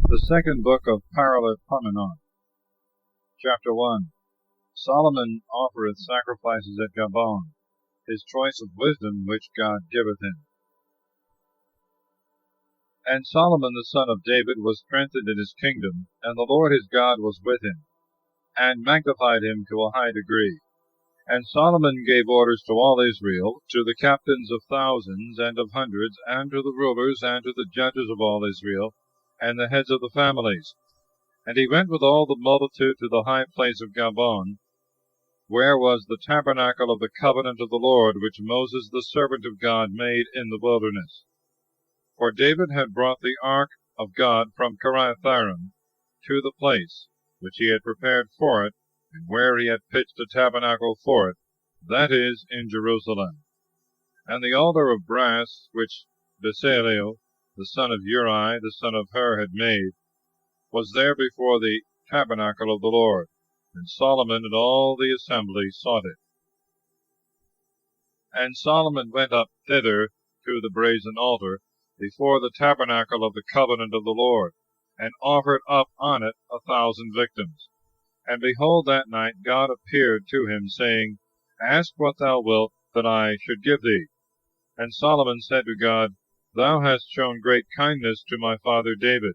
The second book of Paralipomenon. Chapter 1. Solomon offereth sacrifices at Gabon, his choice of wisdom which God giveth him. And Solomon the son of David was strengthened in his kingdom, and the Lord his God was with him, and magnified him to a high degree. And Solomon gave orders to all Israel, to the captains of thousands and of hundreds, and to the rulers, and to the judges of all Israel, and the heads of the families. And he went with all the multitude to the high place of Gabon, where was the tabernacle of the covenant of the Lord, which Moses the servant of God made in the wilderness. For David had brought the ark of God from Kiriathaim to the place which he had prepared for it, and where he had pitched a tabernacle for it, that is, in Jerusalem. And the altar of brass, which Bezaleel, the son of Uri, the son of Hur, had made, was there before the tabernacle of the Lord, and Solomon and all the assembly sought it. And Solomon went up thither to the brazen altar, before the tabernacle of the covenant of the Lord, and offered up on it 1,000 victims. And behold, that night God appeared to him, saying, Ask what thou wilt that I should give thee. And Solomon said to God, Thou hast shown great kindness to my father David,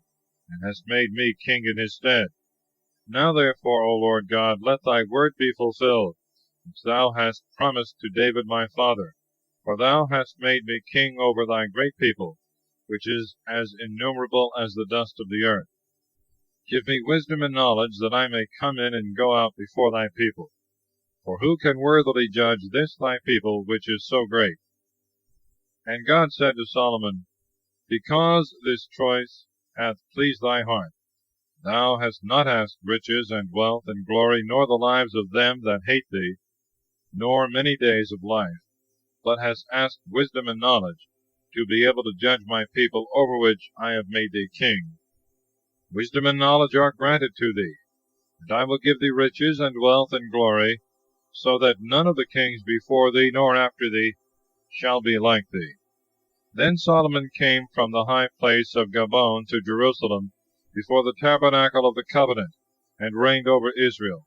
and hast made me king in his stead. Now therefore, O Lord God, let thy word be fulfilled, which thou hast promised to David my father. For thou hast made me king over thy great people, which is as innumerable as the dust of the earth. Give me wisdom and knowledge, that I may come in and go out before thy people. For who can worthily judge this thy people, which is so great? And God said to Solomon, Because this choice hath pleased thy heart, thou hast not asked riches and wealth and glory, nor the lives of them that hate thee, nor many days of life, but hast asked wisdom and knowledge, to be able to judge my people, over which I have made thee king. Wisdom and knowledge are granted to thee, and I will give thee riches and wealth and glory, so that none of the kings before thee nor after thee shall be like thee. Then Solomon came from the high place of Gabon to Jerusalem, before the tabernacle of the covenant, and reigned over Israel.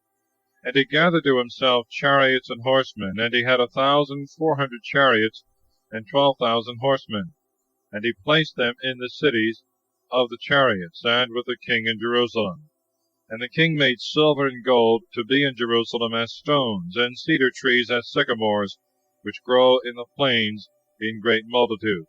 And he gathered to himself chariots and horsemen, and he had 1,400 chariots and 12,000 horsemen. And he placed them in the cities of the chariots, and with the king in Jerusalem. And the king made silver and gold to be in Jerusalem as stones, and cedar trees as sycamores, which grow in the plains in great multitude.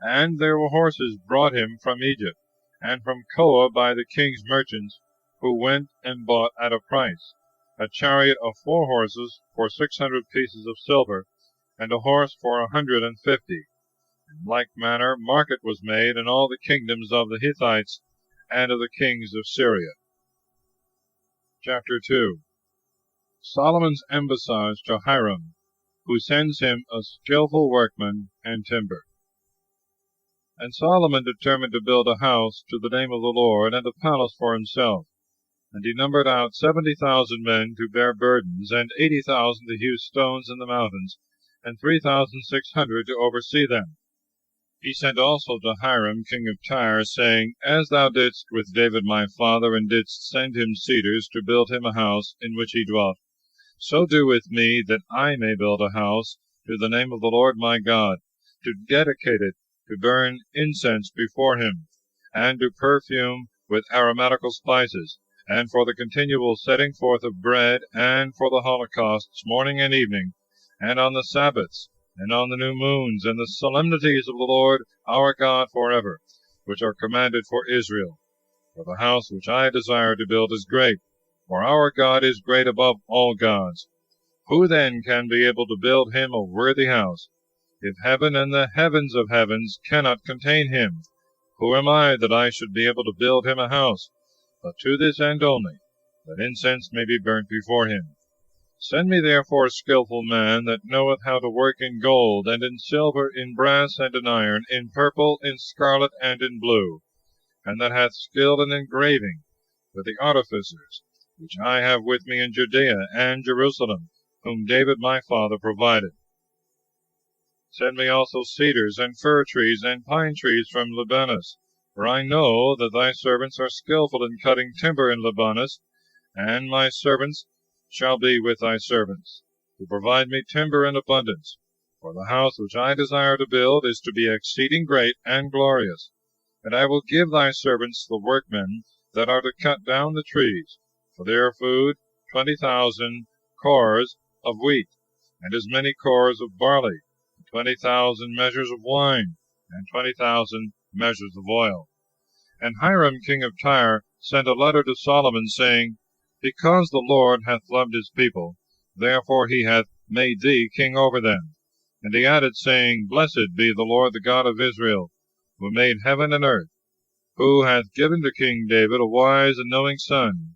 And there were horses brought him from Egypt, and from Coa by the king's merchants, who went and bought at a price, a chariot of 4 horses for 600 pieces of silver, and a horse for 150. In like manner market was made in all the kingdoms of the Hittites and of the kings of Syria. Chapter 2. Solomon's embassage to Hiram, who sends him a skillful workman and timber. And Solomon determined to build a house to the name of the Lord, and a palace for himself. And he numbered out 70,000 men to bear burdens, and 80,000 to hew stones in the mountains, and 3,600 to oversee them. He sent also to Hiram king of Tyre, saying, As thou didst with David my father, and didst send him cedars to build him a house in which he dwelt, so do with me, that I may build a house to the name of the Lord my God, to dedicate it, to burn incense before him, and to perfume with aromatical spices, and for the continual setting forth of bread, and for the holocausts morning and evening, and on the Sabbaths, and on the new moons, and the solemnities of the Lord our God forever, which are commanded for Israel. For the house which I desire to build is great, for our God is great above all gods. Who then can be able to build him a worthy house, if heaven and the heavens of heavens cannot contain him? Who am I that I should be able to build him a house, but to this end only, that incense may be burnt before him? Send me therefore a skillful man, that knoweth how to work in gold, and in silver, in brass, and in iron, in purple, in scarlet, and in blue, and that hath skill in engraving, with the artificers, which I have with me in Judea and Jerusalem, whom David my father provided. Send me also cedars, and fir trees, and pine trees from Libanus, For I know that thy servants are skillful in cutting timber in Libanus, and my servants shall be with thy servants, to provide me timber in abundance. For the house which I desire to build is to be exceeding great and glorious. And I will give thy servants the workmen that are to cut down the trees, for their food 20,000 cors of wheat, and as many cors of barley, and 20,000 measures of wine, and 20,000 measures of oil. And Hiram king of Tyre sent a letter to Solomon, saying, Because the Lord hath loved his people, therefore he hath made thee king over them. And he added, saying, Blessed be the Lord the God of Israel, who made heaven and earth, who hath given to King David a wise and knowing son,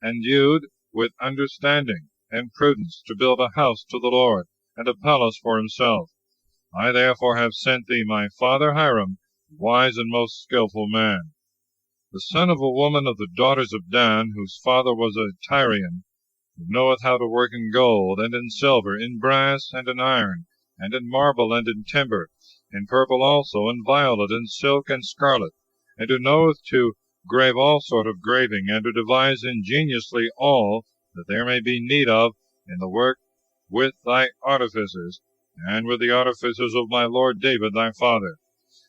endued with understanding and prudence, to build a house to the Lord, and a palace for himself. I therefore have sent thee my father Hiram, wise and most skillful man, the son of a woman of the daughters of Dan, whose father was a Tyrian, who knoweth how to work in gold, and in silver, in brass, and in iron, and in marble, and in timber, in purple also, and violet, and silk, and scarlet, and who knoweth to grave all sort of graving, and to devise ingeniously all that there may be need of in the work with thy artificers, and with the artificers of my lord David thy father.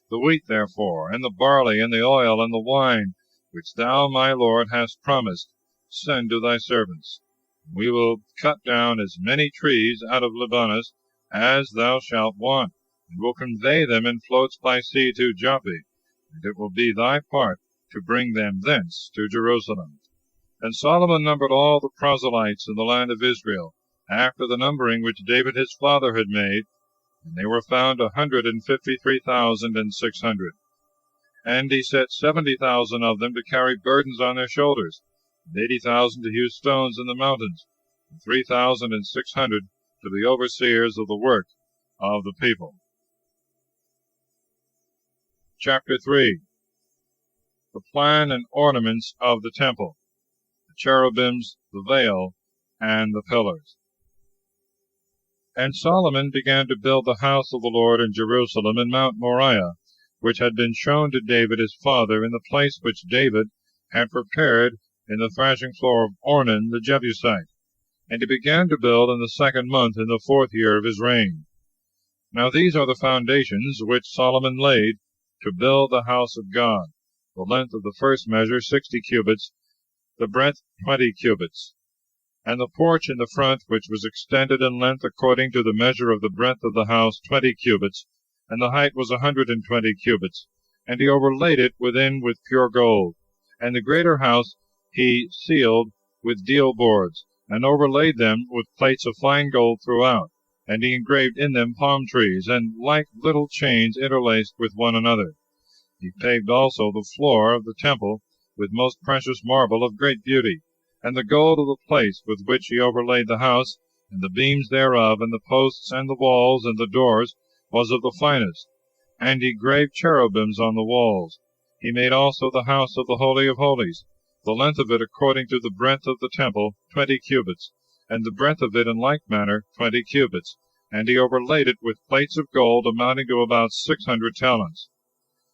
The wheat, therefore, and the barley, and the oil, and the wine, which thou, my lord, hast promised, send to thy servants. We will cut down as many trees out of Libanus as thou shalt want, and will convey them in floats by sea to Joppa, and it will be thy part to bring them thence to Jerusalem. And Solomon numbered all the proselytes in the land of Israel, after the numbering which David his father had made, and they were found 153,600. And he set 70,000 of them to carry burdens on their shoulders, and 80,000 to hew stones in the mountains, and 3,600 to be overseers of the work of the people. Chapter 3. The plan and ornaments of the temple, the cherubims, the veil, and the pillars. And Solomon began to build the house of the Lord in Jerusalem in Mount Moriah, which had been shown to David his father, in the place which David had prepared in the thrashing floor of Ornan the Jebusite. And he began to build in the 2nd month, in the 4th year of his reign. Now these are the foundations which Solomon laid to build the house of God. The length of the first measure 60 cubits, the breadth 20 cubits. And the porch in the front, which was extended in length according to the measure of the breadth of the house, 20 cubits, and the height was 120 cubits. And he overlaid it within with pure gold. And the greater house he sealed with deal boards, and overlaid them with plates of fine gold throughout. And he engraved in them palm trees, and like little chains interlaced with one another. He paved also the floor of the temple with most precious marble of great beauty. And the gold of the place with which he overlaid the house, and the beams thereof, and the posts, and the walls, and the doors, was of the finest. And he graved cherubims on the walls. He made also the house of the Holy of Holies, the length of it according to the breadth of the temple, 20 cubits, and the breadth of it in like manner 20 cubits. And he overlaid it with plates of gold amounting to about 600 talents.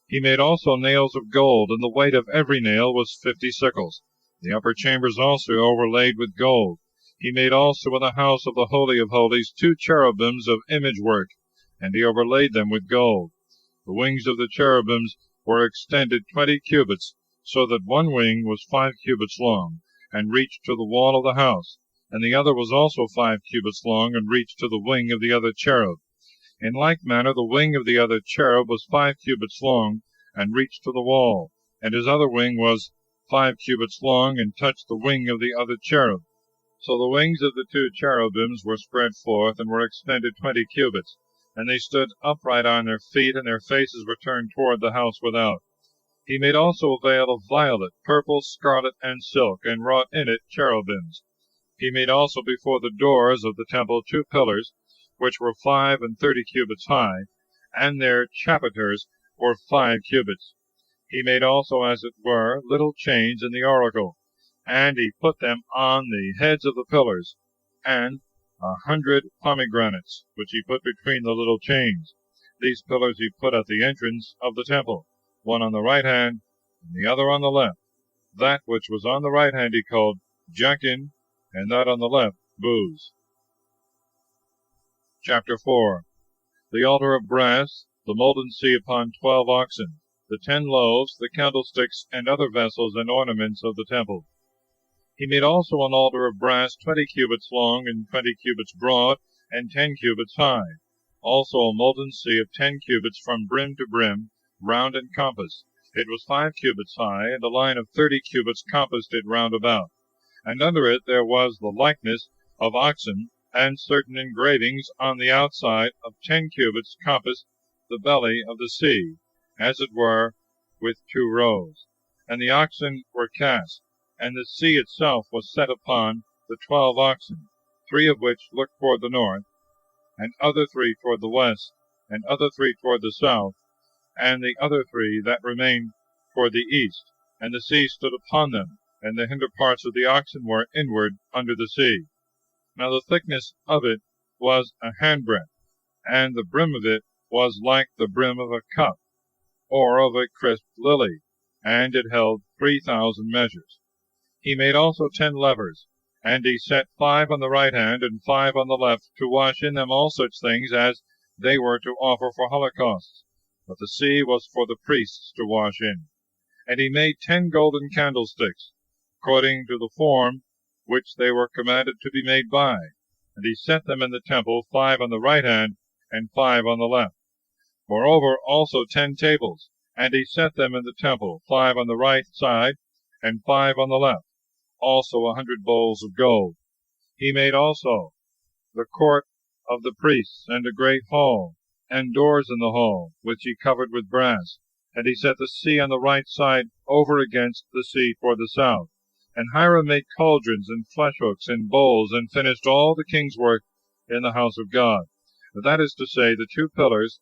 He made also nails of gold, and the weight of every nail was 50 sickles. The upper chambers also overlaid with gold. He made also in the house of the Holy of Holies 2 cherubims of image work, and he overlaid them with gold. The wings of the cherubims were extended 20 cubits, so that one wing was 5 cubits long, and reached to the wall of the house, and the other was also 5 cubits long, and reached to the wing of the other cherub. In like manner the wing of the other cherub was 5 cubits long, and reached to the wall, and his other wing was 5 cubits long, and touched the wing of the other cherub. So the wings of the 2 cherubims were spread forth, and were extended 20 cubits, and they stood upright on their feet, and their faces were turned toward the house without. He made also a veil of violet, purple, scarlet, and silk, and wrought in it cherubims. He made also before the doors of the temple 2 pillars, which were 5 and 30 cubits high, and their chapiters were 5 cubits. He made also, as it were, little chains in the oracle, and he put them on the heads of the pillars, and 100 pomegranates, which he put between the little chains. These pillars he put at the entrance of the temple. one on the right hand, and the other on the left. That which was on the right hand he called Jachin, and that on the left Booz. Chapter 4. The altar of brass, the molten sea upon 12 oxen, the 10 loaves, the candlesticks, and other vessels and ornaments of the temple. He made also an altar of brass 20 cubits long, and 20 cubits broad, and 10 cubits high. Also a molten sea of 10 cubits from brim to brim, round and compass. It was 5 cubits high, and a line of 30 cubits compassed it round about. And under it there was the likeness of oxen, and certain engravings on the outside of 10 cubits compassed the belly of the sea, as it were, with 2 rows. And the oxen were cast, and the sea itself was set upon the 12 oxen, 3 of which looked toward the north, and other 3 toward the west, and other 3 toward the south, and the other 3 that remained toward the east. And the sea stood upon them, and the hinder parts of the oxen were inward under the sea. Now the thickness of it was a handbreadth, and the brim of it was like the brim of a cup, or of a crisped lily, and it held 3,000 measures. He made also 10 levers, and he set 5 on the right hand and 5 on the left, to wash in them all such things as they were to offer for holocausts. But the sea was for the priests to wash in. And he made 10 golden candlesticks, according to the form which they were commanded to be made by. And he set them in the temple, 5 on the right hand and 5 on the left. Moreover also 10 tables, and he set them in the temple, 5 on the right side and 5 on the left. Also 100 bowls of gold. He made also the court of the priests, and a great hall, and doors in the hall, which he covered with brass. And he set the sea on the right side over against the sea toward the south. And Hiram made cauldrons and flesh hooks and bowls, and finished all the king's work in the house of God. That is to say, the 2 pillars,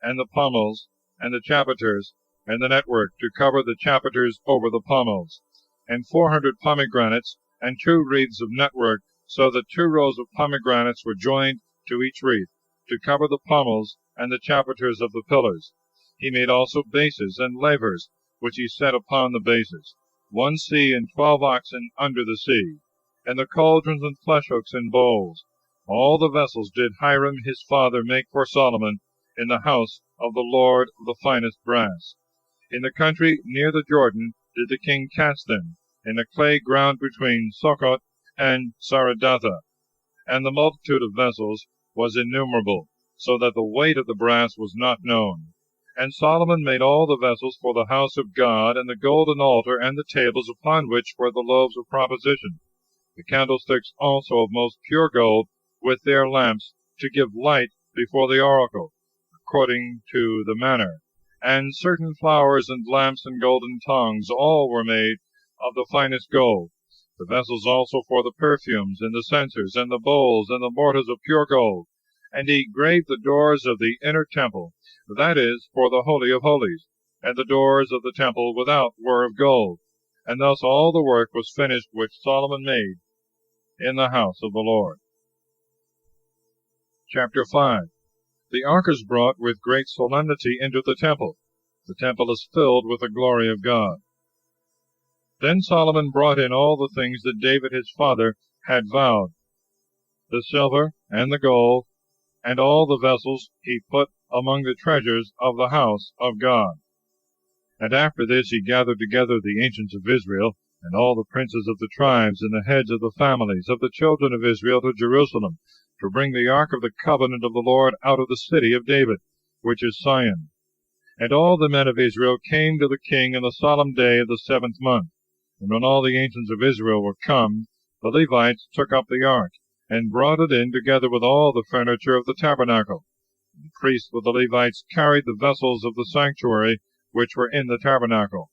and the pommels, and the chapiters, and the network, to cover the chapiters over the pommels, and 400 pomegranates, and 2 wreaths of network, so that 2 rows of pomegranates were joined to each wreath, to cover the pommels and the chapiters of the pillars. He made also bases and lavers, which he set upon the bases, 1 sea and 12 oxen under the sea, and the cauldrons and flesh hooks and bowls. All the vessels did Hiram his father make for Solomon in the house of the Lord of the finest brass. In the country near the Jordan did the king cast them, in a clay ground between Succoth and Saradatha. And the multitude of vessels was innumerable, so that the weight of the brass was not known. And Solomon made all the vessels for the house of God, and the golden altar, and the tables upon which were the loaves of proposition, the candlesticks also of most pure gold, with their lamps, to give light before the oracle, according to the manner. And certain flowers and lamps and golden tongues, all were made of the finest gold. The vessels also for the perfumes, and the censers, and the bowls, and the mortars of pure gold. And he graved the doors of the inner temple, that is, for the Holy of Holies, and the doors of the temple without were of gold. And thus all the work was finished which Solomon made in the house of the Lord. Chapter 5. The ark is brought with great solemnity into the temple. The temple is filled with the glory of God. Then Solomon brought in all the things that David his father had vowed, the silver and the gold, and all the vessels he put among the treasures of the house of God. And after this he gathered together the ancients of Israel, and all the princes of the tribes, and the heads of the families of the children of Israel, to Jerusalem, to bring the ark of the covenant of the Lord out of the city of David, which is Sion. And all the men of Israel came to the king in the solemn day of the 7th month. And when all the ancients of Israel were come, the Levites took up the ark, and brought it in together with all the furniture of the tabernacle. And the priests with the Levites carried the vessels of the sanctuary which were in the tabernacle.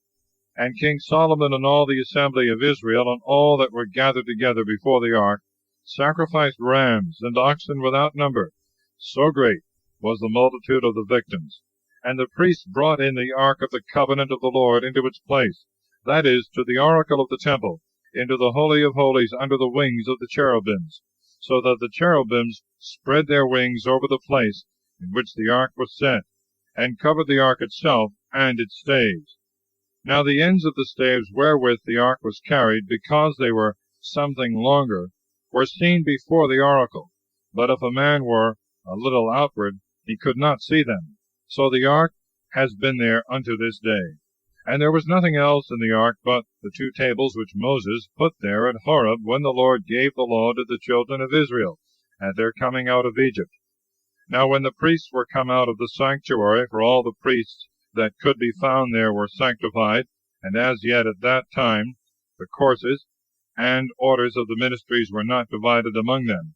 And King Solomon and all the assembly of Israel, and all that were gathered together before the ark, sacrificed rams and oxen without number. So great was the multitude of the victims. And the priests brought in the ark of the covenant of the Lord into its place, that is, to the oracle of the temple, into the Holy of Holies under the wings of the cherubims, so that the cherubims spread their wings over the place in which the ark was set, and covered the ark itself and its staves. Now the ends of the staves wherewith the ark was carried, because they were something longer, were seen before the oracle. But if a man were a little outward, he could not see them. So the ark has been there unto this day. And there was nothing else in the ark but the 2 tables which Moses put there at Horeb, when the Lord gave the law to the children of Israel, at their coming out of Egypt. Now when the priests were come out of the sanctuary, for all the priests that could be found there were sanctified, and as yet at that time the courses and orders of the ministries were not divided among them.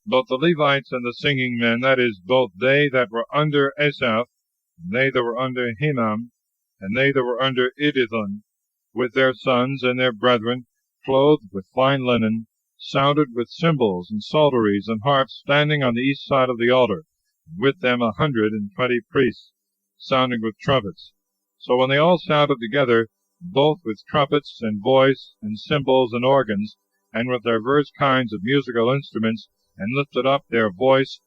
But the Levites and the singing men, that is, both they that were under Asaph, and they that were under Heman, and they that were under Idithon, with their sons and their brethren, clothed with fine linen, sounded with cymbals and psalteries and harps, standing on the east side of the altar, and with them 120 priests, sounding with trumpets. So when they all sounded together, both with trumpets and voice and cymbals and organs, and with divers kinds of musical instruments, and lifted up their voice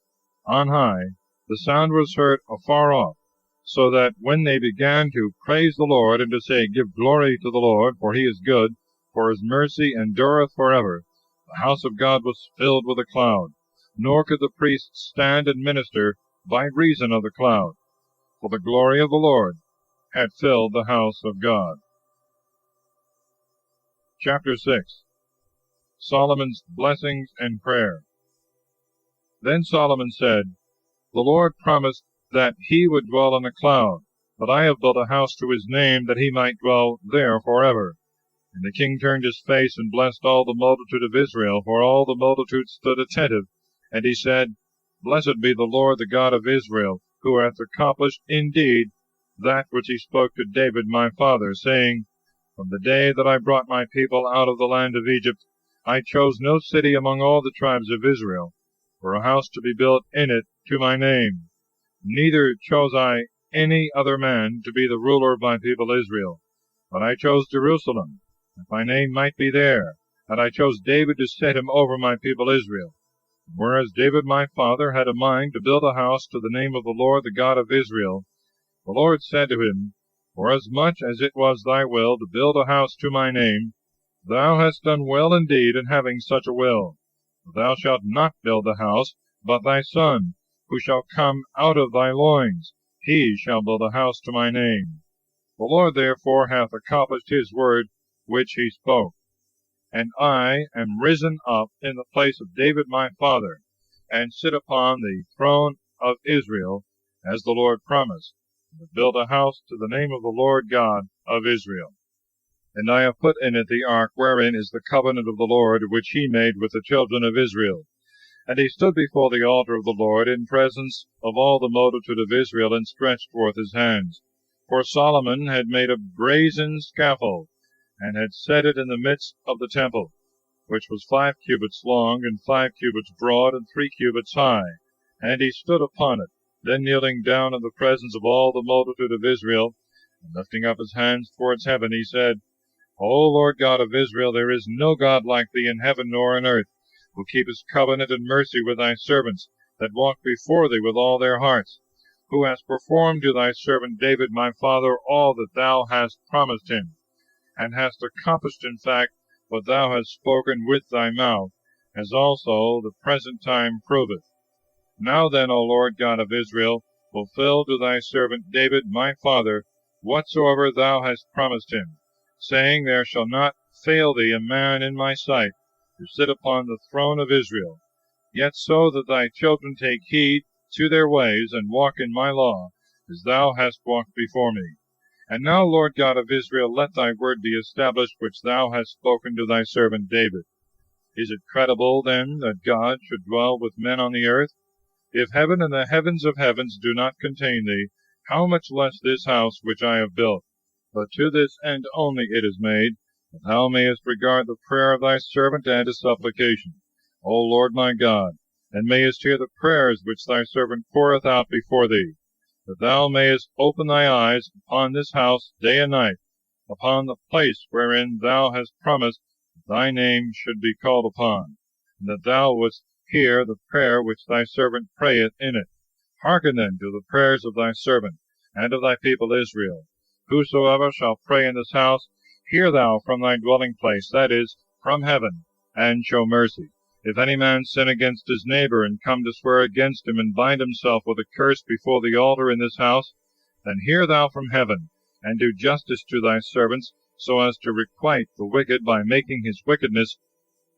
on high, the sound was heard afar off, so that when they began to praise the Lord, and to say, Give glory to the Lord, for he is good, for his mercy endureth forever, the house of God was filled with a cloud, nor could the priests stand and minister by reason of the cloud, for the glory of the Lord had filled the house of God. Chapter 6. Solomon's blessings and prayer. Then Solomon said, The Lord promised that he would dwell in a cloud, but I have built a house to his name, that he might dwell there forever. And the king turned his face and blessed all the multitude of Israel, for all the multitude stood attentive. And he said, Blessed be the Lord, the God of Israel, who hath accomplished indeed that which he spoke to David my father, saying, From the day that I brought my people out of the land of Egypt, I chose no city among all the tribes of Israel, for a house to be built in it to my name. Neither chose I any other man to be the ruler of my people Israel, but I chose Jerusalem, that my name might be there, and I chose David to set him over my people Israel. Whereas David my father had a mind to build a house to the name of the Lord, the God of Israel, the Lord said to him, Forasmuch as it was thy will to build a house to my name, thou hast done well indeed in having such a will. Thou shalt not build the house, but thy son, who shall come out of thy loins, he shall build a house to my name. The Lord therefore hath accomplished his word which he spoke. And I am risen up in the place of David my father, and sit upon the throne of Israel, as the Lord promised, and have built a house to the name of the Lord God of Israel. And I have put in it the ark, wherein is the covenant of the Lord, which he made with the children of Israel. And he stood before the altar of the Lord, in presence of all the multitude of Israel, and stretched forth his hands. For Solomon had made a brazen scaffold, and had set it in the midst of the temple, which was 5 cubits long, and 5 cubits broad, and 3 cubits high. And he stood upon it. Then kneeling down in the presence of all the multitude of Israel, and lifting up his hands towards heaven, he said, O Lord God of Israel, there is no God like thee in heaven nor in earth, who keepest covenant and mercy with thy servants, that walk before thee with all their hearts, who hast performed to thy servant David my father all that thou hast promised him, and hast accomplished in fact what thou hast spoken with thy mouth, as also the present time proveth. Now then, O Lord God of Israel, fulfill to thy servant David my father whatsoever thou hast promised him, saying, There shall not fail thee a man in my sight to sit upon the throne of Israel, yet so that thy children take heed to their ways, and walk in my law, as thou hast walked before me. And now, Lord God of Israel, let thy word be established, which thou hast spoken to thy servant David. Is it credible, then, that God should dwell with men on the earth? If heaven and the heavens of heavens do not contain thee, how much less this house which I have built? But to this end only it is made, that thou mayest regard the prayer of thy servant and his supplication, O Lord my God, and mayest hear the prayers which thy servant poureth out before thee, that thou mayest open thy eyes upon this house day and night, upon the place wherein thou hast promised that thy name should be called upon, and that thou wouldst hear the prayer which thy servant prayeth in it. Hearken then to the prayers of thy servant, and of thy people Israel, whosoever shall pray in this house, hear thou from thy dwelling place, that is, from heaven, and show mercy. If any man sin against his neighbor, and come to swear against him, and bind himself with a curse before the altar in this house, then hear thou from heaven, and do justice to thy servants, so as to requite the wicked by making his wickedness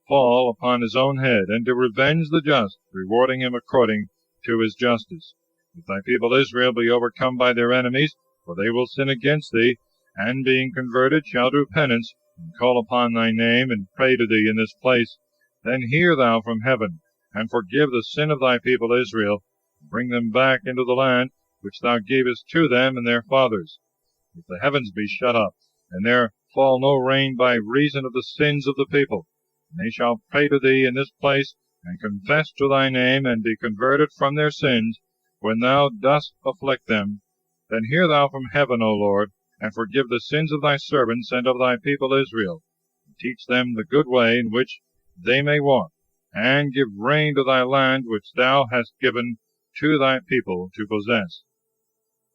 fall upon his own head, and to revenge the just, rewarding him according to his justice. If thy people Israel be overcome by their enemies, for they will sin against thee, and being converted shall do penance, and call upon thy name, and pray to thee in this place, then hear thou from heaven, and forgive the sin of thy people Israel, and bring them back into the land which thou gavest to them and their fathers. If the heavens be shut up, and there fall no rain by reason of the sins of the people, and they shall pray to thee in this place, and confess to thy name, and be converted from their sins, when thou dost afflict them, then hear thou from heaven, O Lord, and forgive the sins of thy servants and of thy people Israel, and teach them the good way in which they may walk, and give rain to thy land which thou hast given to thy people to possess.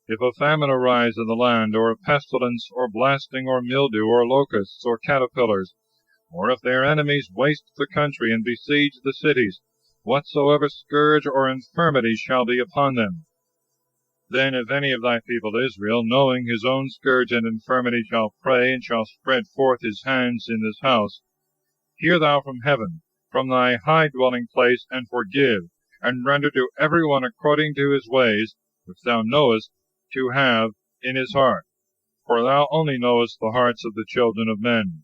If a famine arise in the land, or a pestilence, or blasting, or mildew, or locusts, or caterpillars, or if their enemies waste the country and besiege the cities, whatsoever scourge or infirmity shall be upon them, then if any of thy people Israel, knowing his own scourge and infirmity, shall pray, and shall spread forth his hands in this house, hear thou from heaven, from thy high dwelling place, and forgive, and render to every one according to his ways, which thou knowest to have in his heart. For thou only knowest the hearts of the children of men,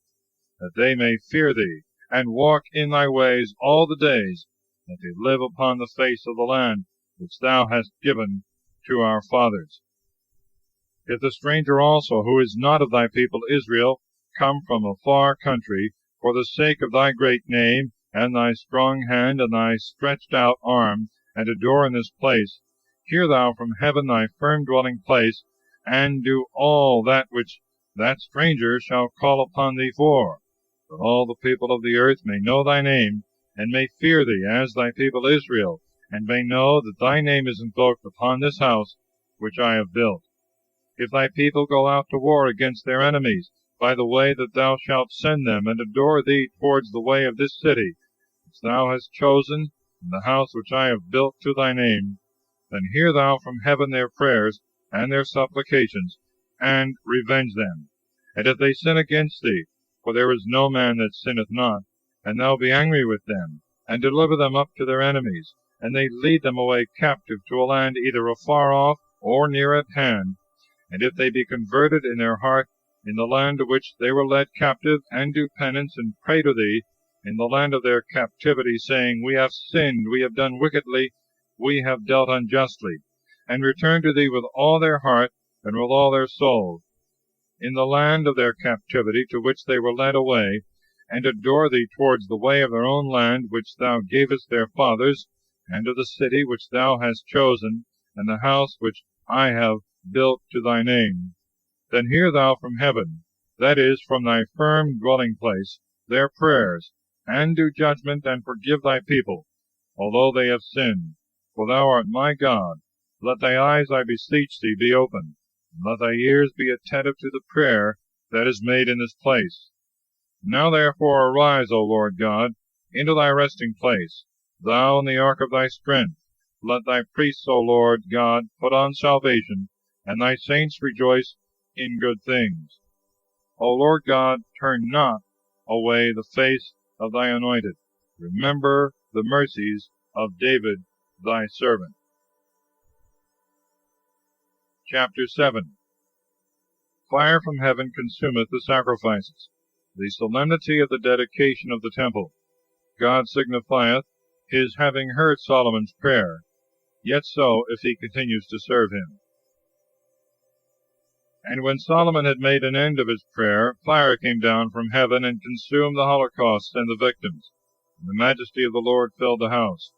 that they may fear thee, and walk in thy ways all the days, that they live upon the face of the land which thou hast given to our fathers. If the stranger also, who is not of thy people Israel, come from a far country, for the sake of thy great name, and thy strong hand, and thy stretched out arm, and adore in this place, hear thou from heaven thy firm dwelling place, and do all that which that stranger shall call upon thee for, that all the people of the earth may know thy name, and may fear thee as thy people Israel, and may know that thy name is invoked upon this house which I have built. If thy people go out to war against their enemies, by the way that thou shalt send them, and adore thee towards the way of this city, which thou hast chosen, and the house which I have built to thy name, then hear thou from heaven their prayers and their supplications, and revenge them. And if they sin against thee, for there is no man that sinneth not, and thou be angry with them, and deliver them up to their enemies, and they lead them away captive to a land either afar off or near at hand, and if they be converted in their heart in the land to which they were led captive, and do penance, and pray to thee in the land of their captivity, saying, We have sinned, we have done wickedly, we have dealt unjustly, and return to thee with all their heart and with all their soul, in the land of their captivity to which they were led away, and adore thee towards the way of their own land which thou gavest their fathers, and to the city which thou hast chosen, and the house which I have built to thy name, then hear thou from heaven, that is, from thy firm dwelling place, their prayers, and do judgment, and forgive thy people, although they have sinned. For thou art my God. Let thy eyes, I beseech thee, be open, and let thy ears be attentive to the prayer that is made in this place. Now therefore arise, O Lord God, into thy resting place, thou and the ark of thy strength. Let thy priests, O Lord God, put on salvation, and thy saints rejoice in good things. O Lord God, turn not away the face of thy anointed. Remember the mercies of David thy servant. Chapter 7. Fire from heaven consumeth the sacrifices. The solemnity of the dedication of the temple. God signifieth his having heard Solomon's prayer, yet so if he continues to serve him. And when Solomon had made an end of his prayer, fire came down from heaven and consumed the holocausts and the victims, and the majesty of the Lord filled the house.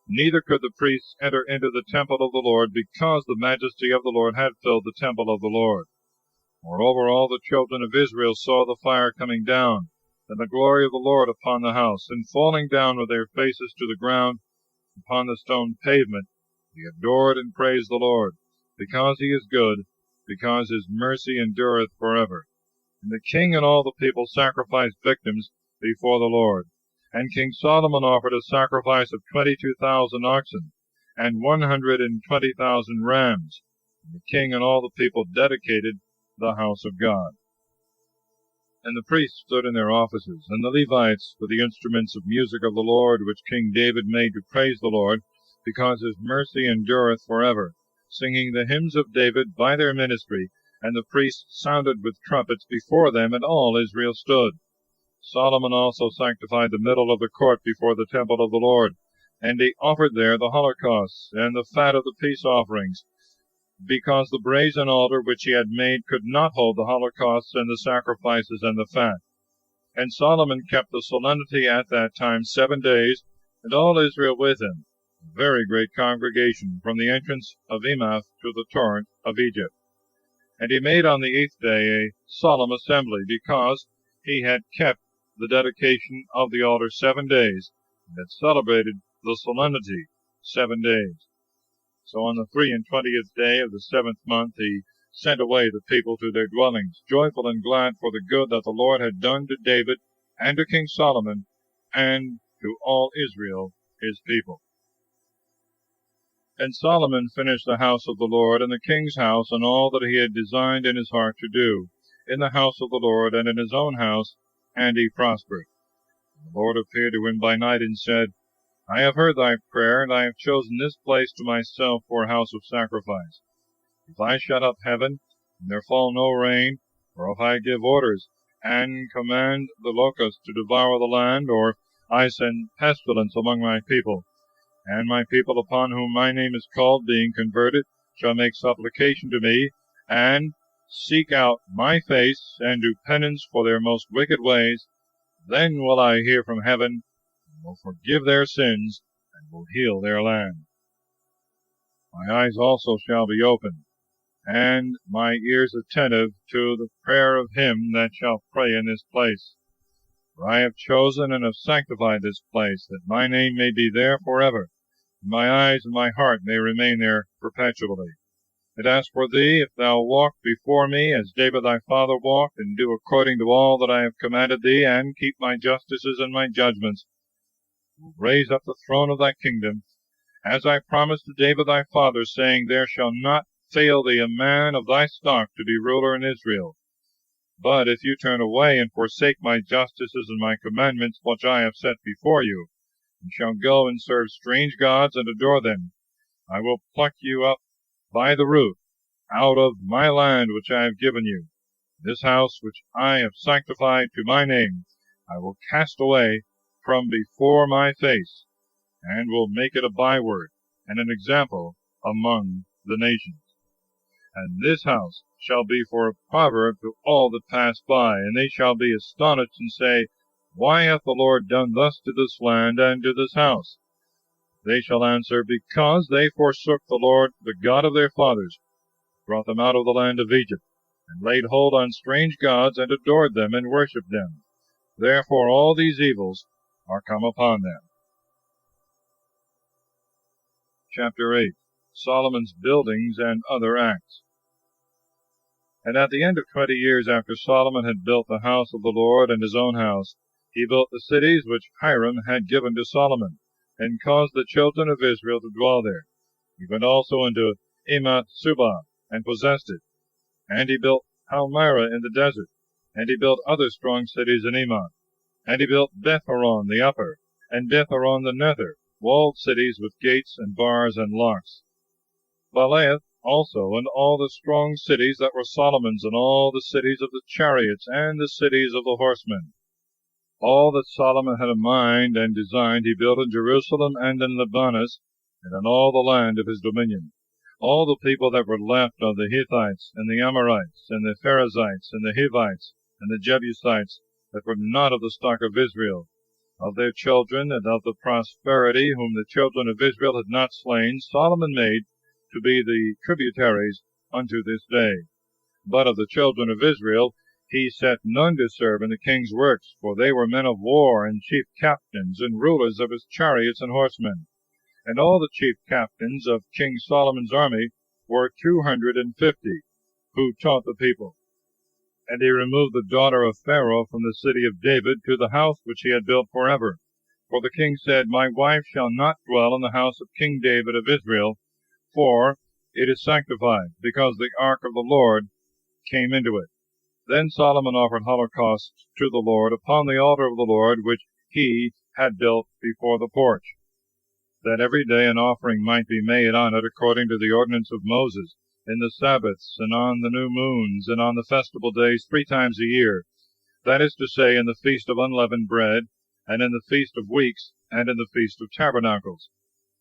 Neither could the priests enter into the temple of the Lord, because the majesty of the Lord had filled the temple of the Lord. Moreover, all the children of Israel saw the fire coming down, and the glory of the Lord upon the house, and falling down with their faces to the ground upon the stone pavement, they adored and praised the Lord, because he is good, because his mercy endureth forever. And the king and all the people sacrificed victims before the Lord. And King Solomon offered a sacrifice of 22,000 oxen, and 120,000 rams. And the king and all the people dedicated the house of God. And the priests stood in their offices, and the Levites with the instruments of music of the Lord, which King David made to praise the Lord, because his mercy endureth forever, singing the hymns of David by their ministry. And the priests sounded with trumpets before them, and all Israel stood. Solomon also sanctified the middle of the court before the temple of the Lord, and he offered there the holocausts and the fat of the peace offerings, because the brazen altar which he had made could not hold the holocausts and the sacrifices and the fat. And Solomon kept the solemnity at that time 7 days, and all Israel with him, a very great congregation, from the entrance of Emath to the torrent of Egypt. And he made on the 8th day a solemn assembly, because he had kept the dedication of the altar 7 days, and had celebrated the solemnity 7 days. So on the 23rd day of the 7th month he sent away the people to their dwellings, joyful and glad for the good that the Lord had done to David, and to King Solomon, and to all Israel his people. And Solomon finished the house of the Lord, and the king's house, and all that he had designed in his heart to do, in the house of the Lord, and in his own house, and he prospered. And the Lord appeared to him by night, and said, I have heard thy prayer, and I have chosen this place to myself for a house of sacrifice. If I shut up heaven, and there fall no rain, or if I give orders, and command the locusts to devour the land, or I send pestilence among my people, and my people upon whom my name is called, being converted, shall make supplication to me, and seek out my face, and do penance for their most wicked ways, then will I hear from heaven, and will forgive their sins, and will heal their land. My eyes also shall be open, and my ears attentive to the prayer of him that shall pray in this place. For I have chosen and have sanctified this place, that my name may be there forever, and my eyes and my heart may remain there perpetually. And as for thee, if thou walk before me, as David thy father walked, and do according to all that I have commanded thee, and keep my justices and my judgments, I will raise up the throne of thy kingdom, as I promised to David thy father, saying, There shall not fail thee a man of thy stock to be ruler in Israel. But if you turn away and forsake my justices and my commandments, which I have set before you, and shall go and serve strange gods and adore them, I will pluck you up by the root out of my land which I have given you. This house which I have sanctified to my name I will cast away from before my face, and will make it a byword and an example among the nations. And this house shall be for a proverb to all that pass by, and they shall be astonished, and say, Why hath the Lord done thus to this land and to this house? They shall answer, Because they forsook the Lord, the God of their fathers, brought them out of the land of Egypt, and laid hold on strange gods, and adored them, and worshipped them. Therefore all these evils are come upon them. Chapter 8. Solomon's buildings and other acts. And at the end of 20 years after Solomon had built the house of the Lord and his own house, he built the cities which Hiram had given to Solomon, and caused the children of Israel to dwell there. He went also into Emath Subah, and possessed it. And he built Palmyra in the desert, and he built other strong cities in Emath. And he built Beth-horon the upper, and Beth-horon the nether, walled cities with gates and bars and locks. Baalath also, and all the strong cities that were Solomon's, and all the cities of the chariots, and the cities of the horsemen. All that Solomon had a mind and designed he built in Jerusalem and in Libanus, and in all the land of his dominion. All the people that were left of the Hittites, and the Amorites, and the Perizzites, and the Hivites, and the Jebusites, that were not of the stock of Israel, of their children, and of the prosperity whom the children of Israel had not slain, Solomon made to be the tributaries unto this day. But of the children of Israel he set none to serve in the king's works, for they were men of war, and chief captains, and rulers of his chariots and horsemen. And all the chief captains of King Solomon's army were 250. who taught the people. And he removed the daughter of Pharaoh from the city of David to the house which he had built forever. For the king said, My wife shall not dwell in the house of King David of Israel, for it is sanctified, because the ark of the Lord came into it. Then Solomon offered holocausts to the Lord upon the altar of the Lord, which he had built before the porch, that every day an offering might be made on it according to the ordinance of Moses, in the Sabbaths, and on the new moons, and on the festival days 3 times a year, that is to say, in the feast of unleavened bread, and in the feast of weeks, and in the feast of tabernacles.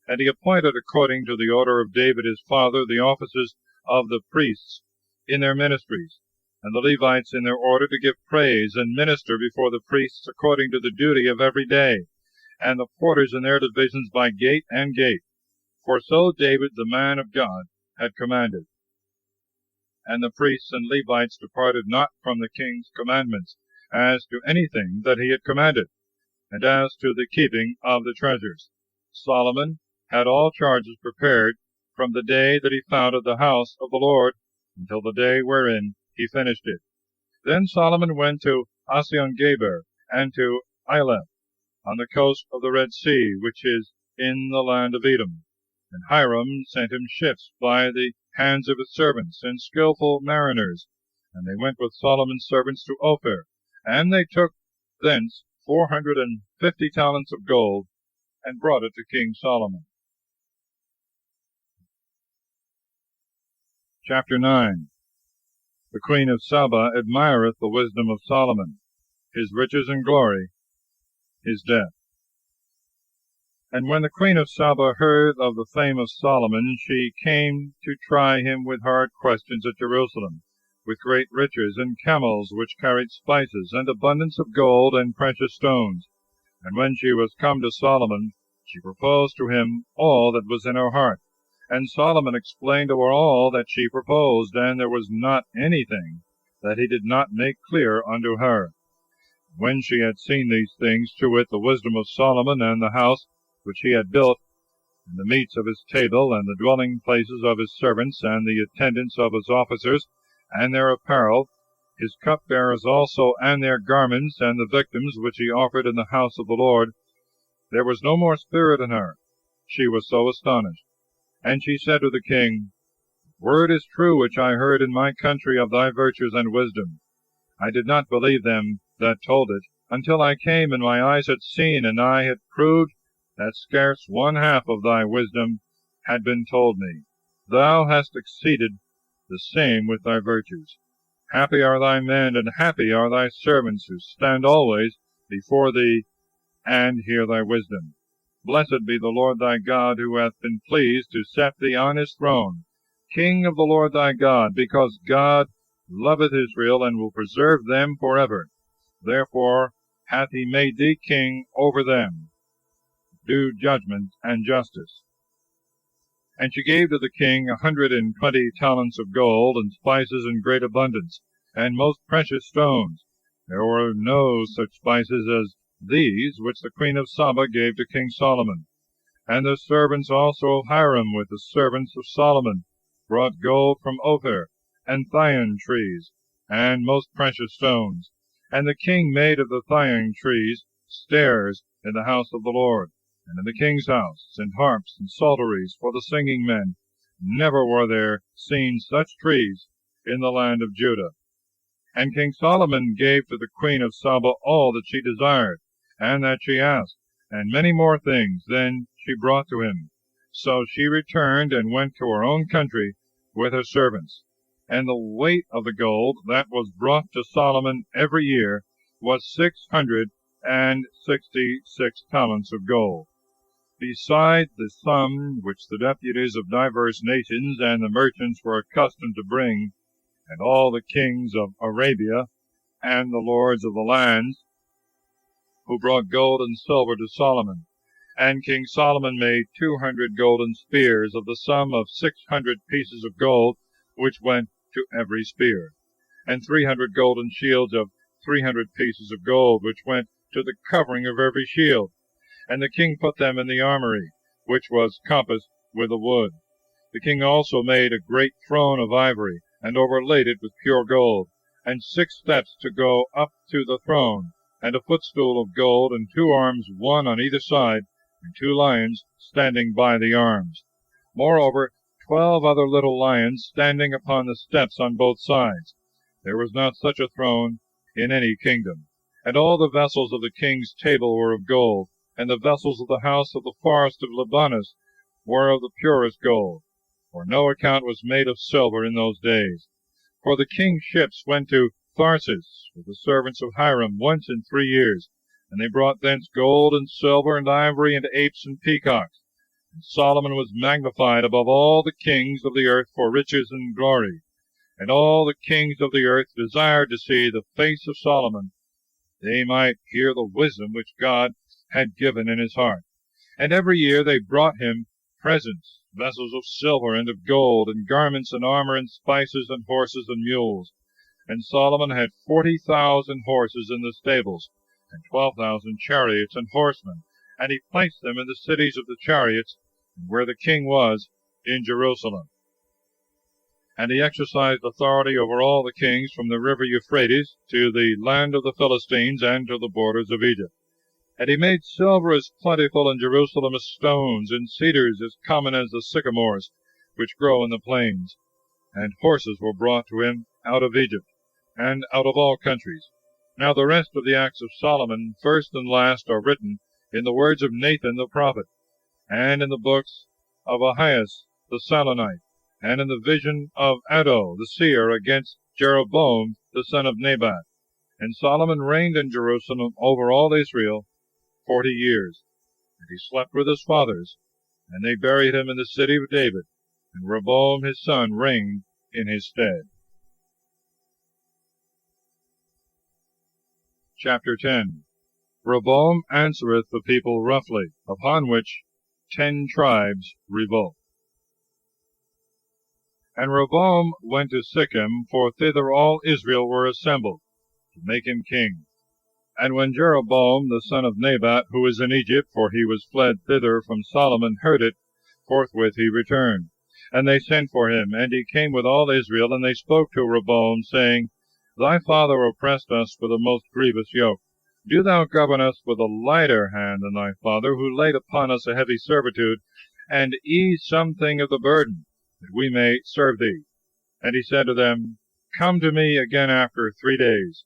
And he appointed, according to the order of David his father, the offices of the priests in their ministries, and the Levites in their order to give praise and minister before the priests according to the duty of every day, and the porters in their divisions by gate and gate. For so David the man of God had commanded. And the priests and Levites departed not from the king's commandments, as to anything that he had commanded, and as to the keeping of the treasures. Solomon had all charges prepared from the day that he founded the house of the Lord until the day wherein he finished it. Then Solomon went to Ezion-Geber and to Eleph, on the coast of the Red Sea, which is in the land of Edom. And Hiram sent him ships by the hands of his servants and skillful mariners, and they went with Solomon's servants to Ophir, and they took thence 450 talents of gold, and brought it to King Solomon. Chapter 9. The Queen of Saba admireth the wisdom of Solomon, his riches and glory, his death. And when the Queen of Saba heard of the fame of Solomon, she came to try him with hard questions at Jerusalem, with great riches, and camels which carried spices, and abundance of gold and precious stones. And when she was come to Solomon, she proposed to him all that was in her heart. And Solomon explained to her all that she proposed, and there was not anything that he did not make clear unto her. When she had seen these things, to wit, the wisdom of Solomon, and the house which he had built, and the meats of his table, and the dwelling places of his servants, and the attendants of his officers, and their apparel, his cupbearers also, and their garments, and the victims which he offered in the house of the Lord, there was no more spirit in her. She was so astonished. And she said to the king, Word is true which I heard in my country of thy virtues and wisdom. I did not believe them that told it, until I came, and my eyes had seen, and I had proved that scarce 1/2 of thy wisdom had been told me. Thou hast exceeded the same with thy virtues. Happy are thy men, and happy are thy servants, who stand always before thee, and hear thy wisdom. Blessed be the Lord thy God, who hath been pleased to set thee on his throne, King of the Lord thy God, because God loveth Israel, and will preserve them forever. Therefore hath he made thee king over them. Do judgment and justice. And she gave to the king 120 talents of gold, and spices in great abundance, and most precious stones. There were no such spices as these which the Queen of Saba gave to King Solomon. And the servants also of Hiram with the servants of Solomon brought gold from Ophir, and thyine trees, and most precious stones. And the king made of the thyine trees stairs in the house of the Lord, and in the king's house, and harps and psalteries for the singing men. Never were there seen such trees in the land of Judah. And King Solomon gave to the Queen of Saba all that she desired, and that she asked, and many more things than she brought to him. So she returned and went to her own country with her servants. And the weight of the gold that was brought to Solomon every year was 666 talents of gold, beside the sum which the deputies of divers nations and the merchants were accustomed to bring, and all the kings of Arabia, and the lords of the lands, who brought gold and silver to Solomon. And King Solomon made 200 golden spears of the sum of 600 pieces of gold, which went to every spear, and 300 golden shields of 300 pieces of gold, which went to the covering of every shield. And the king put them in the armory, which was compassed with a wood. The king also made a great throne of ivory, and overlaid it with pure gold, and 6 steps to go up to the throne, and a footstool of gold, and 2 arms, one on either side, and 2 lions standing by the arms. Moreover, 12 other little lions standing upon the steps on both sides. There was not such a throne in any kingdom. And all the vessels of the king's table were of gold, and the vessels of the house of the forest of Libanus were of the purest gold, for no account was made of silver in those days. For the king's ships went to Tharsis with the servants of Hiram once in 3 years, and they brought thence gold and silver and ivory and apes and peacocks. And Solomon was magnified above all the kings of the earth for riches and glory. And all the kings of the earth desired to see the face of Solomon, they might hear the wisdom which God had given in his heart. And every year they brought him presents, vessels of silver and of gold, and garments and armor and spices and horses and mules. And Solomon had 40,000 horses in the stables, and 12,000 chariots and horsemen, and he placed them in the cities of the chariots, where the king was, in Jerusalem. And he exercised authority over all the kings from the river Euphrates to the land of the Philistines and to the borders of Egypt. And he made silver as plentiful in Jerusalem as stones, and cedars as common as the sycamores which grow in the plains. And horses were brought to him out of Egypt, and out of all countries. Now the rest of the acts of Solomon, first and last, are written in the words of Nathan the prophet, and in the books of Ahias the Salonite, and in the vision of Addo the seer against Jeroboam the son of Nebat. And Solomon reigned in Jerusalem over all Israel 40 years. And he slept with his fathers, and they buried him in the city of David, and Rehoboam his son reigned in his stead. Chapter 10. Rehoboam answereth the people roughly, upon which 10 tribes revolt. And Rehoboam went to Sichem, for thither all Israel were assembled, to make him king. And when Jeroboam the son of Nebat, who is in Egypt, for he was fled thither from Solomon, heard it, forthwith he returned. And they sent for him, and he came with all Israel, and they spoke to Rehoboam, saying, Thy father oppressed us with a most grievous yoke. Do thou govern us with a lighter hand than thy father, who laid upon us a heavy servitude, and ease something of the burden, that we may serve thee. And he said to them, Come to me again after 3 days.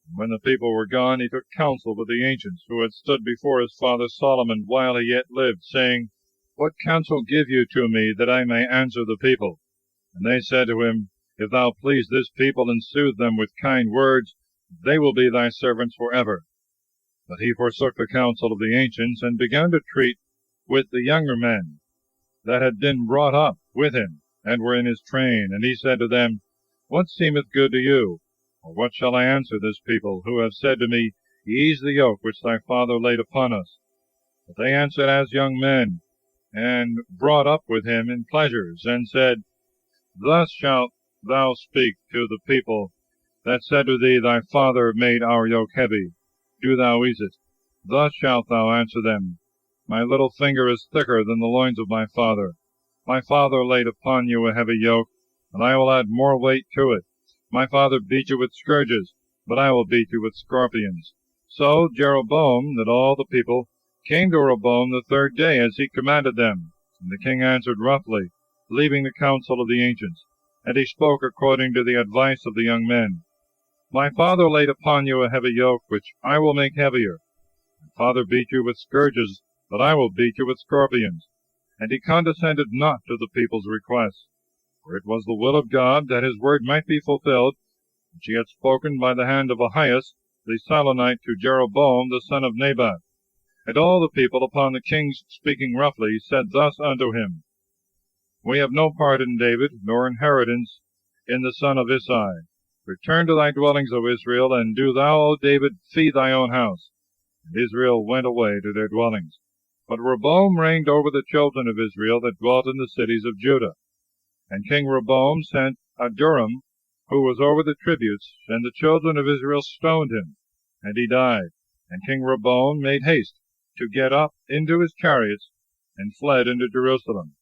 And when the people were gone, he took counsel with the ancients, who had stood before his father Solomon while he yet lived, saying, What counsel give you to me, that I may answer the people? And they said to him, If thou please this people, and soothe them with kind words, they will be thy servants forever. But he forsook the counsel of the ancients, and began to treat with the younger men that had been brought up with him, and were in his train. And he said to them, What seemeth good to you? Or what shall I answer this people, who have said to me, Ease the yoke which thy father laid upon us? But they answered as young men, and brought up with him in pleasures, and said, Thus shalt thou speak to the people that said to thee, Thy father made our yoke heavy, do thou ease it. Thus shalt thou answer them, My little finger is thicker than the loins of my father. My father laid upon you a heavy yoke, and I will add more weight to it. My father beat you with scourges, but I will beat you with scorpions. So Jeroboam, that all the people, came to Rehoboam the 3rd day, as he commanded them. And the king answered roughly, leaving the counsel of the ancients. And he spoke according to the advice of the young men. My father laid upon you a heavy yoke, which I will make heavier. My father beat you with scourges, but I will beat you with scorpions. And he condescended not to the people's requests. For it was the will of God that his word might be fulfilled, which he had spoken by the hand of Ahias the Salonite to Jeroboam the son of Nebat. And all the people, upon the king's speaking roughly, said thus unto him, We have no part in David, nor inheritance in the son of Isai. Return to thy dwellings, O Israel, and do thou, O David, feed thy own house. And Israel went away to their dwellings. But Rehoboam reigned over the children of Israel that dwelt in the cities of Judah. And King Rehoboam sent Adoram, who was over the tributes, and the children of Israel stoned him, and he died. And King Rehoboam made haste to get up into his chariots, and fled into Jerusalem.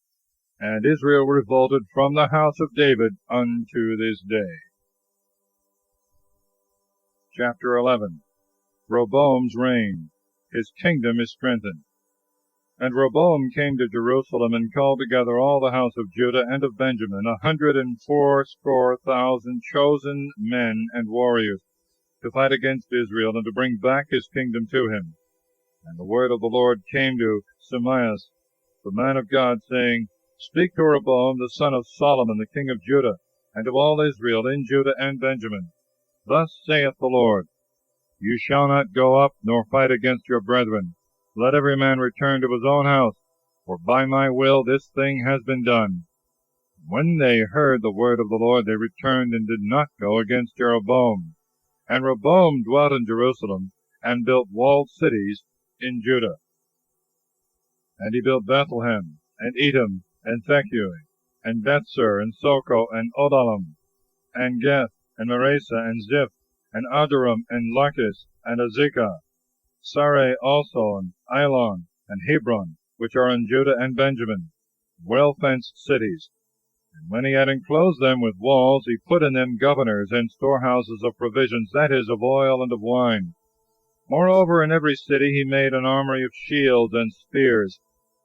And Israel revolted from the house of David unto this day. Chapter 11. Rehoboam's reign. His kingdom is strengthened. And Rehoboam came to Jerusalem, and called together all the house of Judah and of Benjamin, 180,000 chosen men and warriors, to fight against Israel, and to bring back his kingdom to him. And the word of the Lord came to Shemaiah, the man of God, saying, Speak to Rehoboam the son of Solomon, the king of Judah, and to all Israel in Judah and Benjamin. Thus saith the Lord, You shall not go up, nor fight against your brethren. Let every man return to his own house, for by my will this thing has been done. When they heard the word of the Lord, they returned and did not go against Jeroboam. And Rehoboam dwelt in Jerusalem, and built walled cities in Judah. And he built Bethlehem, and Edom, and Thecui, and Bethsur, and Soko, and Odalam, and Geth, and Maresa, and Ziph, and Aduram, and Lachish, and Azekah, Sarai also, and Ailon, and Hebron, which are in Judah and Benjamin, well-fenced cities. And when he had enclosed them with walls, he put in them governors and storehouses of provisions, that is, of oil and of wine. Moreover, in every city he made an armory of shields and spears.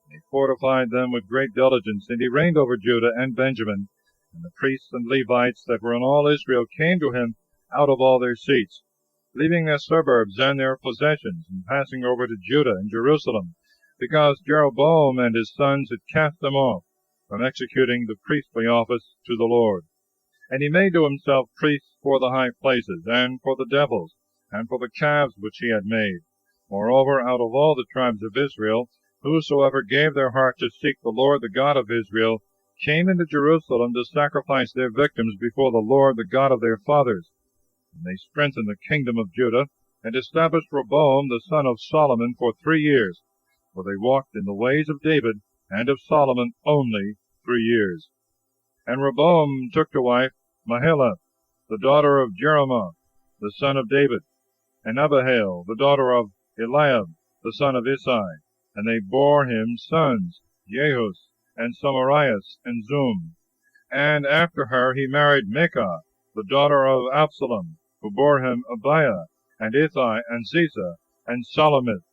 He fortified them with great diligence, and he reigned over Judah and Benjamin. And the priests and Levites that were in all Israel came to him out of all their seats, leaving their suburbs and their possessions, and passing over to Judah and Jerusalem, because Jeroboam and his sons had cast them off from executing the priestly office to the Lord. And he made to himself priests for the high places, and for the devils, and for the calves which he had made. Moreover, out of all the tribes of Israel, whosoever gave their heart to seek the Lord, the God of Israel, came into Jerusalem to sacrifice their victims before the Lord, the God of their fathers. And they strengthened the kingdom of Judah, and established Rehoboam the son of Solomon for 3 years, for they walked in the ways of David and of Solomon only 3 years. And Rehoboam took to wife Mahalath, the daughter of Jerome, the son of David, and Abihail, the daughter of Eliab, the son of Isai. And they bore him sons, Jehus, and Samarias, and Zum. And after her he married Micah, the daughter of Absalom, who bore him Abiah, and Ithai, and Ziza, and Salomith.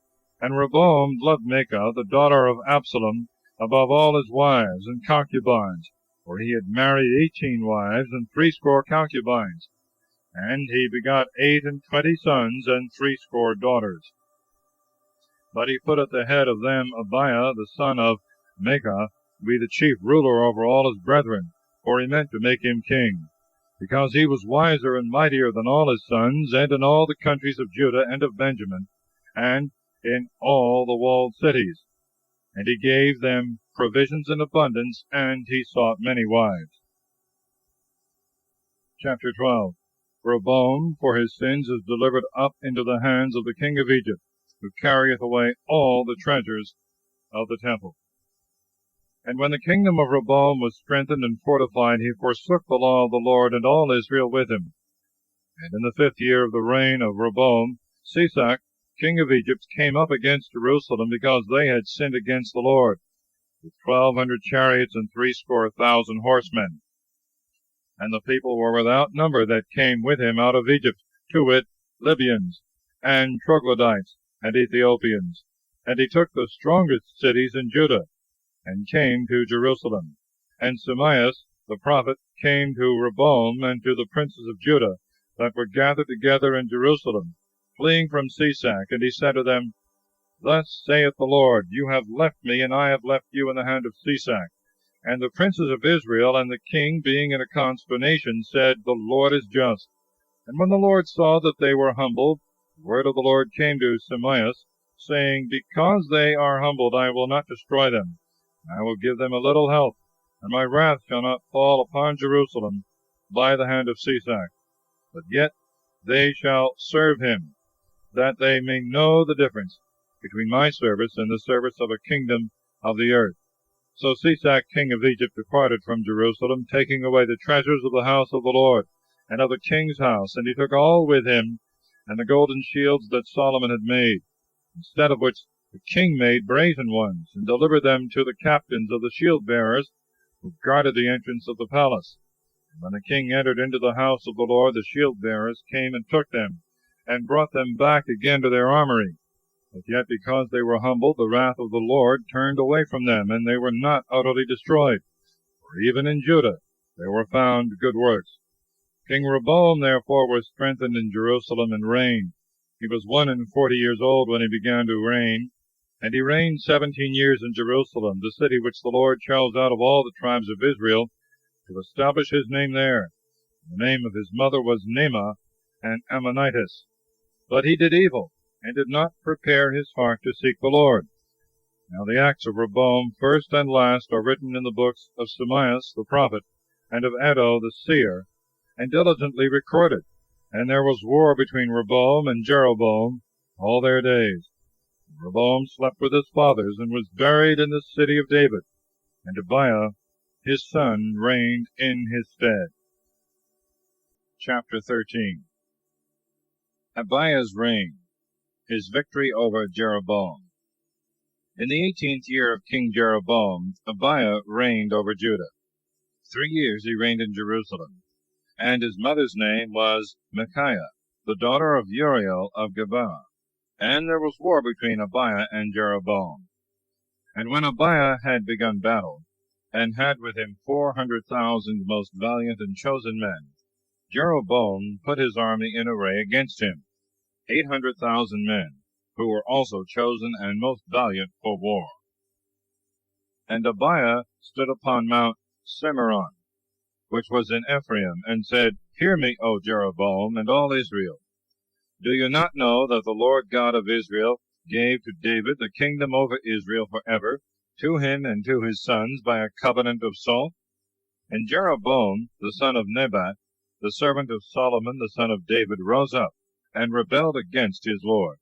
And Rehoboam loved Micah, the daughter of Absalom, above all his wives and concubines, for he had married 18 wives and 80 concubines. And he begot 28 sons and 80 daughters. But he put at the head of them Abiah, the son of Micah, to be the chief ruler over all his brethren, for he meant to make him king, because he was wiser and mightier than all his sons, and in all the countries of Judah and of Benjamin, and in all the walled cities. And he gave them provisions in abundance, and he sought many wives. Chapter 12. Rehoboam for his sins is delivered up into the hands of the king of Egypt, who carrieth away all the treasures of the temple. And when the kingdom of Rehoboam was strengthened and fortified, he forsook the law of the Lord, and all Israel with him. And in the 5th year of the reign of Rehoboam, Shishak, king of Egypt, came up against Jerusalem, because they had sinned against the Lord, with 1,200 chariots and 80,000 horsemen. And the people were without number that came with him out of Egypt, to wit, Libyans, and Troglodytes, and Ethiopians. And he took the strongest cities in Judah, and came to Jerusalem. And Shemaiah the prophet came to Rehoboam and to the princes of Judah that were gathered together in Jerusalem, fleeing from Shishak. And he said to them, Thus saith the Lord, You have left me, and I have left you in the hand of Shishak. And the princes of Israel and the king, being in a consternation, said, The Lord is just. And when the Lord saw that they were humbled, the word of the Lord came to Shemaiah, saying, Because they are humbled, I will not destroy them. I will give them a little help, and my wrath shall not fall upon Jerusalem by the hand of Shishak. But yet they shall serve him, that they may know the difference between my service and the service of a kingdom of the earth. So Shishak king of Egypt departed from Jerusalem, taking away the treasures of the house of the Lord, and of the king's house, and he took all with him, and the golden shields that Solomon had made, instead of which the king made brazen ones, and delivered them to the captains of the shield-bearers, who guarded the entrance of the palace. And when the king entered into the house of the Lord, the shield-bearers came and took them, and brought them back again to their armory. But yet because they were humbled, the wrath of the Lord turned away from them, and they were not utterly destroyed. For even in Judah there were found good works. King Rehoboam therefore was strengthened in Jerusalem and reigned. He was 41 years old when he began to reign, and he reigned 17 years in Jerusalem, the city which the Lord chose out of all the tribes of Israel, to establish his name there. The name of his mother was Naamah, an Ammonitess. But he did evil, and did not prepare his heart to seek the Lord. Now the acts of Rehoboam, first and last, are written in the books of Shemaiah the prophet, and of Iddo the seer, and diligently recorded. And there was war between Rehoboam and Jeroboam all their days. Rehoboam slept with his fathers, and was buried in the city of David. And Abiah his son reigned in his stead. Chapter 13. Abiah's reign, his victory over Jeroboam. In the 18th year of King Jeroboam, Abiah reigned over Judah. 3 years he reigned in Jerusalem, and his mother's name was Micaiah, the daughter of Uriel of Gibeah. And there was war between Abiah and Jeroboam. And when Abiah had begun battle, and had with him 400,000 most valiant and chosen men, Jeroboam put his army in array against him, 800,000 men, who were also chosen and most valiant for war. And Abiah stood upon Mount Cimeron, which was in Ephraim, and said, Hear me, O Jeroboam, and all Israel. Do you not know that the Lord God of Israel gave to David the kingdom over Israel forever, to him and to his sons, by a covenant of salt? And Jeroboam, the son of Nebat, the servant of Solomon, the son of David, rose up, and rebelled against his Lord.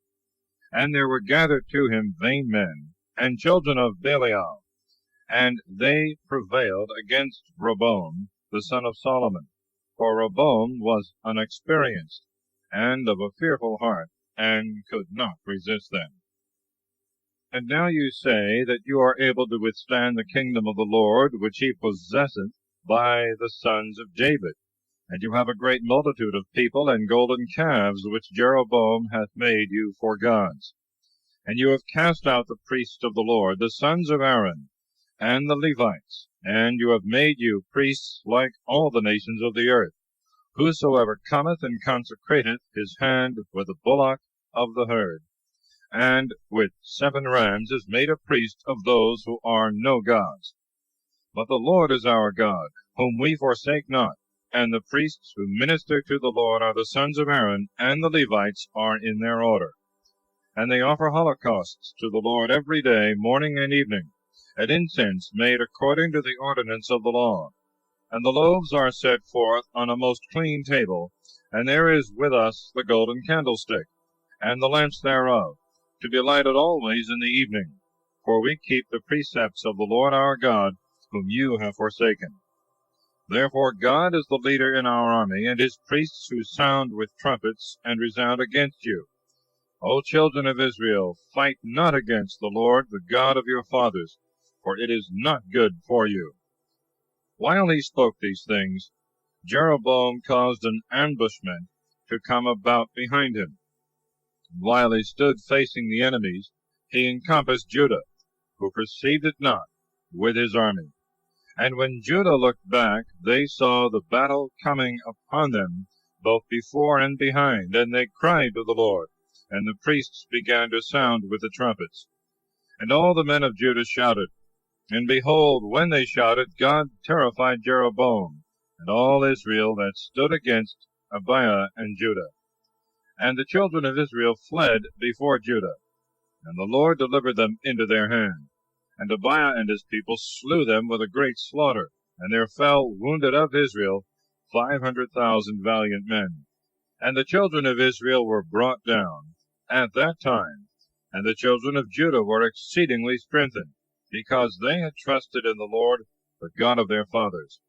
And there were gathered to him vain men, and children of Belial, and they prevailed against Rehoboam, the son of Solomon. For Rehoboam was unexperienced, and of a fearful heart, and could not resist them. And now you say that you are able to withstand the kingdom of the Lord, which he possesseth by the sons of David. And you have a great multitude of people, and golden calves, which Jeroboam hath made you for gods. And you have cast out the priests of the Lord, the sons of Aaron, and the Levites, and you have made you priests like all the nations of the earth. Whosoever cometh and consecrateth his hand with a bullock of the herd, and with 7 rams, is made a priest of those who are no gods. But the Lord is our God, whom we forsake not, and the priests who minister to the Lord are the sons of Aaron, and the Levites are in their order. And they offer holocausts to the Lord every day, morning and evening, and incense made according to the ordinance of the law. And the loaves are set forth on a most clean table, and there is with us the golden candlestick, and the lamps thereof, to be lighted always in the evening. For we keep the precepts of the Lord our God, whom you have forsaken. Therefore God is the leader in our army, and his priests who sound with trumpets, and resound against you. O children of Israel, fight not against the Lord, the God of your fathers, for it is not good for you. While he spoke these things, Jeroboam caused an ambushment to come about behind him. And while he stood facing the enemies, he encompassed Judah, who perceived it not, with his army. And when Judah looked back, they saw the battle coming upon them, both before and behind, and they cried to the Lord, and the priests began to sound with the trumpets. And all the men of Judah shouted. And behold, when they shouted, God terrified Jeroboam, and all Israel that stood against Abiah and Judah. And the children of Israel fled before Judah, and the Lord delivered them into their hand. And Abiah and his people slew them with a great slaughter, and there fell wounded of Israel 500,000 valiant men. And the children of Israel were brought down at that time, and the children of Judah were exceedingly strengthened, because they had trusted in the Lord, the God of their fathers.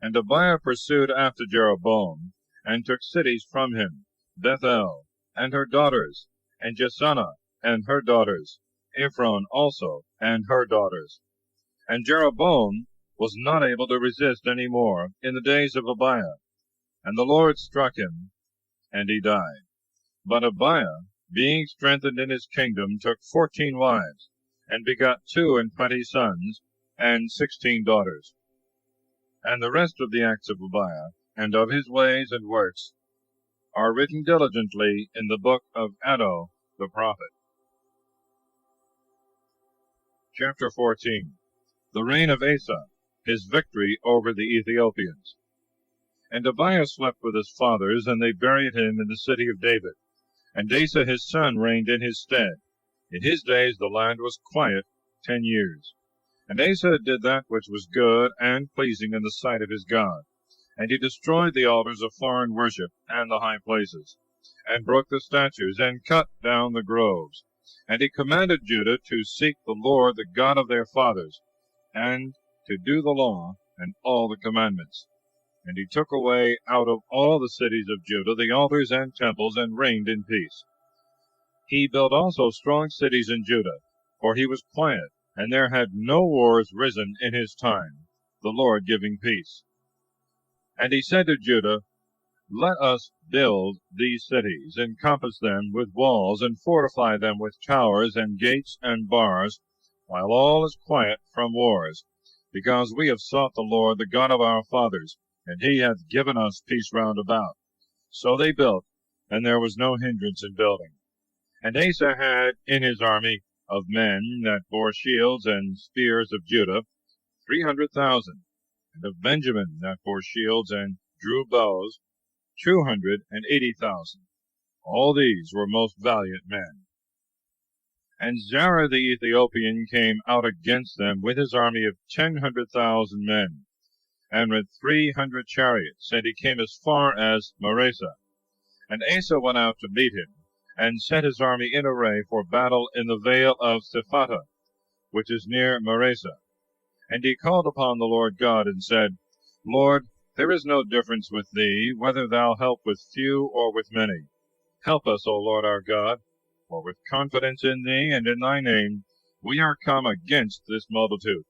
And Abiah pursued after Jeroboam, and took cities from him, Bethel, and her daughters, and Jeshanah, and her daughters, Ephron also, and her daughters. And Jeroboam was not able to resist any more in the days of Abiah, and the Lord struck him, and he died. But Abiah, being strengthened in his kingdom, took 14 wives, and begot 22 sons, and 16 daughters. And the rest of the acts of Abiah, and of his ways and works, are written diligently in the book of Addo the prophet. Chapter 14. The reign of Asa, his victory over the Ethiopians. And Abiah slept with his fathers, and they buried him in the city of David. And Asa his son reigned in his stead. In his days the land was quiet 10 years. And Asa did that which was good and pleasing in the sight of his God. And he destroyed the altars of foreign worship and the high places, and broke the statues, and cut down the groves. And he commanded Judah to seek the Lord, the God of their fathers, and to do the law and all the commandments. And he took away out of all the cities of Judah the altars and temples, and reigned in peace. He built also strong cities in Judah, for he was quiet, and there had no wars risen in his time, the Lord giving peace. And he said to Judah, Let us build these cities, encompass them with walls, and fortify them with towers and gates and bars, while all is quiet from wars, because we have sought the Lord, the God of our fathers, and he hath given us peace round about. So they built, and there was no hindrance in building. And Asa had in his army of men that bore shields and spears of Judah 300,000, and of Benjamin that bore shields and drew bows 280,000. All these were most valiant men. And Zerah the Ethiopian came out against them with his army of 100,000 men, and with 300 chariots, and he came as far as Maresa. And Asa went out to meet him, and set his army in array for battle in the vale of Sephata, which is near Maresa. And he called upon the Lord God, and said, Lord, there is no difference with thee, whether thou help with few or with many. Help us, O Lord our God, for with confidence in thee and in thy name we are come against this multitude.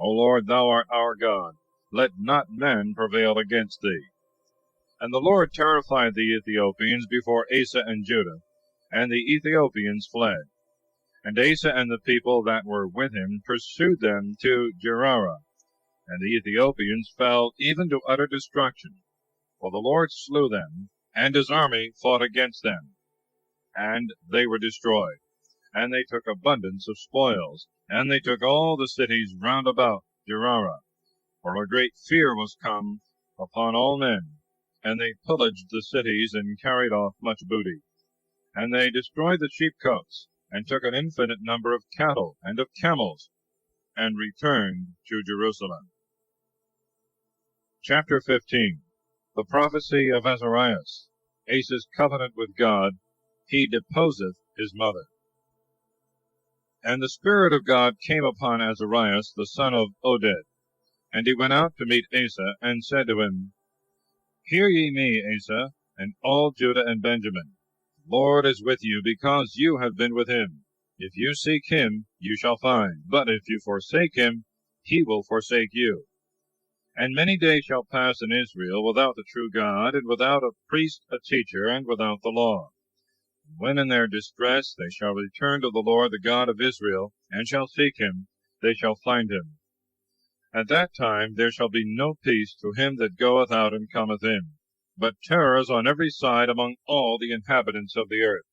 O Lord, thou art our God, let not men prevail against thee. And the Lord terrified the Ethiopians before Asa and Judah, and the Ethiopians fled. And Asa and the people that were with him pursued them to Gerar, and the Ethiopians fell even to utter destruction, for the Lord slew them, and his army fought against them. And they were destroyed, and they took abundance of spoils, and they took all the cities round about Gerar, for a great fear was come upon all men, and they pillaged the cities, and carried off much booty. And they destroyed the sheepcotes, and took an infinite number of cattle and of camels, and returned to Jerusalem. Chapter 15. The prophecy of Azarias, Asa's covenant with God, he deposeth his mother. And the Spirit of God came upon Azarias the son of Oded, and he went out to meet Asa, and said to him, Hear ye me, Asa, and all Judah and Benjamin. The Lord is with you, because you have been with him. If you seek him, you shall find. But if you forsake him, he will forsake you. And many days shall pass in Israel without the true God, and without a priest, a teacher, and without the law. When in their distress they shall return to the Lord, the God of Israel, and shall seek him, they shall find him. At that time there shall be no peace to him that goeth out and cometh in, but terrors on every side among all the inhabitants of the earth.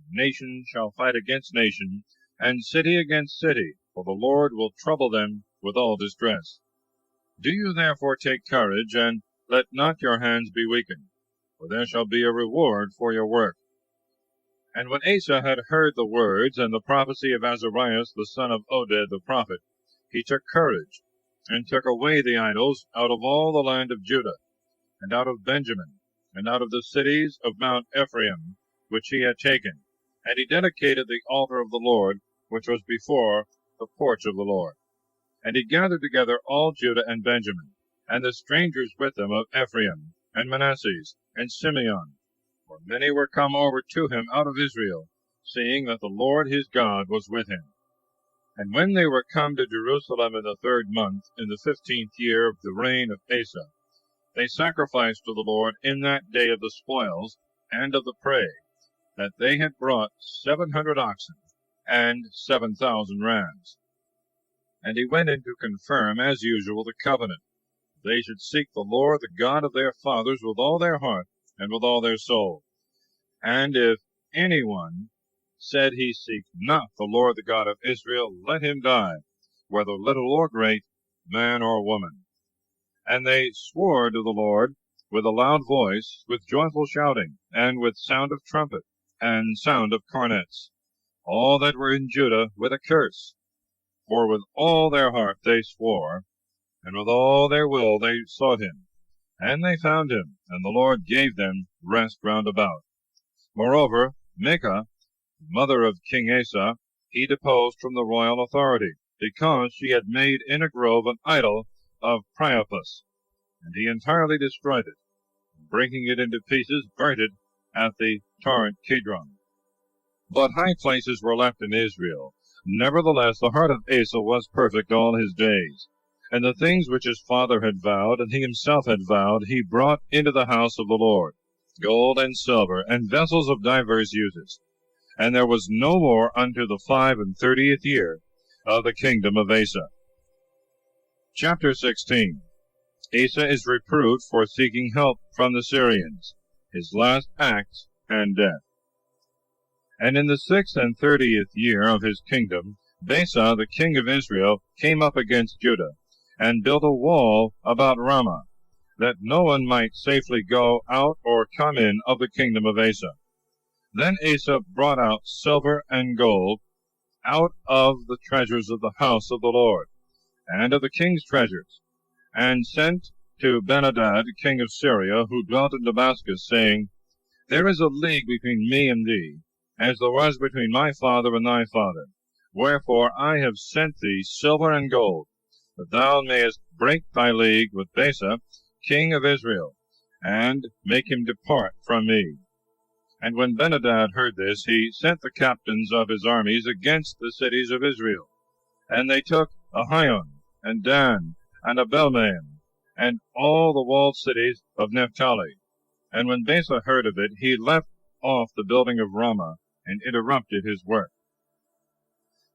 Nation shall fight against nation, and city against city, for the Lord will trouble them with all distress. Do you therefore take courage, and let not your hands be weakened, for there shall be a reward for your work. And when Asa had heard the words and the prophecy of Azarias the son of Oded the prophet, he took courage, and took away the idols out of all the land of Judah, and out of Benjamin, and out of the cities of Mount Ephraim, which he had taken, and he dedicated the altar of the Lord, which was before the porch of the Lord. And he gathered together all Judah and Benjamin, and the strangers with them of Ephraim, and Manasseh, and Simeon, for many were come over to him out of Israel, seeing that the Lord his God was with him. And when they were come to Jerusalem in the 3rd month, in the 15th year of the reign of Asa, they sacrificed to the Lord in that day of the spoils and of the prey, that they had brought 700 oxen and 7,000 rams. And he went in to confirm, as usual, the covenant. They should seek the Lord, the God of their fathers, with all their heart and with all their soul. And if anyone said he seek not the Lord, the God of Israel, let him die, whether little or great, man or woman. And they swore to the Lord with a loud voice, with joyful shouting, and with sound of trumpet, and sound of cornets, all that were in Judah with a curse. For with all their heart they swore, and with all their will they sought him. And they found him, and the Lord gave them rest round about. Moreover, Micah, mother of King Asa, he deposed from the royal authority, because she had made in a grove an idol of Priapus, and he entirely destroyed it, breaking it into pieces, burnt it at the torrent Kidron. But high places were left in Israel. Nevertheless, the heart of Asa was perfect all his days. And the things which his father had vowed, and he himself had vowed, he brought into the house of the Lord, gold and silver, and vessels of divers uses. And there was no more unto the 35th year of the kingdom of Asa. Chapter 16. Asa is reproved for seeking help from the Syrians, his last acts and death. And in the 36th year of his kingdom, Baasa the king of Israel came up against Judah, and built a wall about Ramah, that no one might safely go out or come in of the kingdom of Asa. Then Asa brought out silver and gold out of the treasures of the house of the Lord, and of the king's treasures, and sent to Ben-Hadad, king of Syria, who dwelt in Damascus, saying, There is a league between me and thee, as there was between my father and thy father. Wherefore I have sent thee silver and gold, that thou mayest break thy league with Baasa, king of Israel, and make him depart from me. And when Ben-Hadad heard this, he sent the captains of his armies against the cities of Israel. And they took Ahion, and Dan, and Abel-maim, and all the walled cities of Naphtali. And when Baasa heard of it, he left off the building of Ramah, and interrupted his work.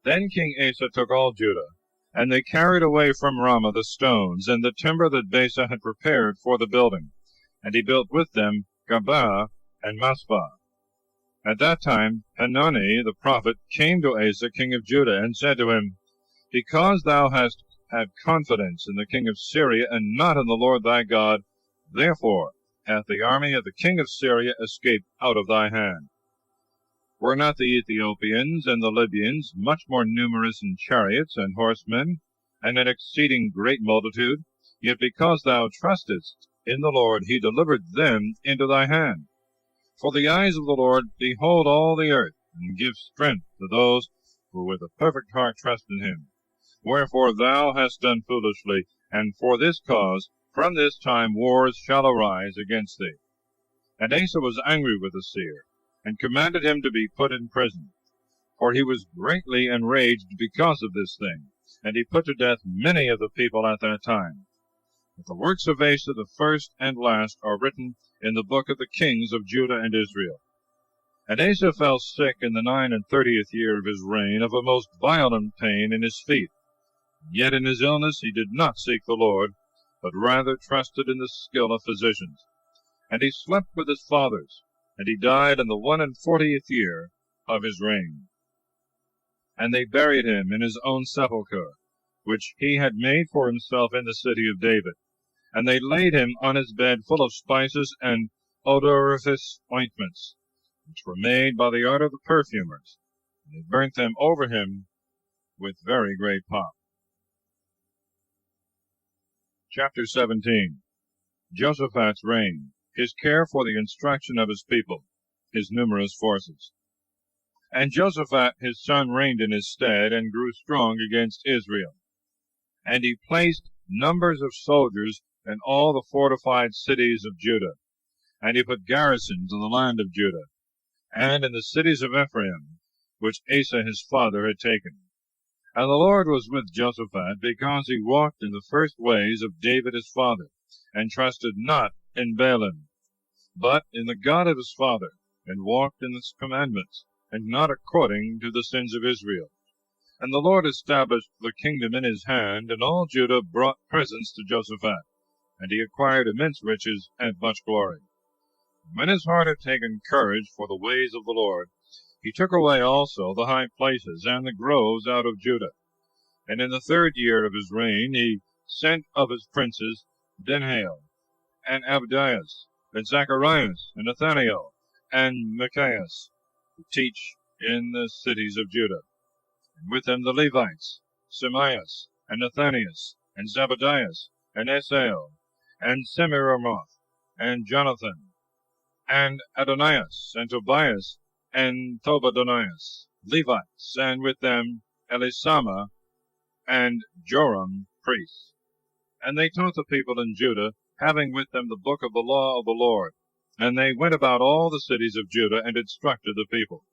Then King Asa took all Judah, and they carried away from Ramah the stones and the timber that Baasa had prepared for the building, and he built with them Gabaa and Maspah. At that time Hanani the prophet came to Asa king of Judah, and said to him, Because thou hast had confidence in the king of Syria, and not in the Lord thy God, therefore hath the army of the king of Syria escaped out of thy hand. Were not the Ethiopians and the Libyans much more numerous in chariots and horsemen, and an exceeding great multitude? Yet because thou trustest in the Lord, he delivered them into thy hand. For the eyes of the Lord behold all the earth, and give strength to those who with a perfect heart trust in him. Wherefore thou hast done foolishly, and for this cause from this time wars shall arise against thee. And Asa was angry with the seer, and commanded him to be put in prison. For he was greatly enraged because of this thing, and he put to death many of the people at that time. But the works of Asa, the first and last, are written in the book of the kings of Judah and Israel. And Asa fell sick in the 39th year of his reign, of a most violent pain in his feet. Yet in his illness he did not seek the Lord, but rather trusted in the skill of physicians. And he slept with his fathers, and he died in the 41st year of his reign. And they buried him in his own sepulchre, which he had made for himself in the city of David. And they laid him on his bed full of spices and odoriferous ointments, which were made by the art of the perfumers. And they burnt them over him with very great pomp. Chapter 17. Josaphat's reign, his care for the instruction of his people, his numerous forces. And Josaphat his son reigned in his stead, and grew strong against Israel. And he placed numbers of soldiers in all the fortified cities of Judah, and he put garrisons in the land of Judah, and in the cities of Ephraim, which Asa his father had taken. And the Lord was with Jehoshaphat, because he walked in the first ways of David his father, and trusted not in Baalim, but in the God of his father, and walked in his commandments, and not according to the sins of Israel. And the Lord established the kingdom in his hand, and all Judah brought presents to Jehoshaphat, and he acquired immense riches and much glory. When his heart had taken courage for the ways of the Lord, he took away also the high places and the groves out of Judah. And in the 3rd year of his reign he sent of his princes Denhael, and Abdias, and Zacharias, and Nathaniel, and Micaias, to teach in the cities of Judah. And with them the Levites, Semaias, and Nathanias, and Zebadias, and Esael, and Semiramoth, and Jonathan, and Adonias, and Tobias, and Tobadonias, Levites, and with them Elisama, and Joram, priests. And they taught the people in Judah, having with them the book of the law of the Lord. And they went about all the cities of Judah, and instructed the people.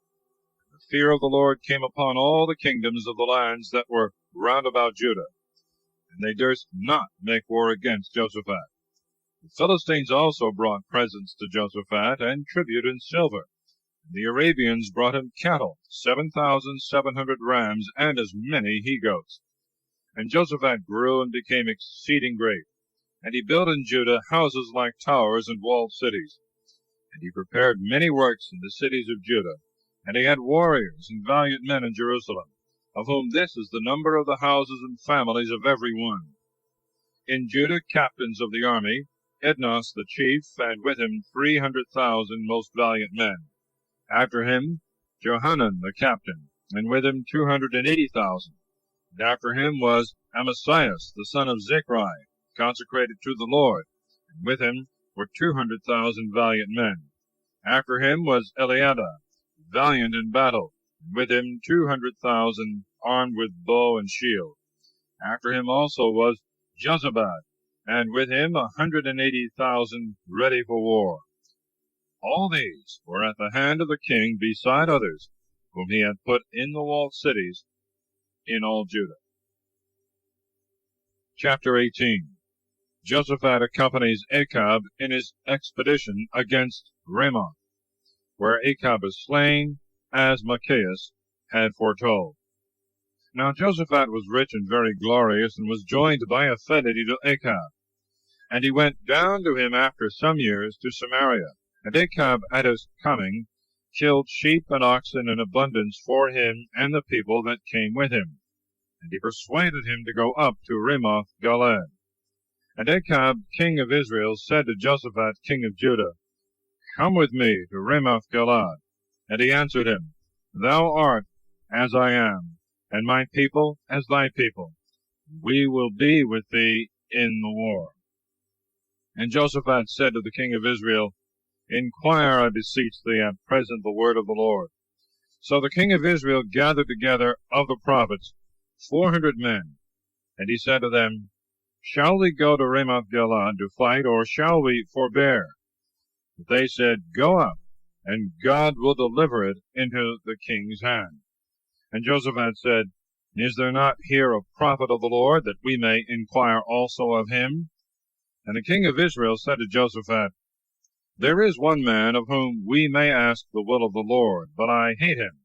The fear of the Lord came upon all the kingdoms of the lands that were round about Judah, and they durst not make war against Jehoshaphat. The Philistines also brought presents to Jehoshaphat, and tribute in silver. And the Arabians brought him cattle, 7,700 rams, and as many he-goats. And Jehoshaphat grew and became exceeding great. And he built in Judah houses like towers and walled cities. And he prepared many works in the cities of Judah. And he had warriors and valiant men in Jerusalem, of whom this is the number of the houses and families of every one. In Judah captains of the army, Ednos the chief, and with him 300,000 most valiant men. After him Johanan the captain, and with him 280,000. And after him was Amasias the son of Zechri, consecrated to the Lord, and with him were 200,000 valiant men. After him was Eliada, valiant in battle, and with him 200,000 armed with bow and shield. After him also was Jozabad, and with him 180,000 ready for war. All these were at the hand of the king, beside others, whom he had put in the walled cities in all Judah. Chapter 18. Jehoshaphat accompanies Achab in his expedition against Ramoth, where Achab is slain, as Micaias had foretold. Now Jehoshaphat was rich and very glorious, and was joined by affinity to Achab. And he went down to him after some years to Samaria. And Achab at his coming killed sheep and oxen in abundance for him and the people that came with him. And he persuaded him to go up to Ramoth Gilead. And Achab king of Israel said to Jehoshaphat king of Judah, Come with me to Ramoth Gilead. And he answered him, Thou art as I am, and my people as thy people. We will be with thee in the war. And Jehoshaphat said to the king of Israel, Inquire, I beseech thee, at present the word of the Lord. So the king of Israel gathered together of the prophets 400 men, and he said to them, Shall we go to Ramoth Gilead to fight, or shall we forbear? But they said, Go up, and God will deliver it into the king's hand. And Jehoshaphat said, Is there not here a prophet of the Lord, that we may inquire also of him? And the king of Israel said to Jehoshaphat, There is one man of whom we may ask the will of the Lord, but I hate him,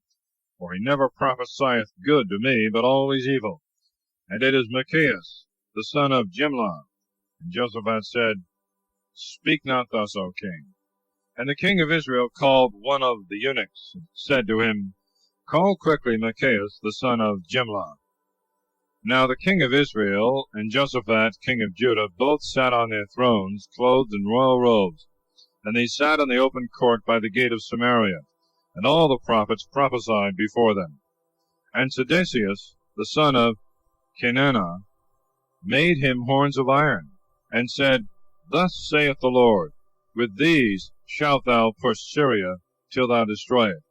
for he never prophesieth good to me, but always evil. And it is Micaias, the son of Jimlah. And Jehoshaphat said, Speak not thus, O king. And the king of Israel called one of the eunuchs, and said to him, Call quickly Micaias, the son of Jimlah. Now the king of Israel and Jehoshaphat king of Judah both sat on their thrones, clothed in royal robes. And they sat in the open court by the gate of Samaria, and all the prophets prophesied before them. And Sedecius, the son of Kenana, made him horns of iron, and said, Thus saith the Lord, With these shalt thou push Syria till thou destroy it.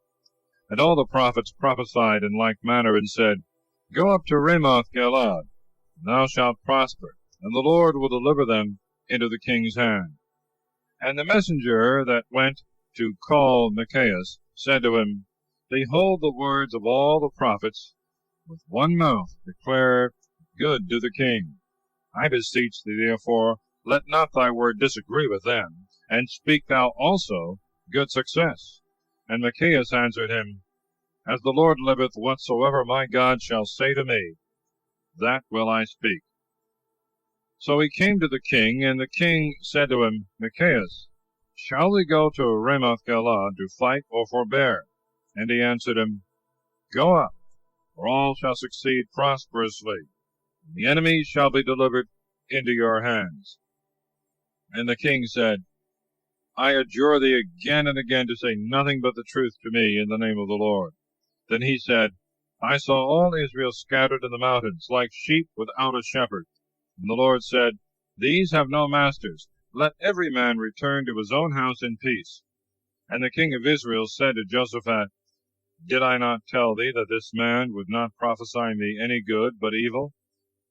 And all the prophets prophesied in like manner, and said, Go up to Ramoth Gilead, and thou shalt prosper, and the Lord will deliver them into the king's hand. And the messenger that went to call Micaias said to him, Behold the words of all the prophets, with one mouth declare good to the king. I beseech thee, therefore, let not thy word disagree with them, and speak thou also good success. And Micaias answered him, As the Lord liveth, whatsoever my God shall say to me, that will I speak. So he came to the king, and the king said to him, Micaias, shall we go to Ramoth-Gilead to fight or forbear? And he answered him, Go up, for all shall succeed prosperously, and the enemy shall be delivered into your hands. And the king said, I adjure thee again and again to say nothing but the truth to me in the name of the Lord. Then he said, I saw all Israel scattered in the mountains, like sheep without a shepherd. And the Lord said, These have no masters. Let every man return to his own house in peace. And the king of Israel said to Jehoshaphat, Did I not tell thee that this man would not prophesy me any good, but evil?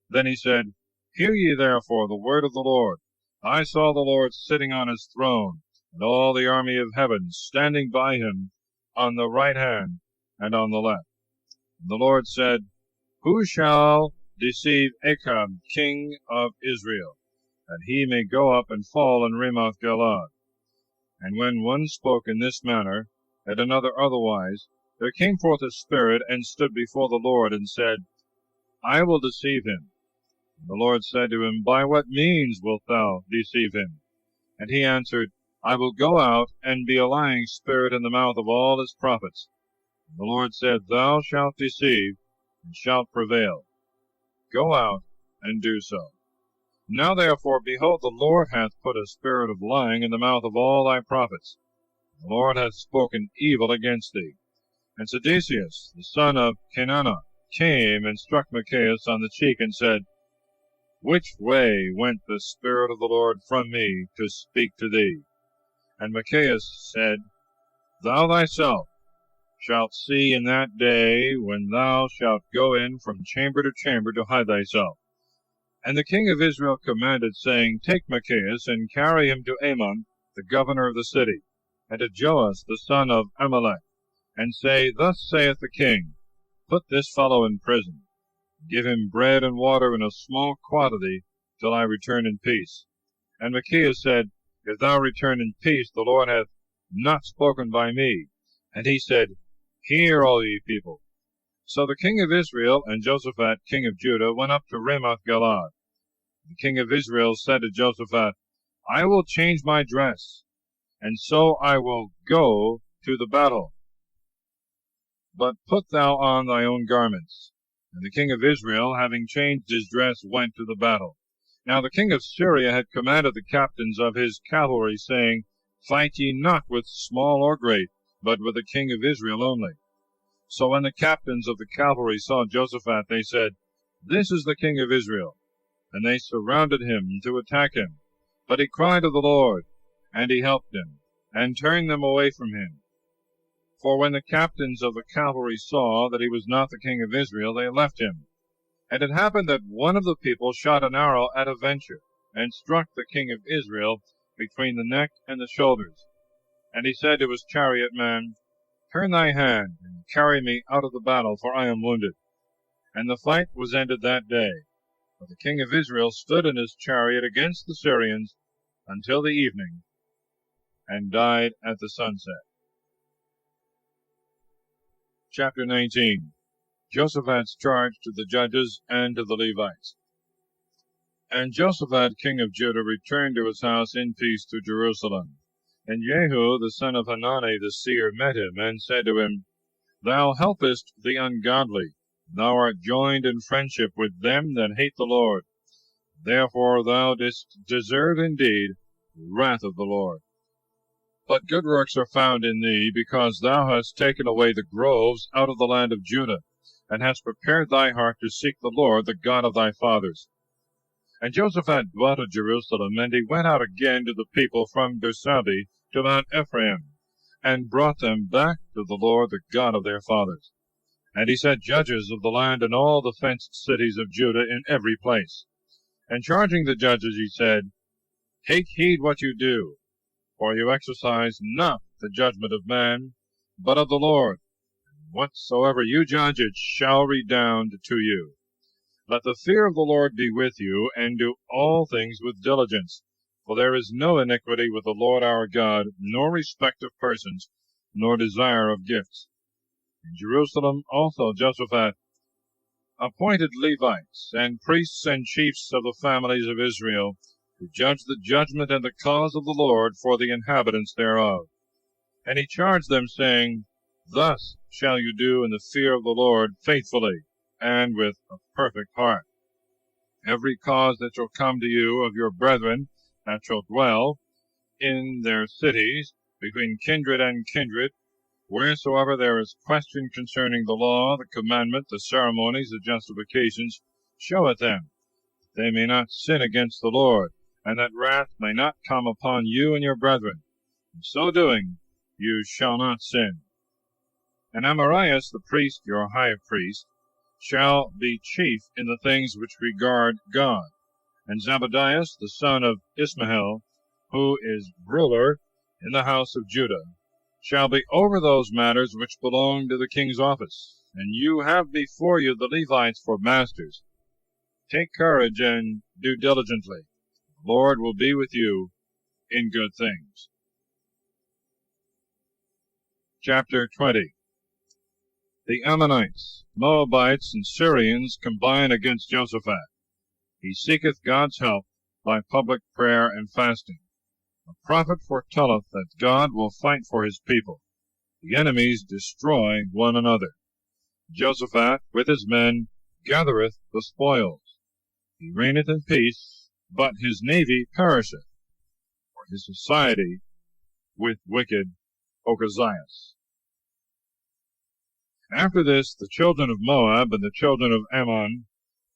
Then he said, Hear ye therefore the word of the Lord. I saw the Lord sitting on his throne, and all the army of heaven standing by him on the right hand and on the left. And the Lord said, Who shall deceive Achab, king of Israel, that he may go up and fall in Ramoth-Gilead? And when one spoke in this manner, and another otherwise, there came forth a spirit, and stood before the Lord, and said, I will deceive him. And the Lord said to him, By what means wilt thou deceive him? And he answered, I will go out and be a lying spirit in the mouth of all his prophets. And the Lord said, Thou shalt deceive, and shalt prevail. Go out and do so. Now therefore, behold, the Lord hath put a spirit of lying in the mouth of all thy prophets. The Lord hath spoken evil against thee. And Sedecius, the son of Kenana, came and struck Micaias on the cheek, and said, Which way went the Spirit of the Lord from me to speak to thee? And Micaias said, Thou thyself shalt see in that day, when thou shalt go in from chamber to chamber to hide thyself. And the king of Israel commanded, saying, Take Micaias, and carry him to Amon, the governor of the city, and to Joas, the son of Amalek, and say, Thus saith the king, Put this fellow in prison, give him bread and water in a small quantity, till I return in peace. And Micaias said, If thou return in peace, the Lord hath not spoken by me. And he said, Hear, all ye people. So the king of Israel and Jehoshaphat, king of Judah, went up to Ramoth-Gilead. The king of Israel said to Jehoshaphat, I will change my dress, and so I will go to the battle. But put thou on thy own garments. And the king of Israel, having changed his dress, went to the battle. Now the king of Syria had commanded the captains of his cavalry, saying, Fight ye not with small or great, but with the king of Israel only. So when the captains of the cavalry saw Jehoshaphat, they said, This is the king of Israel. And they surrounded him to attack him. But he cried to the Lord, and he helped him, and turned them away from him. For when the captains of the cavalry saw that he was not the king of Israel, they left him. And it happened that one of the people shot an arrow at a venture, and struck the king of Israel between the neck and the shoulders. And he said to his chariot man, Turn thy hand, and carry me out of the battle, for I am wounded. And the fight was ended that day. But the king of Israel stood in his chariot against the Syrians until the evening, and died at the sunset. Chapter 19. Jehoshaphat's charge to the judges and to the Levites. And Jehoshaphat king of Judah returned to his house in peace to Jerusalem. And Jehu the son of Hanani the seer met him, and said to him, Thou helpest the ungodly, thou art joined in friendship with them that hate the Lord. Therefore thou didst deserve indeed the wrath of the Lord. But good works are found in thee, because thou hast taken away the groves out of the land of Judah, and hast prepared thy heart to seek the Lord, the God of thy fathers. And Jehoshaphat dwelt at Jerusalem, and he went out again to the people from Bersabee to Mount Ephraim, and brought them back to the Lord, the God of their fathers. And he set judges of the land in all the fenced cities of Judah in every place. And charging the judges, he said, Take heed what you do, for you exercise not the judgment of man, but of the Lord. whatsoever you judge, it shall redound to you. Let the fear of the Lord be with you, and do all things with diligence. For there is no iniquity with the Lord our God, nor respect of persons, nor desire of gifts. In Jerusalem also Jehoshaphat appointed Levites, and priests and chiefs of the families of Israel, to judge the judgment and the cause of the Lord for the inhabitants thereof. And he charged them, saying, Thus shall you do in the fear of the Lord faithfully, and with a perfect heart. Every cause that shall come to you of your brethren that shall dwell in their cities, between kindred and kindred, wheresoever there is question concerning the law, the commandment, the ceremonies, the justifications, show it them, that they may not sin against the Lord, and that wrath may not come upon you and your brethren. In so doing, you shall not sin. And Amarias the priest, your high priest, shall be chief in the things which regard God, and Zebadias the son of Ismael, who is ruler in the house of Judah, shall be over those matters which belong to the king's office. And you have before you the Levites for masters. Take courage and do diligently. The Lord will be with you in good things. Chapter 20. The Ammonites, Moabites, and Syrians combine against Jehoshaphat. He seeketh God's help by public prayer and fasting. A prophet foretelleth that God will fight for his people. The enemies destroy one another. Jehoshaphat with his men gathereth the spoils. He reigneth in peace, but his navy perisheth, for his society with wicked Ochazias. After this, the children of Moab and the children of Ammon,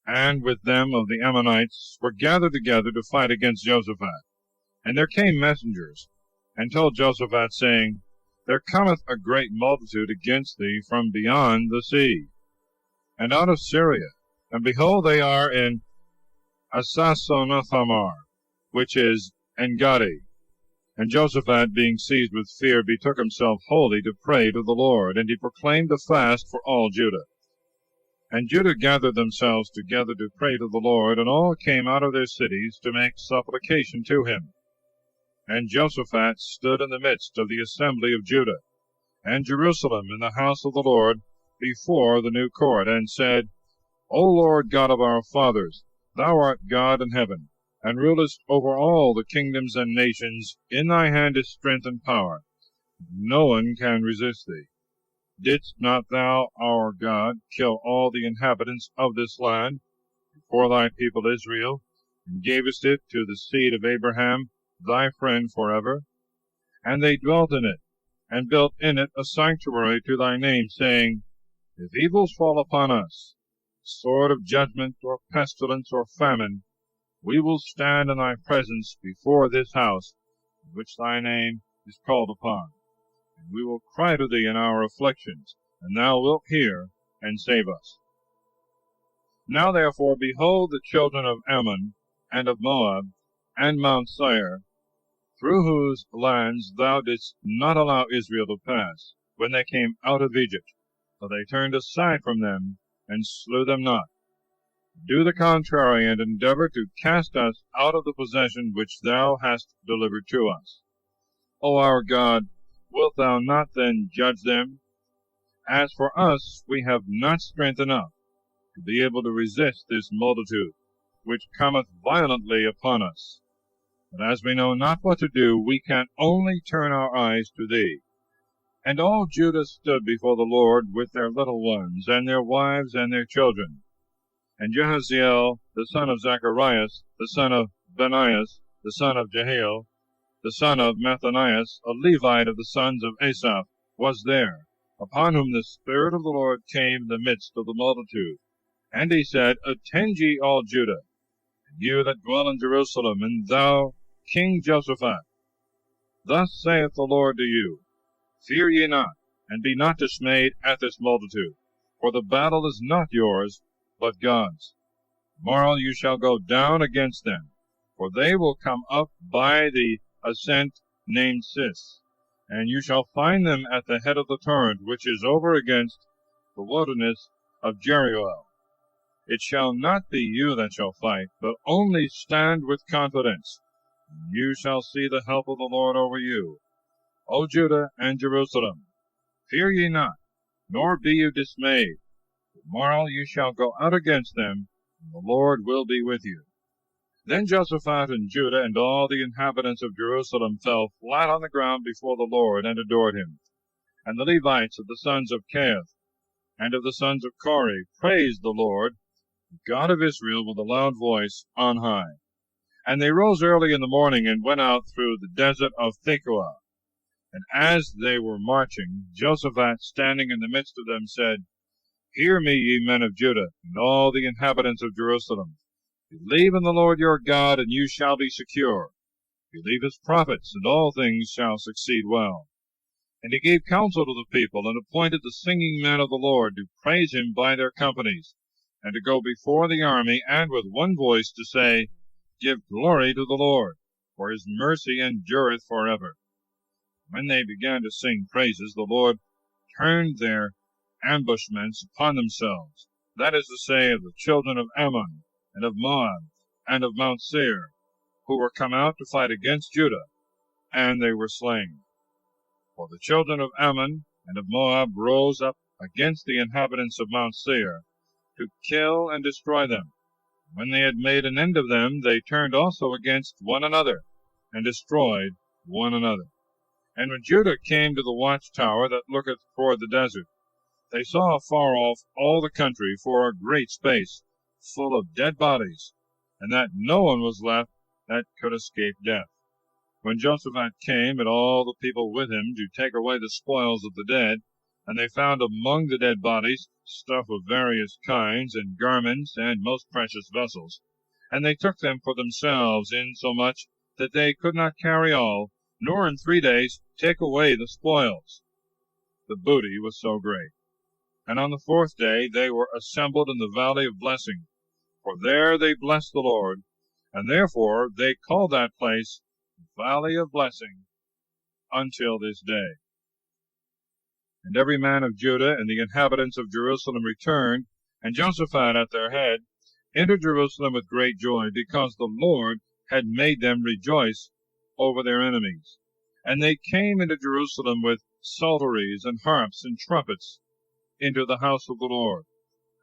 and with them of the Ammonites, were gathered together to fight against Jehoshaphat. And there came messengers, and told Jehoshaphat, saying, There cometh a great multitude against thee from beyond the sea, and out of Syria, and behold, they are in Asasonathamar, which is Engadi. And Jehoshaphat, being seized with fear, betook himself wholly to pray to the Lord, and he proclaimed a fast for all Judah. And Judah gathered themselves together to pray to the Lord, and all came out of their cities to make supplication to him. And Jehoshaphat stood in the midst of the assembly of Judah, and Jerusalem in the house of the Lord, before the new court, and said, O Lord God of our fathers, thou art God in heaven, and rulest over all the kingdoms and nations. In thy hand is strength and power. No one can resist thee. Didst not thou, our God, kill all the inhabitants of this land before thy people Israel, and gavest it to the seed of Abraham, thy friend forever? And they dwelt in it, and built in it a sanctuary to thy name, saying, If evils fall upon us, sword of judgment, or pestilence, or famine, we will stand in thy presence before this house, in which thy name is called upon. And we will cry to thee in our afflictions, and thou wilt hear and save us. Now therefore, behold, the children of Ammon, and of Moab, and Mount Seir, through whose lands thou didst not allow Israel to pass, when they came out of Egypt, for they turned aside from them, and slew them not. Do the contrary, and endeavor to cast us out of the possession which thou hast delivered to us. O our God, wilt thou not then judge them? As for us, we have not strength enough to be able to resist this multitude, which cometh violently upon us. But as we know not what to do, we can only turn our eyes to thee. And all Judah stood before the Lord with their little ones, and their wives, and their children. And Jehaziel, the son of Zacharias, the son of Benaias, the son of Jehiel, the son of Mathanias, a Levite of the sons of Asaph, was there, upon whom the Spirit of the Lord came in the midst of the multitude. And he said, Attend ye all Judah, and you that dwell in Jerusalem, and thou, King Jehoshaphat. Thus saith the Lord to you, Fear ye not, and be not dismayed at this multitude, for the battle is not yours, but God's. Tomorrow you shall go down against them, for they will come up by the ascent named Sis, and you shall find them at the head of the torrent which is over against the wilderness of Jeruel. It shall not be you that shall fight, but only stand with confidence. You shall see the help of the Lord over you, O Judah and Jerusalem. Fear ye not, nor be you dismayed. Tomorrow you shall go out against them, and the Lord will be with you. Then Jehoshaphat and Judah and all the inhabitants of Jerusalem fell flat on the ground before the Lord and adored him. And the Levites of the sons of Kohath and of the sons of Kori praised the Lord, the God of Israel, with a loud voice on high. And they rose early in the morning and went out through the desert of Tekoa. And as they were marching, Jehoshaphat, standing in the midst of them, said, Hear me, ye men of Judah, and all the inhabitants of Jerusalem. Believe in the Lord your God, and you shall be secure. Believe his prophets, and all things shall succeed well. And he gave counsel to the people, and appointed the singing men of the Lord to praise him by their companies, and to go before the army, and with one voice to say, Give glory to the Lord, for his mercy endureth forever. When they began to sing praises, the Lord turned their ambushments upon themselves, that is to say, of the children of Ammon, and of Moab, and of Mount Seir, who were come out to fight against Judah, and they were slain. For the children of Ammon and of Moab rose up against the inhabitants of Mount Seir, to kill and destroy them. When they had made an end of them, they turned also against one another, and destroyed one another. And when Judah came to the watchtower that looketh toward the desert, they saw afar off all the country for a great space, full of dead bodies, and that no one was left that could escape death. When Jehoshaphat came, and all the people with him, to take away the spoils of the dead, and they found among the dead bodies stuff of various kinds, and garments, and most precious vessels, and they took them for themselves, insomuch that they could not carry all, nor in 3 days take away the spoils. The booty was so great. And on the 4th day they were assembled in the valley of blessing, for there they blessed the Lord, and therefore they call that place Valley of Blessing until this day. And every man of Judah and the inhabitants of Jerusalem returned, and Jehoshaphat at their head, entered Jerusalem with great joy, because the Lord had made them rejoice over their enemies. And they came into Jerusalem with psalteries and harps and trumpets into the house of the Lord.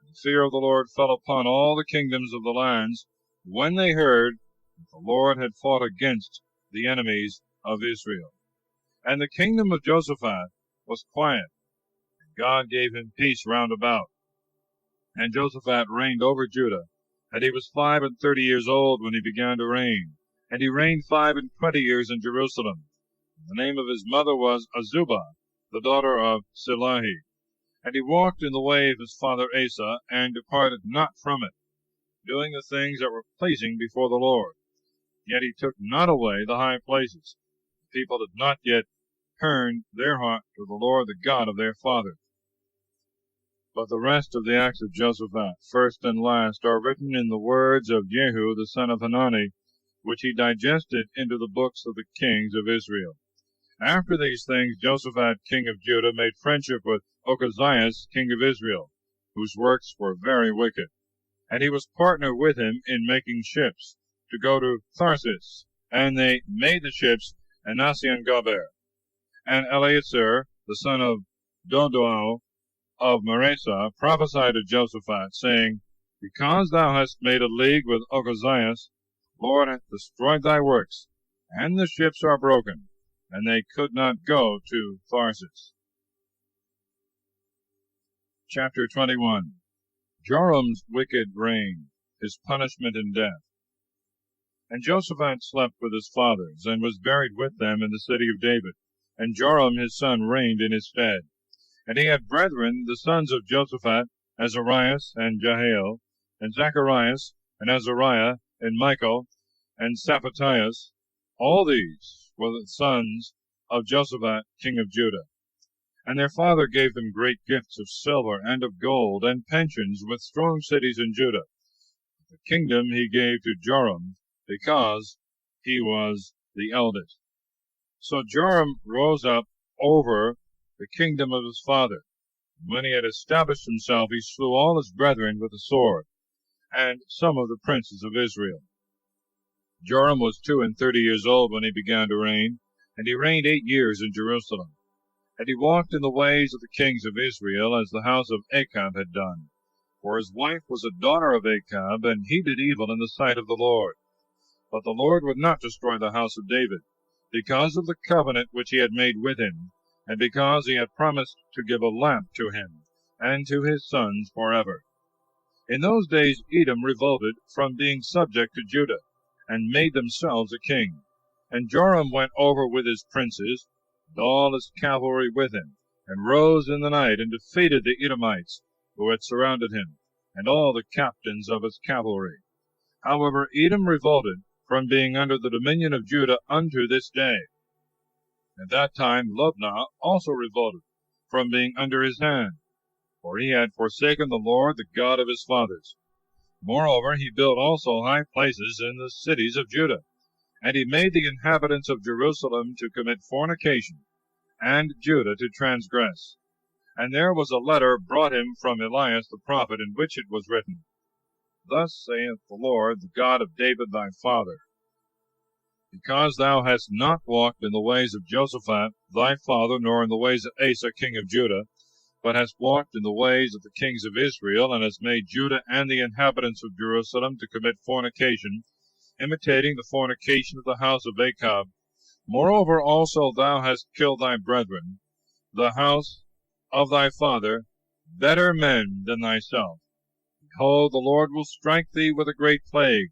And the fear of the Lord fell upon all the kingdoms of the lands, when they heard that the Lord had fought against the enemies of Israel. And the kingdom of Jehoshaphat was quiet, and God gave him peace round about. And Jehoshaphat reigned over Judah, and he was 35 years old when he began to reign. And he reigned 25 years in Jerusalem. The name of his mother was Azubah, the daughter of Silahi. And he walked in the way of his father Asa, and departed not from it, doing the things that were pleasing before the Lord. Yet he took not away the high places. The people had not yet turned their heart to the Lord, the God of their fathers. But the rest of the acts of Jehoshaphat, first and last, are written in the words of Jehu the son of Hanani, which he digested into the books of the kings of Israel. After these things Jehoshaphat king of Judah made friendship with Ochazias king of Israel, whose works were very wicked. And he was partner with him in making ships, to go to Tharsis, and they made the ships Anasian-Gaber. And Eleazar, the son of Dodoao of Maresa, prophesied to Jehoshaphat, saying, Because thou hast made a league with Ochazias, the Lord hath destroyed thy works, and the ships are broken, and they could not go to Tharsis. Chapter 21. Joram's wicked reign, his punishment and death. And Jehoshaphat slept with his fathers, and was buried with them in the city of David. And Joram his son reigned in his stead. And he had brethren, the sons of Jehoshaphat, Azarias, and Jahael, and Zacharias, and Azariah, and Michael, and Saphatias. All these were the sons of Jehoshaphat king of Judah. And their father gave them great gifts of silver and of gold, and pensions with strong cities in Judah. The kingdom he gave to Joram, because he was the eldest. So Joram rose up over the kingdom of his father, When he had established himself, he slew all his brethren with the sword, and some of the princes of Israel. Joram was 32 years old when he began to reign, and he reigned 8 years in Jerusalem. And he walked in the ways of the kings of Israel, as the house of Achab had done. For his wife was a daughter of Achab, and he did evil in the sight of the Lord. But the Lord would not destroy the house of David, because of the covenant which he had made with him, and because he had promised to give a lamp to him, and to his sons forever. In those days Edom revolted from being subject to Judah, and made themselves a king. And Joram went over with his princes, and all his cavalry with him, and rose in the night, and defeated the Edomites, who had surrounded him, and all the captains of his cavalry. However, Edom revolted from being under the dominion of Judah unto this day. At that time Libnah also revolted from being under his hand, for he had forsaken the Lord, the God of his fathers. Moreover, he built also high places in the cities of Judah, and he made the inhabitants of Jerusalem to commit fornication, and Judah to transgress. And there was a letter brought him from Elias the prophet, in which it was written, Thus saith the Lord, the God of David thy father, Because thou hast not walked in the ways of Jehoshaphat thy father, nor in the ways of Asa king of Judah, but hast walked in the ways of the kings of Israel, and hast made Judah and the inhabitants of Jerusalem to commit fornication, imitating the fornication of the house of Achab. Moreover also thou hast killed thy brethren, the house of thy father, better men than thyself. Behold, the Lord will strike thee with a great plague,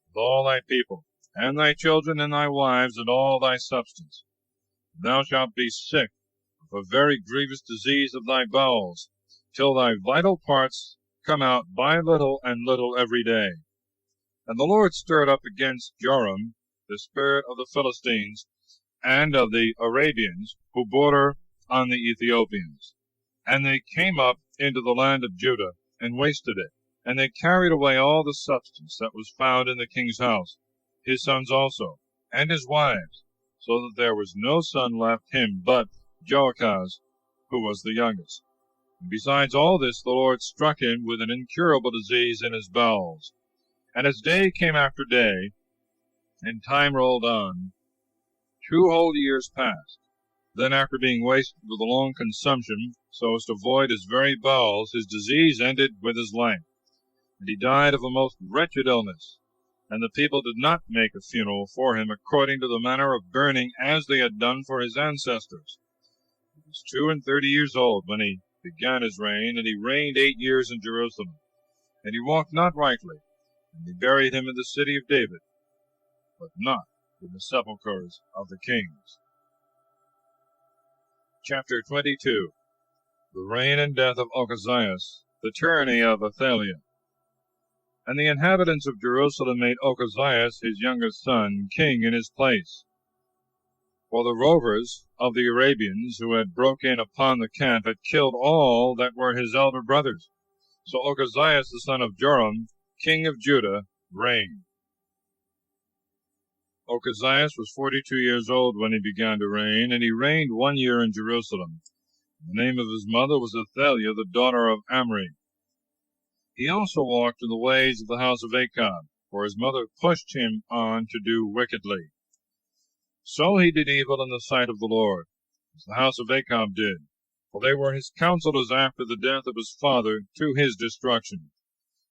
with all thy people, and thy children, and thy wives, and all thy substance. Thou shalt be sick of a very grievous disease of thy bowels, till thy vital parts come out by little and little every day. And the Lord stirred up against Joram the spirit of the Philistines, and of the Arabians, who border on the Ethiopians. And they came up into the land of Judah, and wasted it. And they carried away all the substance that was found in the king's house, his sons also, and his wives, so that there was no son left him but Joachaz, who was the youngest. And besides all this, the Lord struck him with an incurable disease in his bowels. And as day came after day, and time rolled on, 2 whole years passed. Then, after being wasted with a long consumption, so as to void his very bowels, his disease ended with his life, and he died of a most wretched illness. And the people did not make a funeral for him according to the manner of burning, as they had done for his ancestors. He was 32 years old when he began his reign, and he reigned 8 years in Jerusalem. And he walked not rightly, and they buried him in the city of David, but not in the sepulchres of the kings. Chapter 22. The reign and death of Ochazias, the tyranny of Athaliah. And the inhabitants of Jerusalem made Ochazias his youngest son king in his place. For the rovers of the Arabians, who had broke in upon the camp, had killed all that were his elder brothers. So Ochazias the son of Joram, king of Judah, reigned. Ochazias was 42 years old when he began to reign, and he reigned 1 year in Jerusalem. The name of his mother was Athaliah, the daughter of Amri. He also walked in the ways of the house of Achab, for his mother pushed him on to do wickedly. So he did evil in the sight of the Lord, as the house of Achab did, for they were his counselors after the death of his father, to his destruction.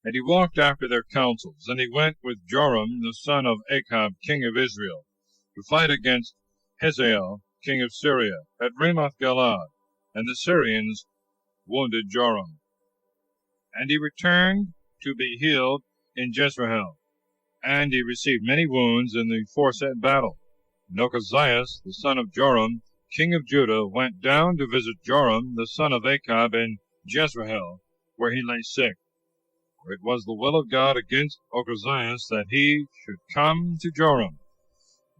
And he walked after their counsels, and he went with Joram the son of Achab, king of Israel, to fight against Hazael, king of Syria, at Ramoth-Galaad, and the Syrians wounded Joram. And he returned to be healed in Jezreel, and he received many wounds in the foresaid battle. And Ochazias, the son of Joram, king of Judah, went down to visit Joram, the son of Achab, in Jezreel, where he lay sick. For it was the will of God against Ochazias that he should come to Joram.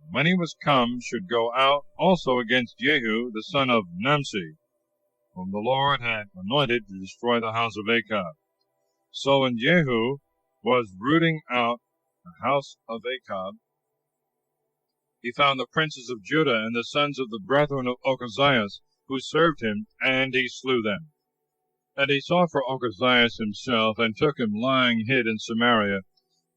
And when he was come, should go out also against Jehu, the son of Nimshi, whom the Lord had anointed to destroy the house of Achab. So when Jehu was rooting out the house of Achab, he found the princes of Judah and the sons of the brethren of Ochazias, who served him, and he slew them. And he sought for Ochazias himself, and took him lying hid in Samaria.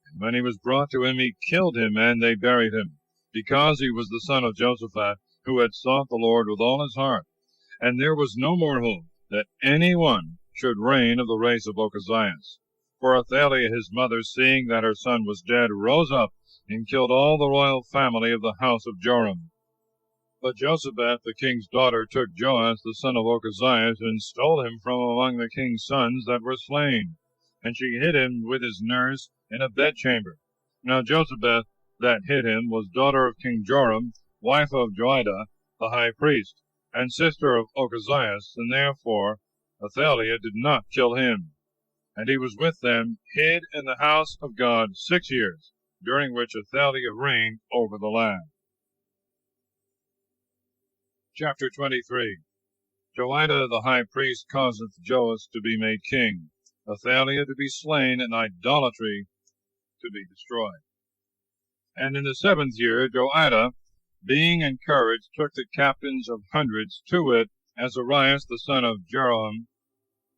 And when he was brought to him, he killed him, and they buried him, because he was the son of Josaphat, who had sought the Lord with all his heart. And there was no more hope that any one should reign of the race of Ochazias. For Athaliah his mother, seeing that her son was dead, rose up and killed all the royal family of the house of Joram. But Josaphat the king's daughter took Joash the son of Ochazias, and stole him from among the king's sons that were slain. And she hid him with his nurse in a bedchamber. Now Josaphat that hid him was daughter of King Joram, wife of Joiada the high priest, and sister of Ochazias, and therefore Athaliah did not kill him. And he was with them, hid in the house of God 6 years, during which Athaliah reigned over the land. Chapter 23. Joiada the high priest causeth Joash to be made king, Athaliah to be slain, and idolatry to be destroyed. And in the 7th year Joiada, being encouraged, took the captains of hundreds, to wit, Azarias the son of Jerome,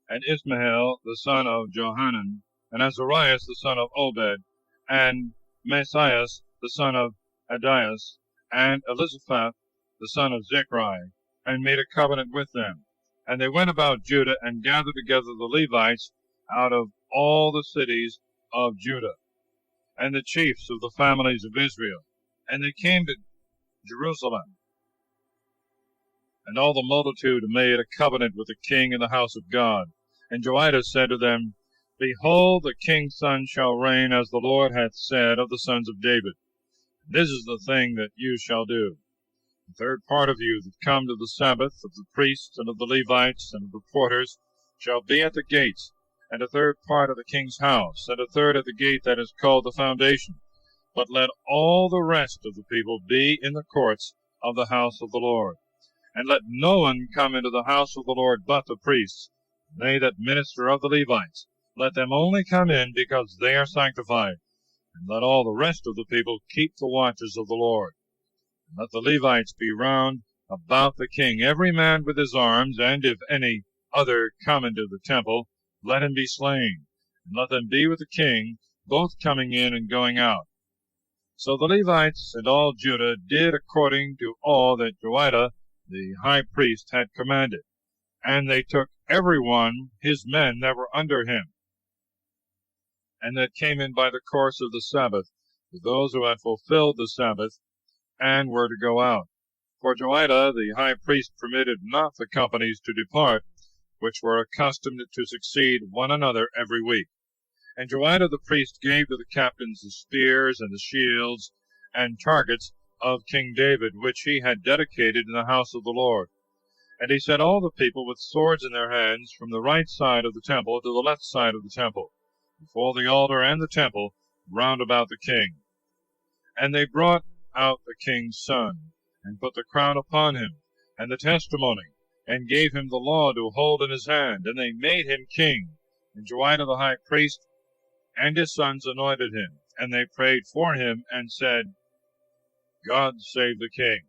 and Ismael the son of Johanan, and Azarias the son of Obed, and Messias the son of Adias, and Elizaphat the son of Zechri, and made a covenant with them. And they went about Judah, and gathered together the Levites out of all the cities of Judah, and the chiefs of the families of Israel. And they came to Jerusalem. And all the multitude made a covenant with the king in the house of God. And Joiada said to them, Behold, the king's son shall reign, as the Lord hath said of the sons of David. This is the thing that you shall do. The third part of you that come to the Sabbath, of the priests, and of the Levites, and of the porters, shall be at the gates, and a third part of the king's house, and a third at the gate that is called the Foundation. But let all the rest of the people be in the courts of the house of the Lord. And let no one come into the house of the Lord but the priests, they that minister of the Levites. Let them only come in, because they are sanctified. And let all the rest of the people keep the watches of the Lord. And let the Levites be round about the king, every man with his arms, and if any other come into the temple, let him be slain. And let them be with the king, both coming in and going out. So the Levites and all Judah did according to all that Joiada the high priest had commanded. And they took every one his men that were under him, and that came in by the course of the Sabbath, to those who had fulfilled the Sabbath, and were to go out. For Joiada the high priest permitted not the companies to depart, which were accustomed to succeed one another every week. And Joiada the priest gave to the captains the spears and the shields and targets of King David, which he had dedicated in the house of the Lord. And he set all the people with swords in their hands, from the right side of the temple to the left side of the temple, before the altar and the temple, round about the king. And they brought out the king's son, and put the crown upon him, and the testimony, and gave him the law to hold in his hand, and they made him king. And Joiada the high priest and his sons anointed him, and they prayed for him, and said, God save the king.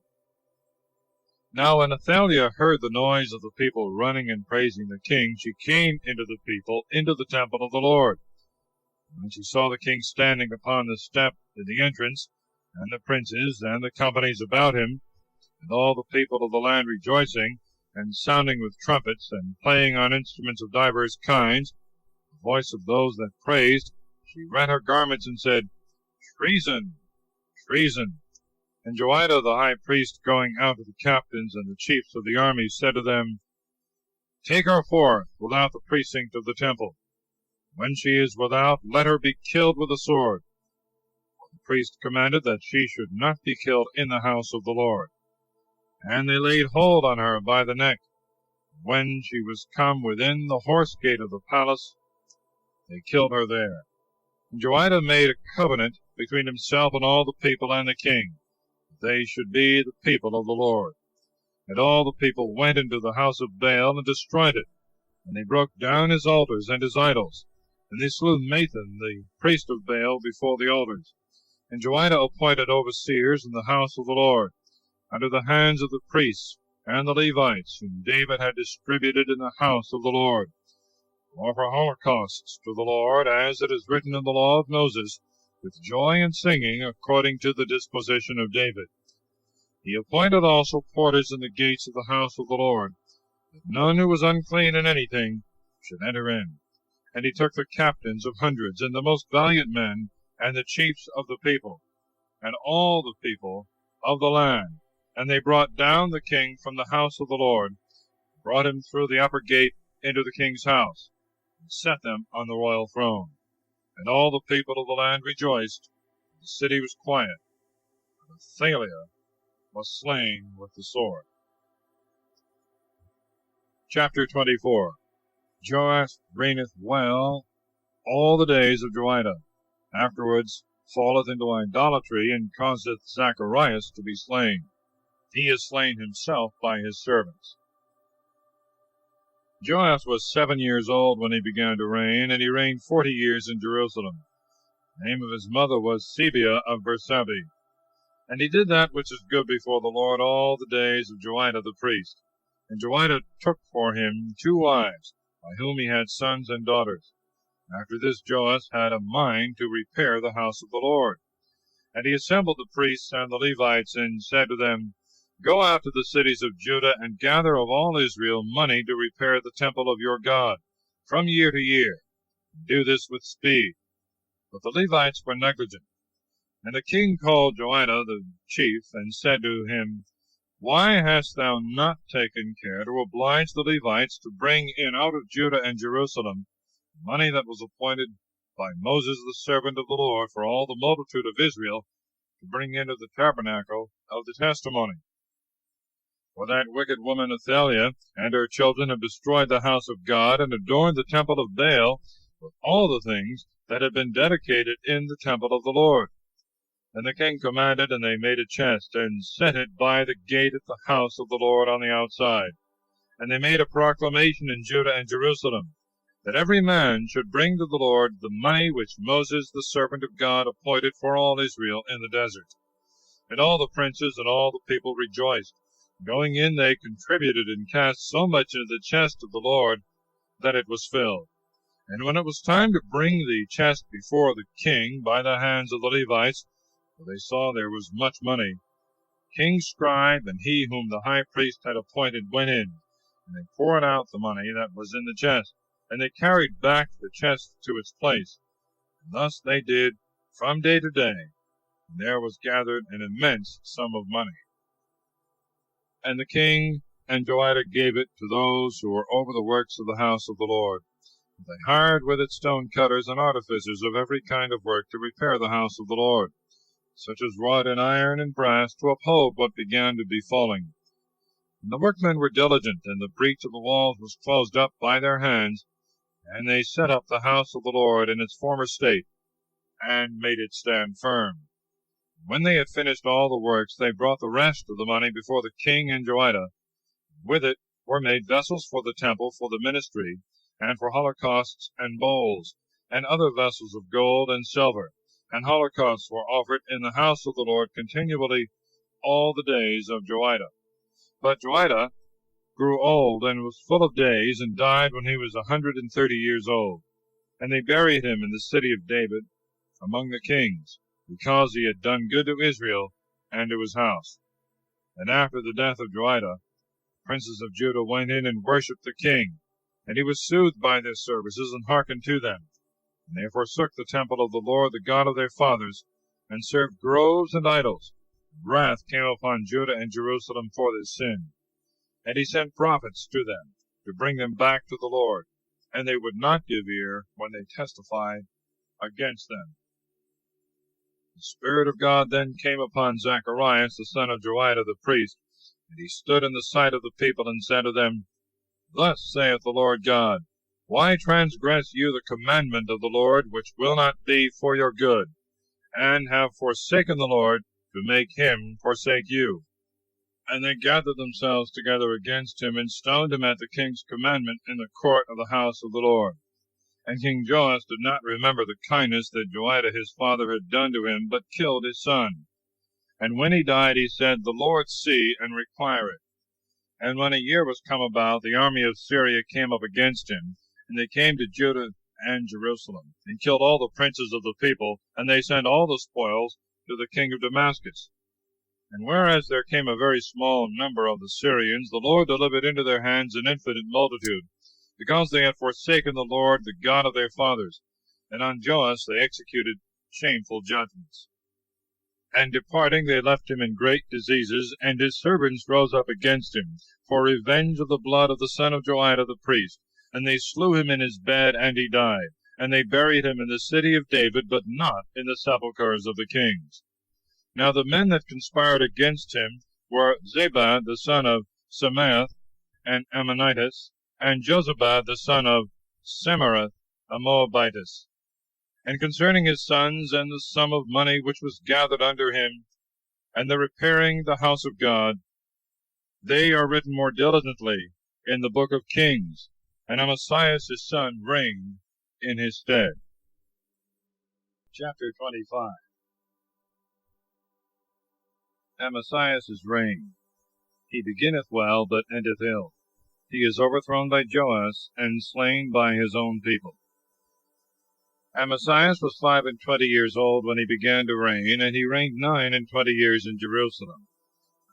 Now when Athaliah heard the noise of the people running and praising the king, she came into the people, into the temple of the Lord. And when she saw the king standing upon the step in the entrance, and the princes and the companies about him, and all the people of the land rejoicing, and sounding with trumpets, and playing on instruments of divers kinds, the voice of those that praised, she rent her garments and said, Treason! Treason! And Joiada the high priest, going out to the captains and the chiefs of the army, said to them, Take her forth without the precinct of the temple. When she is without, let her be killed with the sword. For the priest commanded that she should not be killed in the house of the Lord. And they laid hold on her by the neck. When she was come within the horse gate of the palace, they killed her there. And Joiada made a covenant between himself and all the people and the king, that they should be the people of the Lord. And all the people went into the house of Baal and destroyed it, and they broke down his altars and his idols, and they slew Mathan the priest of Baal before the altars. And Joiada appointed overseers in the house of the Lord, under the hands of the priests and the Levites, whom David had distributed in the house of the Lord. offer holocausts to the Lord, as it is written in the law of Moses, with joy and singing, according to the disposition of David. He appointed also porters in the gates of the house of the Lord, that none who was unclean in anything should enter in. And he took the captains of hundreds, and the most valiant men, and the chiefs of the people, and all the people of the land. And they brought down the king from the house of the Lord, brought him through the upper gate into the king's house, and set them on the royal throne. And all the people of the land rejoiced. The city was quiet. But Athaliah was slain with the sword. Chapter 24. Joash reigneth well all the days of Joiada. Afterwards falleth into idolatry, and causeth Zacharias to be slain. He is slain himself by his servants. Joash was 7 years old when he began to reign, and he reigned 40 years in Jerusalem. The name of his mother was Zibiah of Beersheba. And he did that which is good before the Lord all the days of Joiada the priest. And Joiada took for him 2 wives, by whom he had sons and daughters. After this Joash had a mind to repair the house of the Lord. And he assembled the priests and the Levites, and said to them, Go out to the cities of Judah, and gather of all Israel money to repair the temple of your God, from year to year. Do this with speed. But the Levites were negligent. And the king called Joiada the chief, and said to him, Why hast thou not taken care to oblige the Levites to bring in out of Judah and Jerusalem money that was appointed by Moses the servant of the Lord for all the multitude of Israel to bring into the tabernacle of the testimony? For that wicked woman Athaliah and her children have destroyed the house of God, and adorned the temple of Baal with all the things that had been dedicated in the temple of the Lord. And the king commanded, and they made a chest, and set it by the gate at the house of the Lord on the outside. And they made a proclamation in Judah and Jerusalem, that every man should bring to the Lord the money which Moses the servant of God appointed for all Israel in the desert. And all the princes and all the people rejoiced. Going in, they contributed and cast so much into the chest of the Lord that it was filled. And when it was time to bring the chest before the king by the hands of the Levites, for they saw there was much money, king's scribe and he whom the high priest had appointed went in, and they poured out the money that was in the chest, and they carried back the chest to its place. And thus they did from day to day, and there was gathered an immense sum of money. And the king and Joiada gave it to those who were over the works of the house of the Lord. They hired with it stone cutters and artificers of every kind of work to repair the house of the Lord, such as wrought in iron and brass, to uphold what began to be falling. And the workmen were diligent, and the breach of the walls was closed up by their hands, and they set up the house of the Lord in its former state, and made it stand firm. When they had finished all the works, they brought the rest of the money before the king and Joiada. With it were made vessels for the temple, for the ministry, and for holocausts and bowls, and other vessels of gold and silver. And holocausts were offered in the house of the Lord continually all the days of Joiada. But Joiada grew old, and was full of days, and died when he was 130 years old. And they buried him in the city of David among the kings, because he had done good to Israel and to his house. And after the death of Joiada, princes of Judah went in and worshipped the king, and he was soothed by their services, and hearkened to them. And they forsook the temple of the Lord, the God of their fathers, and served groves and idols. Wrath came upon Judah and Jerusalem for this sin. And he sent prophets to them, to bring them back to the Lord, and they would not give ear when they testified against them. The Spirit of God then came upon Zacharias, the son of Joiada the priest, and he stood in the sight of the people, and said to them, Thus saith the Lord God, Why transgress you the commandment of the Lord, which will not be for your good, and have forsaken the Lord, to make him forsake you? And they gathered themselves together against him, and stoned him at the king's commandment in the court of the house of the Lord. And King Joash did not remember the kindness that Joiada his father had done to him, but killed his son. And when he died, he said, The Lord see and require it. And when a year was come about, the army of Syria came up against him, And they came to Judah and Jerusalem, and killed all the princes of the people, and they sent all the spoils to the king of Damascus. And whereas there came a very small number of the Syrians, the Lord delivered into their hands an infinite multitude, because they had forsaken the Lord, the God of their fathers. And on Joas they executed shameful judgments. And departing, they left him in great diseases, and his servants rose up against him, for revenge of the blood of the son of Joiada the priest. And they slew him in his bed, and he died. And they buried him in the city of David, but not in the sepulchres of the kings. Now the men that conspired against him were Zabad the son of Semaeth, and Ammonitis, and Jozabad the son of Semarath, a Moabitess. And concerning his sons, and the sum of money which was gathered under him, and the repairing the house of God, they are written more diligently in the book of Kings. And Amasias his son reigned in his stead. Chapter 25. Amasias' reign. He beginneth well, but endeth ill. He is overthrown by Joas, and slain by his own people. Amasias was 25 years old when he began to reign, and he reigned 29 years in Jerusalem.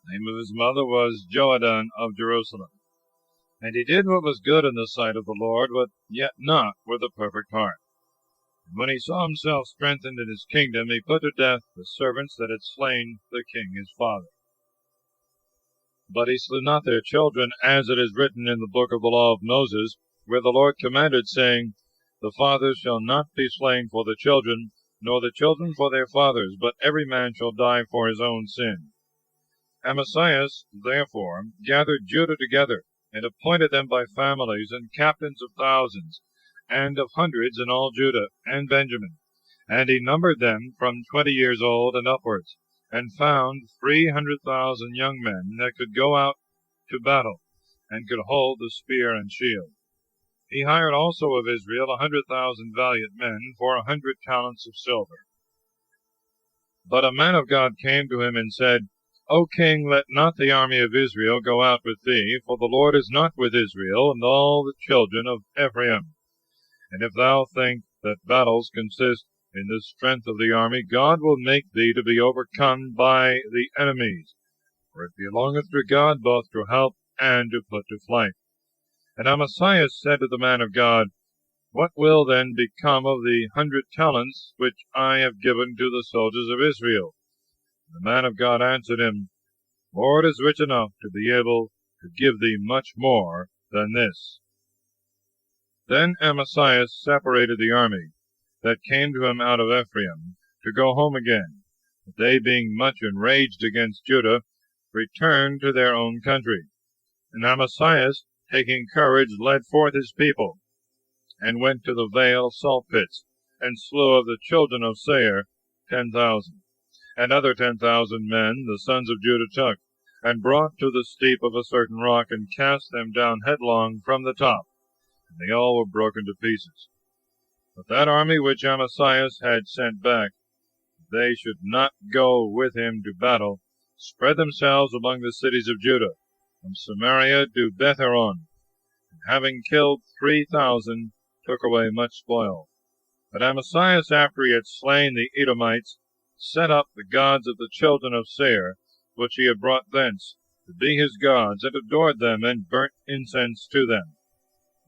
The name of his mother was Joadan of Jerusalem. And he did what was good in the sight of the Lord, but yet not with a perfect heart. And when he saw himself strengthened in his kingdom, he put to death the servants that had slain the king his father. But he slew not their children, as it is written in the book of the law of Moses, where the Lord commanded, saying, The fathers shall not be slain for the children, nor the children for their fathers, but every man shall die for his own sin. Amasias, therefore, gathered Judah together, and appointed them by families, and captains of thousands, and of hundreds in all Judah and Benjamin. And he numbered them from 20 years old and upwards, and found 300,000 young men that could go out to battle, and could hold the spear and shield. He hired also of Israel 100,000 valiant men for 100 talents of silver. But a man of God came to him and said, O king, let not the army of Israel go out with thee, for the Lord is not with Israel, and all the children of Ephraim. And if thou think that battles consist in the strength of the army, God will make thee to be overcome by the enemies. For it belongeth to God both to help and to put to flight. And Amasias said to the man of God, What will then become of the 100 talents which I have given to the soldiers of Israel? The man of God answered him, Lord is rich enough to be able to give thee much more than this. Then Amasias separated the army that came to him out of Ephraim to go home again. But they, being much enraged against Judah, returned to their own country. And Amasias, taking courage, led forth his people, and went to the vale of salt pits, and slew of the children of Seir 10,000. And other 10,000 men the sons of Judah took, and brought to the steep of a certain rock, and cast them down headlong from the top, and they all were broken to pieces. But that army which Amasias had sent back, they should not go with him to battle, spread themselves among the cities of Judah, from Samaria to Beth-horon, and having killed 3,000, took away much spoil. But Amasias, after he had slain the Edomites, set up the gods of the children of Seir, which he had brought thence, to be his gods, and adored them, and burnt incense to them.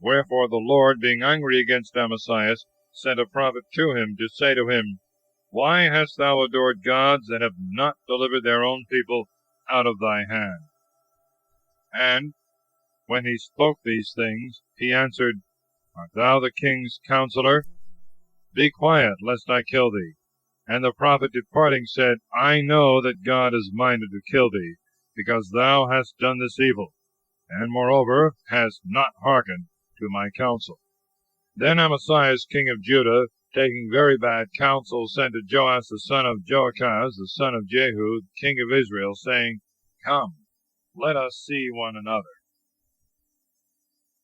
Wherefore the Lord, being angry against Amasias, sent a prophet to him, to say to him, Why hast thou adored gods that have not delivered their own people out of thy hand? And when he spoke these things, he answered, Art thou the king's counselor? Be quiet, lest I kill thee. And the prophet departing said, I know that God is minded to kill thee, because thou hast done this evil, and moreover hast not hearkened to my counsel. Then Amasias king of Judah, taking very bad counsel, sent to Joash the son of Joachaz, the son of Jehu, king of Israel, saying, Come, let us see one another.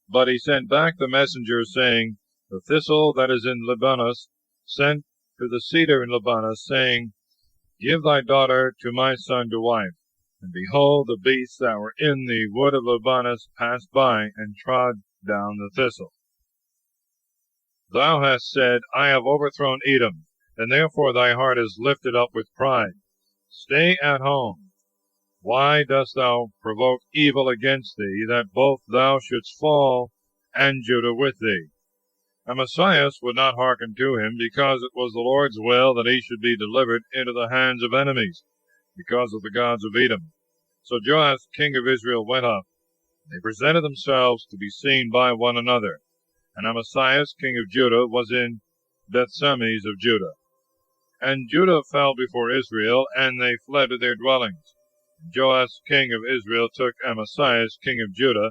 But he sent back the messenger, saying, The thistle that is in Libanus sent to the cedar in Libanus, saying, Give thy daughter to my son to wife. And behold, the beasts that were in the wood of Libanus passed by, and trod down the thistle. Thou hast said, I have overthrown Edom, and therefore thy heart is lifted up with pride. Stay at home. Why dost thou provoke evil against thee, that both thou shouldst fall, and Judah with thee? Amasias would not hearken to him, because it was the Lord's will that he should be delivered into the hands of enemies, because of the gods of Edom. So Joash, king of Israel, went up. They presented themselves to be seen by one another. And Amasias, king of Judah, was in Bethsemes of Judah. And Judah fell before Israel, and they fled to their dwellings. And Joash, king of Israel, took Amasias, king of Judah,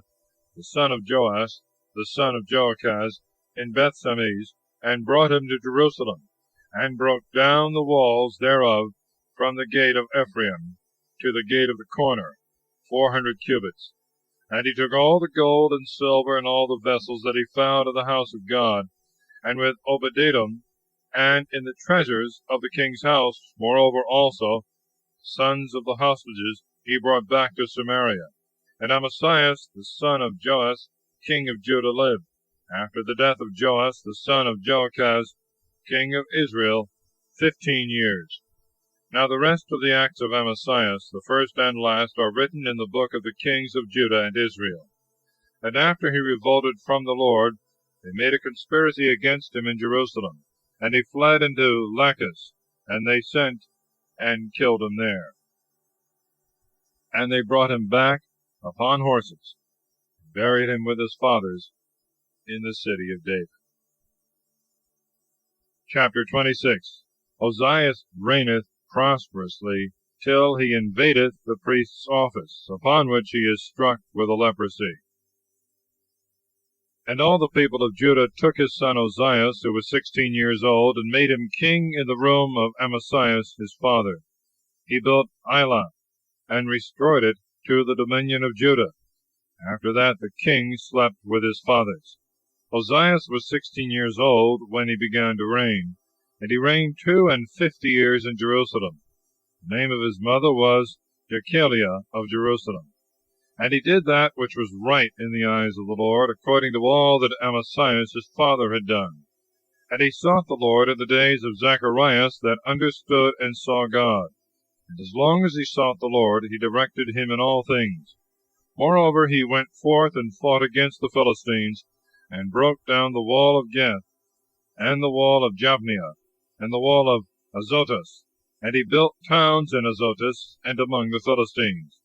the son of Joash, the son of Joachaz, in Bethsemes, and brought him to Jerusalem, and broke down the walls thereof from the gate of Ephraim to the gate of the corner, 400 cubits. And he took all the gold and silver and all the vessels that he found in the house of God, and with Obed-Edom, and in the treasures of the king's house, moreover also, sons of the hostages, he brought back to Samaria. And Amasias, the son of Joash, king of Judah, lived, after the death of Joash, the son of Joachaz, king of Israel, 15 years. Now the rest of the acts of Amasias, the first and last, are written in the book of the kings of Judah and Israel. And after he revolted from the Lord, they made a conspiracy against him in Jerusalem, and he fled into Lachish, and they sent and killed him there. And they brought him back upon horses, and buried him with his fathers in the city of David. Chapter 26. Ozias reigneth prosperously till he invadeth the priest's office, upon which he is struck with a leprosy. And all the people of Judah took his son Ozias, who was 16 years old, and made him king in the room of Amasias his father. He built Eilah, and restored it to the dominion of Judah. After that the king slept with his fathers. Ozias was 16 years old when he began to reign, and he reigned 52 years in Jerusalem. The name of his mother was Jechiliah of Jerusalem. And he did that which was right in the eyes of the Lord, according to all that Amasias his father had done. And he sought the Lord in the days of Zacharias, that understood and saw God. And as long as he sought the Lord, he directed him in all things. Moreover, he went forth and fought against the Philistines, and broke down the wall of Gath, and the wall of Jabneh, and the wall of Azotus. And he built towns in Azotus, and among the Philistines.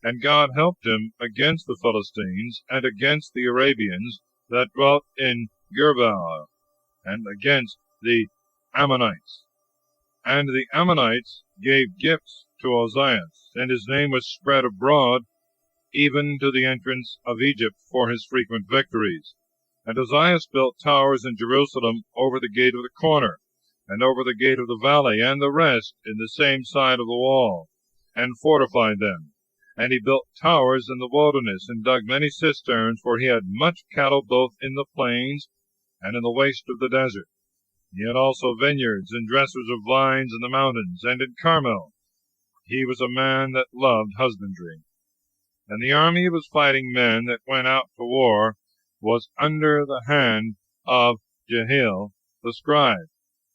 And God helped him against the Philistines, and against the Arabians that dwelt in Gurbaal, and against the Ammonites. And the Ammonites gave gifts to Ozias, and his name was spread abroad, even to the entrance of Egypt, for his frequent victories. And Ozias built towers in Jerusalem over the gate of the corner, and over the gate of the valley, and the rest in the same side of the wall, and fortified them. And he built towers in the wilderness, and dug many cisterns, for he had much cattle both in the plains and in the waste of the desert. He had also vineyards and dressers of vines in the mountains, and in Carmel. He was a man that loved husbandry. And the army of his fighting men that went out to war was under the hand of Jehiel the scribe,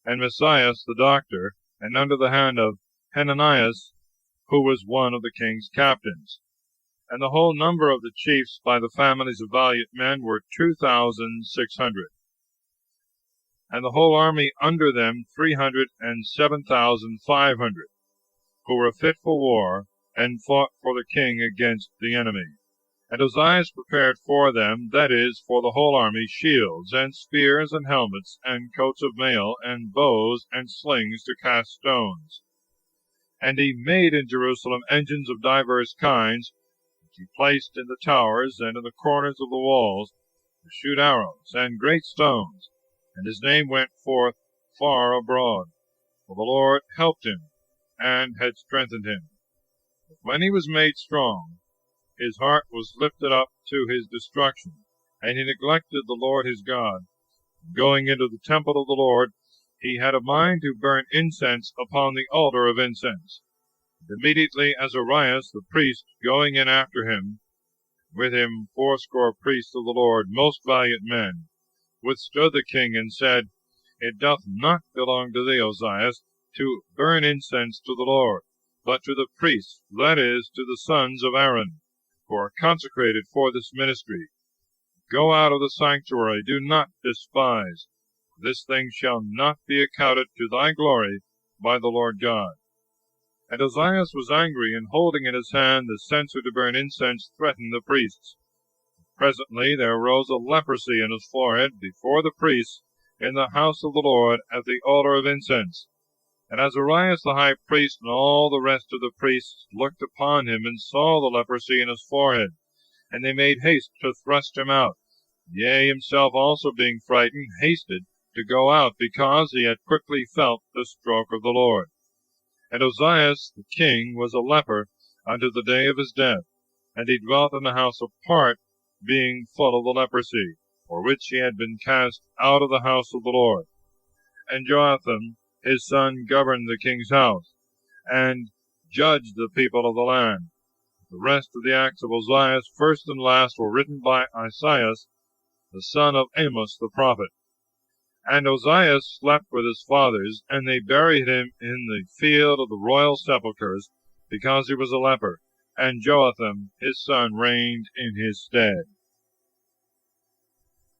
and Messias the doctor, and under the hand of Hananias, who was one of the king's captains. And the whole number of the chiefs by the families of valiant men were 2,600. And the whole army under them 307,500, who were fit for war, and fought for the king against the enemy. And Ozias prepared for them, that is, for the whole army, shields, and spears, and helmets, and coats of mail, and bows, and slings to cast stones. And he made in Jerusalem engines of divers kinds, which he placed in the towers and in the corners of the walls, to shoot arrows, and great stones. And his name went forth far abroad, for the Lord helped him, and had strengthened him. But when he was made strong, his heart was lifted up to his destruction, and he neglected the Lord his God. Going into the temple of the Lord, he had a mind to burn incense upon the altar of incense. And immediately Azarias the priest, going in after him, with him 80 priests of the Lord, most valiant men, withstood the king, and said, It doth not belong to thee, Ozias, to burn incense to the Lord, but to the priests, that is, to the sons of Aaron, who are consecrated for this ministry. Go out of the sanctuary, do not despise. This thing shall not be accounted to thy glory by the Lord God. And Ozias was angry, and holding in his hand the censer to burn incense, threatened the priests. Presently there arose a leprosy in his forehead before the priests in the house of the Lord at the altar of incense. And Azarias the high priest and all the rest of the priests looked upon him, and saw the leprosy in his forehead, and they made haste to thrust him out. Yea, himself also being frightened, hasted to go out, because he had quickly felt the stroke of the Lord. And Ozias the king was a leper unto the day of his death, and he dwelt in the house apart, being full of the leprosy, for which he had been cast out of the house of the Lord. And Jotham his son governed the king's house, and judged the people of the land. The rest of the acts of Ozias, first and last, were written by Isaias, the son of Amos the prophet. And Ozias slept with his fathers, and they buried him in the field of the royal sepulchres, because he was a leper, and Jotham his son reigned in his stead.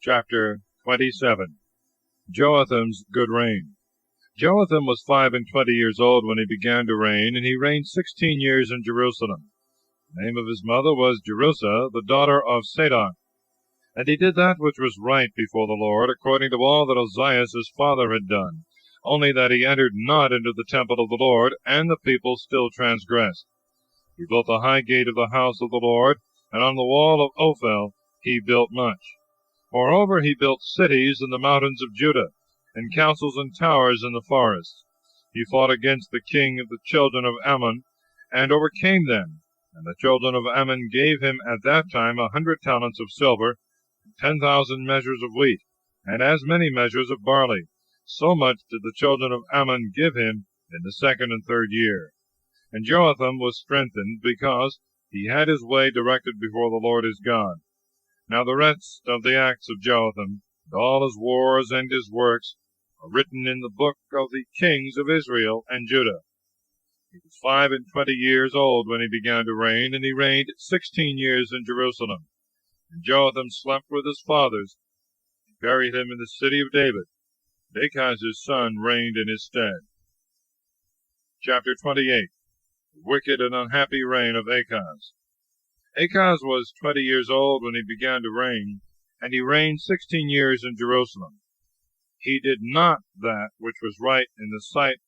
Chapter 27. Joatham's good reign. Jotham was 25 years old when he began to reign, and he reigned 16 years in Jerusalem. The name of his mother was Jerusa, the daughter of Sadok. And he did that which was right before the Lord, according to all that Ozias his father had done, only that he entered not into the temple of the Lord, and the people still transgressed. He built the high gate of the house of the Lord, and on the wall of Ophel he built much. Moreover, he built cities in the mountains of Judah, and castles and towers in the forests. He fought against the king of the children of Ammon, and overcame them. And the children of Ammon gave him at that time 100 talents of silver, 10,000 measures of wheat, and as many measures of barley. So much did the children of Ammon give him in the 2nd and 3rd year. And Jotham was strengthened, because he had his way directed before the Lord his God. Now the rest of the acts of Jotham, and all his wars and his works, are written in the book of the kings of Israel and Judah. He was 25 years old when he began to reign, and he reigned 16 years in Jerusalem. And Jotham slept with his fathers. He buried him in the city of David. And Achaz his son reigned in his stead. Chapter 28. The wicked and unhappy reign of Achaz. Achaz was 20 years old when he began to reign, and he reigned 16 years in Jerusalem. He did not that which was right in the sight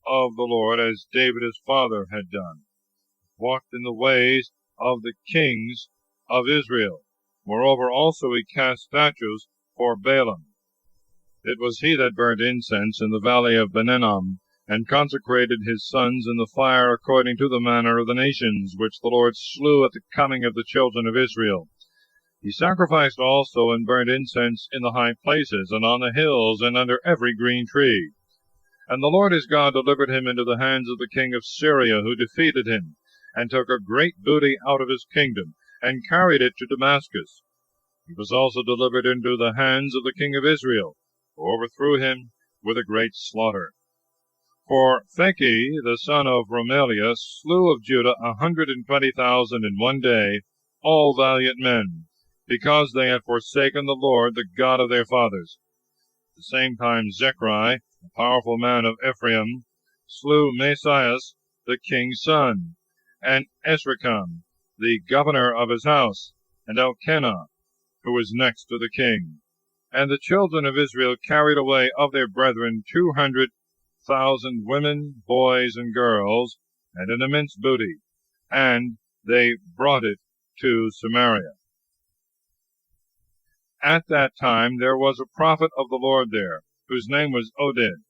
of the Lord, as David his father had done. He walked in the ways of the kings of Israel. Moreover, also he cast statues for Baalim. It was he that burnt incense in the valley of Ben-Hinnom, and consecrated his sons in the fire according to the manner of the nations, which the Lord slew at the coming of the children of Israel. He sacrificed also and burnt incense in the high places, and on the hills, and under every green tree. And the Lord his God delivered him into the hands of the king of Syria, who defeated him, and took a great booty out of his kingdom, and carried it to Damascus. He was also delivered into the hands of the king of Israel, who overthrew him with a great slaughter. For Pekah, the son of Remaliah, slew of Judah 120,000 in one day, all valiant men, because they had forsaken the Lord, the God of their fathers. At the same time Zechri, a powerful man of Ephraim, slew Masias, the king's son, and Esracham, the governor of his house, and Elkanah, who was next to the king. And the children of Israel carried away of their brethren 200,000 women, boys, and girls, and an immense booty, and they brought it to Samaria. At that time there was a prophet of the Lord there, whose name was Oded.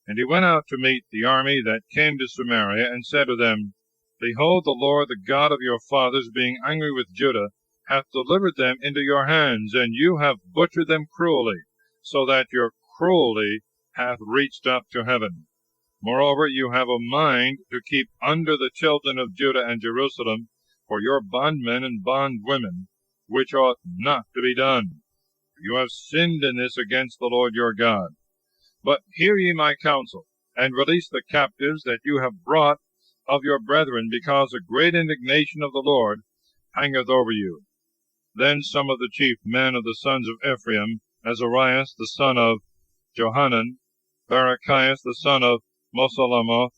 And he went out to meet the army that came to Samaria, and said to them, Behold, the Lord, the God of your fathers, being angry with Judah, hath delivered them into your hands, and you have butchered them cruelly, so that your cruelty hath reached up to heaven. Moreover, you have a mind to keep under the children of Judah and Jerusalem for your bondmen and bondwomen, which ought not to be done. You have sinned in this against the Lord your God. But hear ye my counsel, and release the captives that you have brought of your brethren, because a great indignation of the Lord hangeth over you. Then some of the chief men of the sons of Ephraim, Azarias the son of Johanan, Barachias the son of Mosalamoth,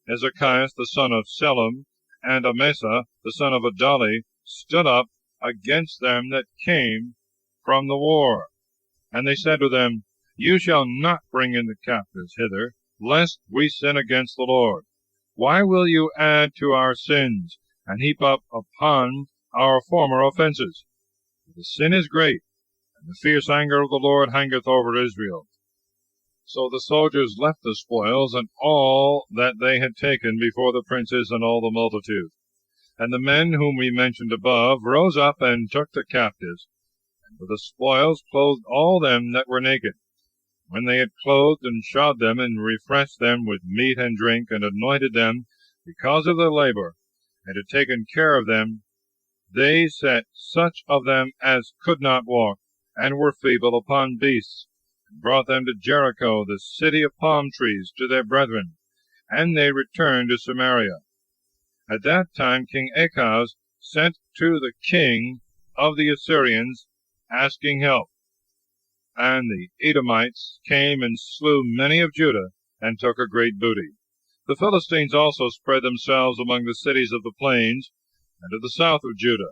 Ezekias the son of Selem, and Amasa the son of Adali, stood up against them that came from the war. And they said to them, You shall not bring in the captives hither, lest we sin against the Lord. Why will you add to our sins, and heap up upon our former offenses? For the sin is great, and the fierce anger of the Lord hangeth over Israel. So the soldiers left the spoils and all that they had taken before the princes and all the multitude. And the men whom we mentioned above rose up and took the captives, and with the spoils clothed all them that were naked. When they had clothed and shod them, and refreshed them with meat and drink, and anointed them because of their labor, and had taken care of them, they set such of them as could not walk, and were feeble, upon beasts, and brought them to Jericho, the city of palm trees, to their brethren, and they returned to Samaria. At that time King Achaz sent to the king of the Assyrians, asking help. And the Edomites came and slew many of Judah, and took a great booty. The Philistines also spread themselves among the cities of the plains, and of the south of Judah.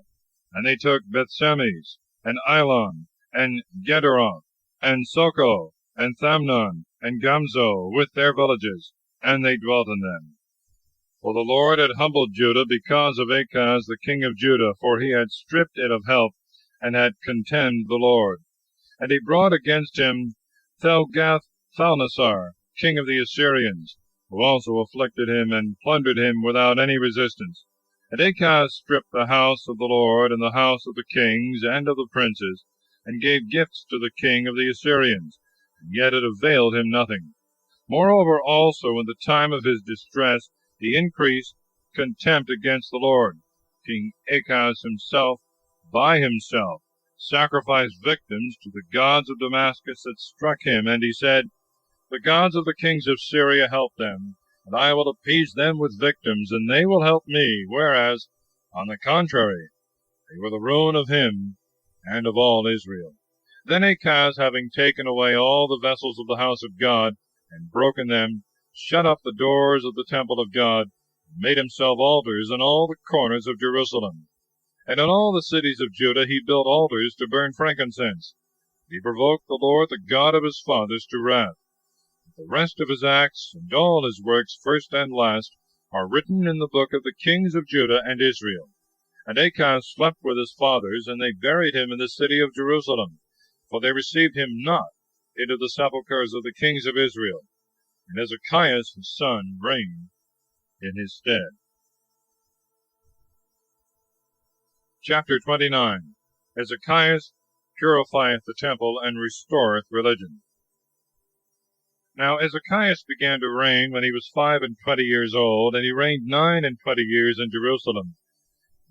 And they took Bethshemesh, and Ilon, and Gederoth, and Soko, and Thamnon, and Gamzo, with their villages, and they dwelt in them. For the Lord had humbled Judah because of Achaz the king of Judah, for he had stripped it of help, and had contemned the Lord. And he brought against him Thalgath-Thalnassar, king of the Assyrians, who also afflicted him, and plundered him without any resistance. And Achaz stripped the house of the Lord, and the house of the kings, and of the princes, and gave gifts to the king of the Assyrians, and yet it availed him nothing. Moreover also in the time of his distress he increased contempt against the Lord. King Achaz himself, by himself, sacrificed victims to the gods of Damascus that struck him, and he said, The gods of the kings of Syria help them, and I will appease them with victims, and they will help me, whereas, on the contrary, they were the ruin of him and of all Israel. Then Achaz, having taken away all the vessels of the house of God, and broken them, shut up the doors of the temple of God, and made himself altars in all the corners of Jerusalem. And in all the cities of Judah he built altars to burn frankincense. He provoked the Lord, the God of his fathers, to wrath. The rest of his acts and all his works, first and last, are written in the book of the kings of Judah and Israel. And Achaz slept with his fathers, and they buried him in the city of Jerusalem, for they received him not into the sepulchres of the kings of Israel. And Ezekias his son reigned in his stead. Chapter 29. Ezekias purifieth the temple, and restoreth religion. Now Ezekias began to reign when he was 25 years old, and he reigned 29 years in Jerusalem.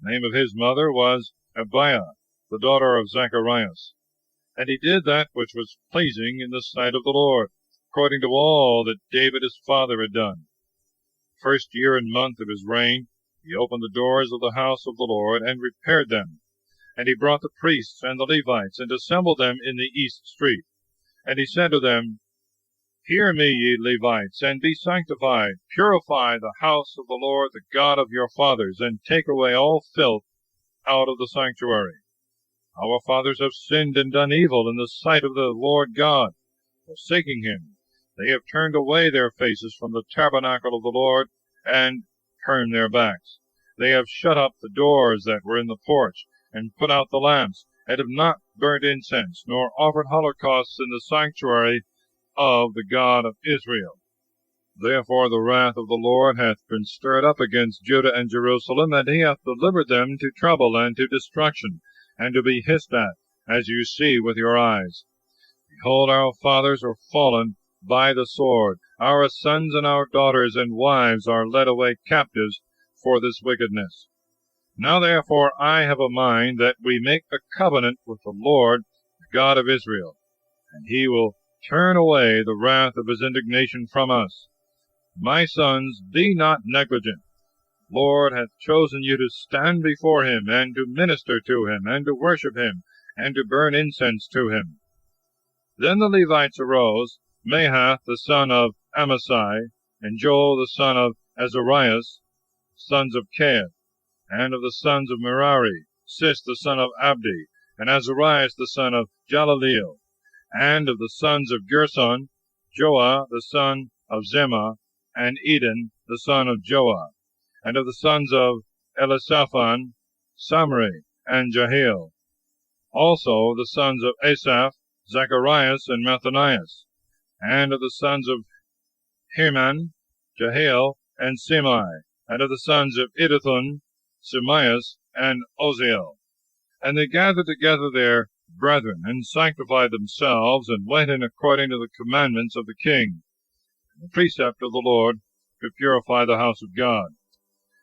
The name of his mother was Abiah, the daughter of Zacharias. And he did that which was pleasing in the sight of the Lord, according to all that David his father had done. The first year and month of his reign he opened the doors of the house of the Lord, and repaired them. And he brought the priests and the Levites, and assembled them in the east street. And he said to them, Hear me, ye Levites, and be sanctified. Purify the house of the Lord, the God of your fathers, and take away all filth out of the sanctuary. Our fathers have sinned and done evil in the sight of the Lord God. Forsaking him, they have turned away their faces from the tabernacle of the Lord, and turned their backs. They have shut up the doors that were in the porch, and put out the lamps, and have not burnt incense, nor offered holocausts in the sanctuary of the God of Israel. Therefore the wrath of the Lord hath been stirred up against Judah and Jerusalem, and he hath delivered them to trouble and to destruction, and to be hissed at, as you see with your eyes. Behold, our fathers are fallen by the sword. Our sons and our daughters and wives are led away captives for this wickedness. Now therefore I have a mind that we make a covenant with the Lord, God of Israel, and he will turn away the wrath of his indignation from us. My sons, be not negligent. The Lord hath chosen you to stand before him, and to minister to him, and to worship him, and to burn incense to him. Then the Levites arose, Mahath the son of Amasai, and Joel the son of Azarias, sons of Cahath, and of the sons of Merari, Sis the son of Abdi, and Azarias the son of Jalaleel, and of the sons of Gerson, Joah the son of Zemah, and Eden the son of Joah, and of the sons of Elisaphan, Samri, and Jehiel. Also the sons of Asaph, Zacharias, and Mattanias, and of the sons of Heman, Jehiel, and Semai, and of the sons of Idithun, Semias, and Oziel. And they gathered together their brethren, and sanctified themselves, and went in according to the commandments of the king, and the precept of the Lord, to purify the house of God.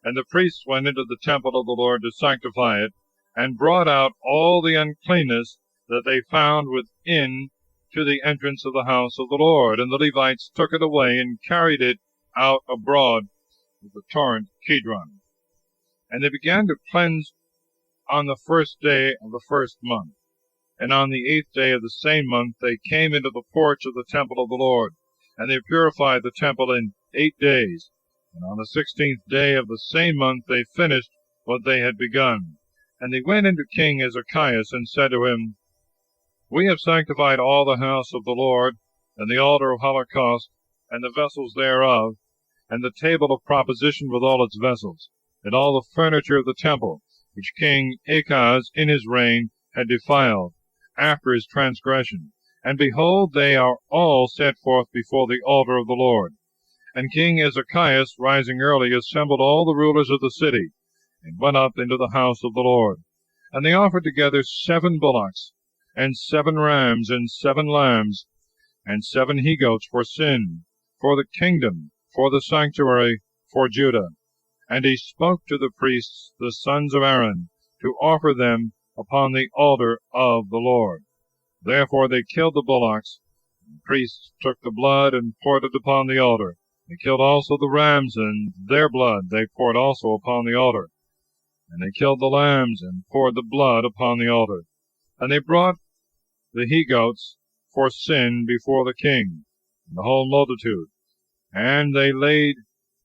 And the priests went into the temple of the Lord to sanctify it, and brought out all the uncleanness that they found within to the entrance of the house of the Lord. And the Levites took it away, and carried it out abroad of the torrent Kidron. And they began to cleanse on the first day of the first month. And on the 8th day of the same month they came into the porch of the temple of the Lord, and they purified the temple in 8 days. And on the 16th day of the same month they finished what they had begun. And they went into King Ezekias, and said to him, We have sanctified all the house of the Lord, and the altar of holocaust, and the vessels thereof, and the table of proposition with all its vessels, and all the furniture of the temple, which King Achaz in his reign had defiled, after his transgression. And behold, they are all set forth before the altar of the Lord. And King Ezekias, rising early, assembled all the rulers of the city, and went up into the house of the Lord. And they offered together 7 bullocks, and 7 rams, and 7 lambs, and 7 he-goats for sin, for the kingdom, for the sanctuary, for Judah. And he spoke to the priests, the sons of Aaron, to offer them upon the altar of the Lord. Therefore they killed the bullocks. The priests took the blood and poured it upon the altar. They killed also the rams, and their blood they poured also upon the altar. And they killed the lambs, and poured the blood upon the altar. And they brought the he-goats for sin before the king, and the whole multitude, and they laid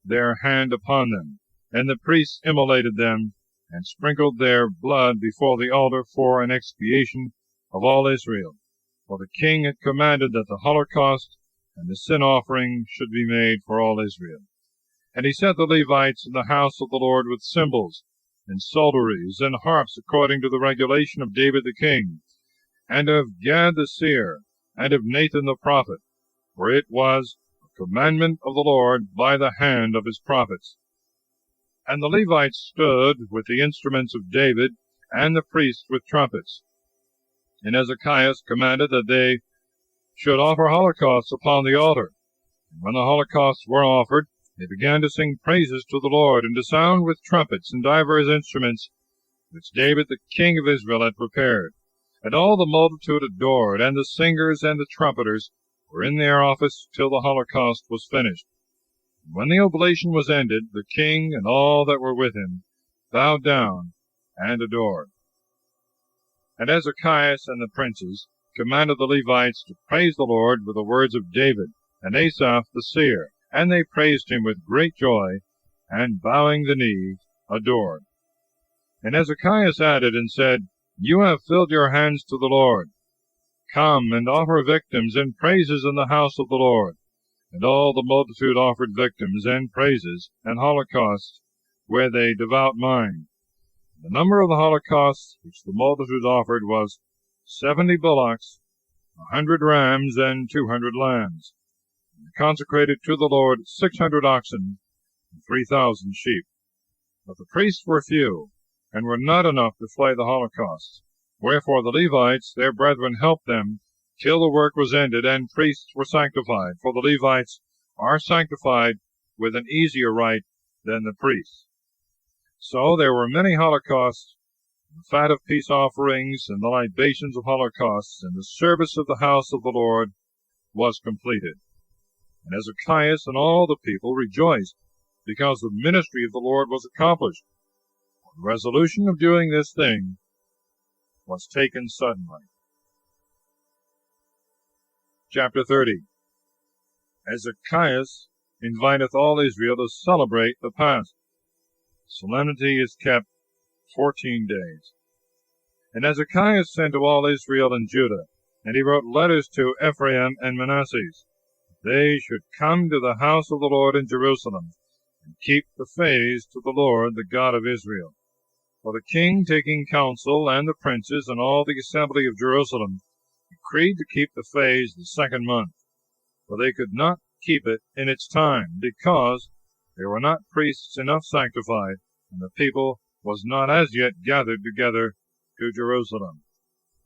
their hand upon them. And the priests immolated them, and sprinkled their blood before the altar for an expiation of all Israel. For the king had commanded that the holocaust and the sin offering should be made for all Israel. And he set the Levites in the house of the Lord with cymbals, and psalteries, and harps, according to the regulation of David the king, and of Gad the seer, and of Nathan the prophet, for it was a commandment of the Lord by the hand of his prophets. And the Levites stood with the instruments of David, and the priests with trumpets. And Ezekias commanded that they should offer holocausts upon the altar. And when the holocausts were offered, they began to sing praises to the Lord, and to sound with trumpets and divers instruments, which David the king of Israel had prepared. And all the multitude adored, and the singers and the trumpeters were in their office till the holocaust was finished. And when the oblation was ended, the king and all that were with him bowed down and adored. And Ezekias and the princes commanded the Levites to praise the Lord with the words of David and Asaph the seer, and they praised him with great joy, and bowing the knee, adored. And Ezekias added and said, You have filled your hands to the Lord. Come and offer victims and praises in the house of the Lord. And all the multitude offered victims and praises and holocausts with a devout mind. The number of the holocausts which the multitude offered was 70 bullocks, 100 rams, and 200 lambs. And they consecrated to the Lord 600 oxen and 3,000 sheep. But the priests were few, and were not enough to flay the holocausts. Wherefore the Levites, their brethren, helped them till the work was ended, and priests were sanctified. For the Levites are sanctified with an easier rite than the priests. So there were many holocausts the fat of peace offerings, and the libations of holocausts, and the service of the house of the Lord was completed. And Hezekiah and all the people rejoiced, because the ministry of the Lord was accomplished. The resolution of doing this thing was taken suddenly. Chapter 30. Hezekiah inviteth all Israel to celebrate the Pasch. Solemnity is kept 14 days. And Hezekiah sent to all Israel and Judah, and he wrote letters to Ephraim and Manasseh. They should come to the house of the Lord in Jerusalem, and keep the feast to the Lord, the God of Israel. For the king, taking counsel, and the princes, and all the assembly of Jerusalem, decreed to keep the feast the 2nd month. For they could not keep it in its time, because there were not priests enough sanctified, and the people was not as yet gathered together to Jerusalem.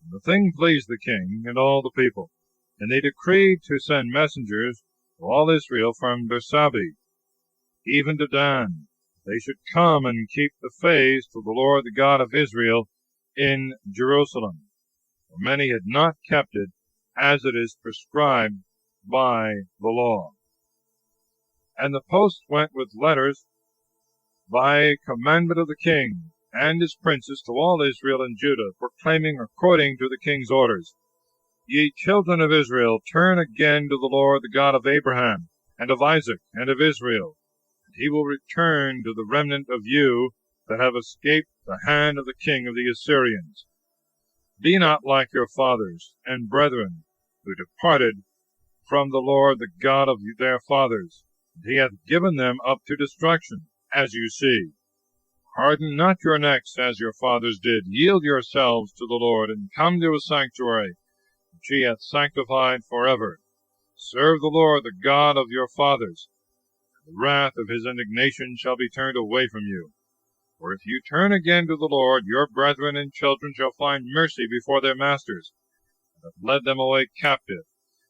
And the thing pleased the king and all the people, and they decreed to send messengers to all Israel from Bersabee, even to Dan. They should come and keep the feast to the Lord the God of Israel in Jerusalem. For many had not kept it as it is prescribed by the law. And the post went with letters by commandment of the king and his princes to all Israel and Judah, proclaiming according to the king's orders, Ye children of Israel, turn again to the Lord the God of Abraham, and of Isaac, and of Israel, and he will return to the remnant of you that have escaped the hand of the king of the Assyrians. Be not like your fathers and brethren, who departed from the Lord the God of their fathers, and he hath given them up to destruction, as you see. Harden not your necks as your fathers did. Yield yourselves to the Lord, and come to a sanctuary, which he hath sanctified forever. Serve the Lord, the God of your fathers. The wrath of his indignation shall be turned away from you. For if you turn again to the Lord, your brethren and children shall find mercy before their masters, and have led them away captive,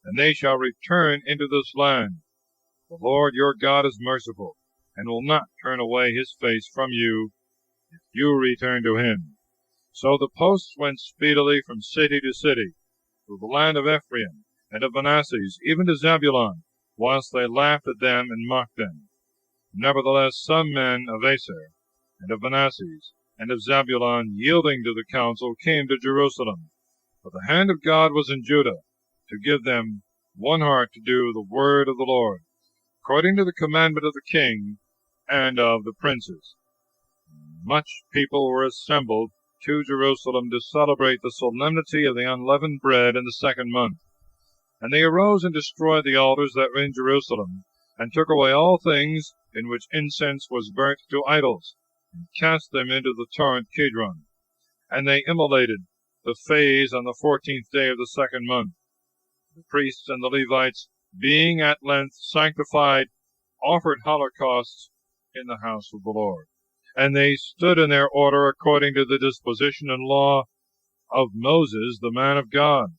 and they shall return into this land. The Lord your God is merciful, and will not turn away his face from you, if you return to him. So the posts went speedily from city to city, through the land of Ephraim, and of Manasseh, even to Zebulun, whilst they laughed at them and mocked them. Nevertheless some men of Aser, and of Manasseh, and of Zebulun, yielding to the council, came to Jerusalem. For the hand of God was in Judah, to give them one heart to do the word of the Lord, according to the commandment of the king and of the princes. Much people were assembled to Jerusalem to celebrate the solemnity of the unleavened bread in the 2nd month. And they arose and destroyed the altars that were in Jerusalem, and took away all things in which incense was burnt to idols, and cast them into the torrent Kidron. And they immolated the feast on the 14th day of the 2nd month. The priests and the Levites, being at length sanctified, offered holocausts in the house of the Lord. And they stood in their order according to the disposition and law of Moses, the man of God.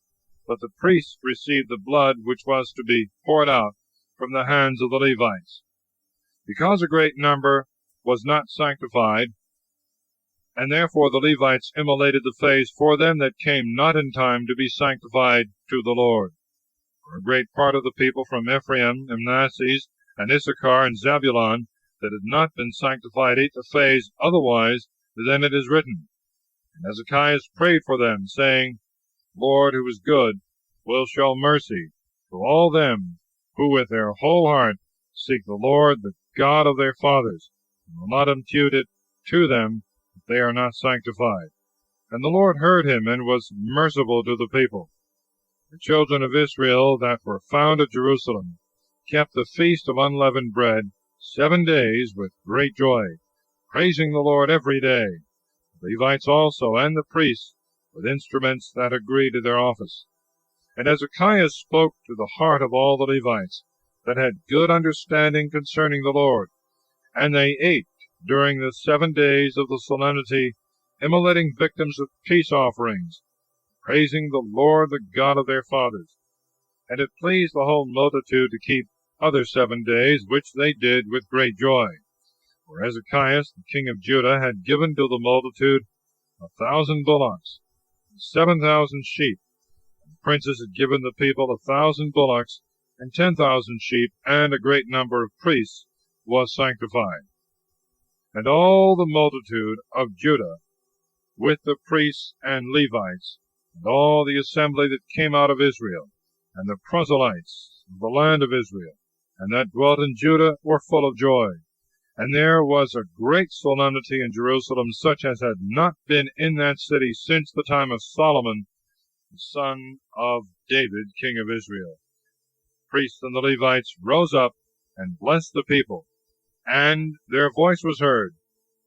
But the priests received the blood which was to be poured out from the hands of the Levites. Because a great number was not sanctified, and therefore the Levites immolated the feast for them that came not in time to be sanctified to the Lord. For a great part of the people from Ephraim, and Manasseh, and Issachar, and Zebulun, that had not been sanctified, ate the feast otherwise than it is written. And Hezekiah prayed for them, saying, Lord, who is good, will show mercy to all them who with their whole heart seek the Lord, the God of their fathers, and will not impute it to them if they are not sanctified. And the Lord heard him, and was merciful to the people. The children of Israel that were found at Jerusalem kept the feast of unleavened bread 7 days with great joy, praising the Lord every day. The Levites also, and the priests, with instruments that agreed to their office. And Hezekiah spoke to the heart of all the Levites, that had good understanding concerning the Lord. And they ate during the 7 days of the solemnity, immolating victims of peace offerings, praising the Lord, the God of their fathers. And it pleased the whole multitude to keep other 7 days, which they did with great joy. For Hezekiah, the king of Judah, had given to the multitude 1,000 bullocks, and 7,000 sheep. And the princes had given the people 1,000 bullocks, and 10,000 sheep, and a great number of priests was sanctified. And all the multitude of Judah, with the priests and Levites, and all the assembly that came out of Israel, and the proselytes of the land of Israel, and that dwelt in Judah, were full of joy. And there was a great solemnity in Jerusalem, such as had not been in that city since the time of Solomon, the son of David, king of Israel. The priests and the Levites rose up and blessed the people, and their voice was heard,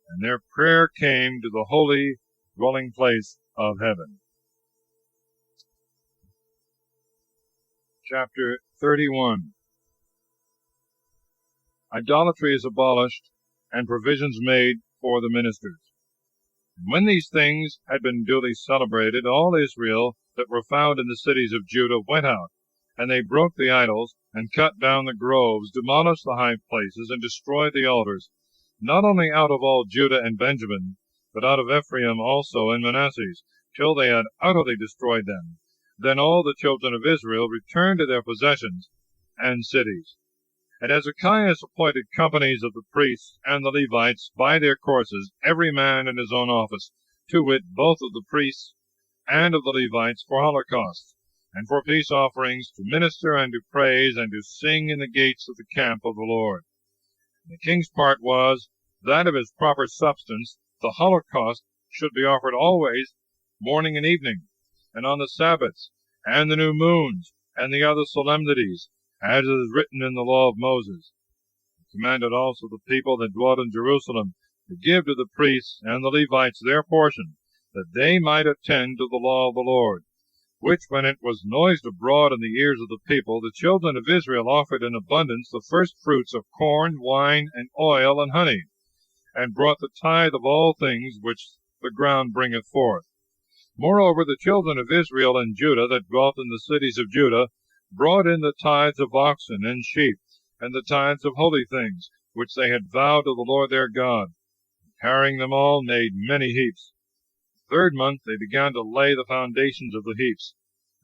and their prayer came to the holy dwelling place of heaven. Chapter 31. Idolatry is abolished, and provisions made for the ministers. And when these things had been duly celebrated, all Israel that were found in the cities of Judah went out, and they broke the idols, and cut down the groves, demolished the high places, and destroyed the altars, not only out of all Judah and Benjamin, but out of Ephraim also and Manasseh, till they had utterly destroyed them. Then all the children of Israel returned to their possessions and cities. And Hezekiah appointed companies of the priests and the Levites by their courses, every man in his own office, to wit, both of the priests and of the Levites, for holocausts, and for peace offerings, to minister and to praise, and to sing in the gates of the camp of the Lord. And the king's part was that of his proper substance the holocaust should be offered always, morning and evening, and on the Sabbaths, and the new moons, and the other solemnities, as it is written in the law of Moses. He commanded also the people that dwelt in Jerusalem to give to the priests and the Levites their portion, that they might attend to the law of the Lord, which when it was noised abroad in the ears of the people, the children of Israel offered in abundance the first fruits of corn, wine, and oil, and honey, and brought the tithe of all things which the ground bringeth forth. Moreover, the children of Israel and Judah that dwelt in the cities of Judah brought in the tithes of oxen and sheep, and the tithes of holy things, which they had vowed to the Lord their God, and carrying them all made many heaps. The 3rd month they began to lay the foundations of the heaps,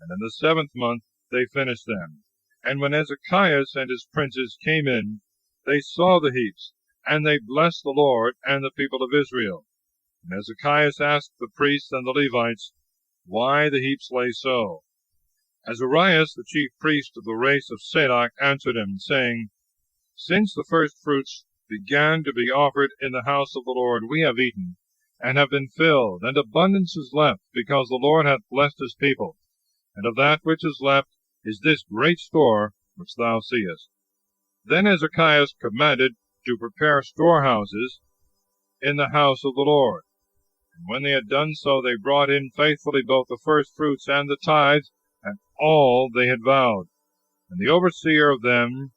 and in the 7th month they finished them. And when Hezekiah and his princes came in, they saw the heaps, and they blessed the Lord and the people of Israel. And Hezekiah asked the priests and the Levites why the heaps lay so. Azarias, the chief priest of the race of Sadok, answered him, saying, Since the first fruits began to be offered in the house of the Lord, we have eaten, and have been filled, and abundance is left, because the Lord hath blessed his people. And of that which is left is this great store which thou seest. Then Hezekiah commanded to prepare storehouses in the house of the Lord. And when they had done so, they brought in faithfully both the first fruits and the tithes, and all they had vowed. And the overseer of them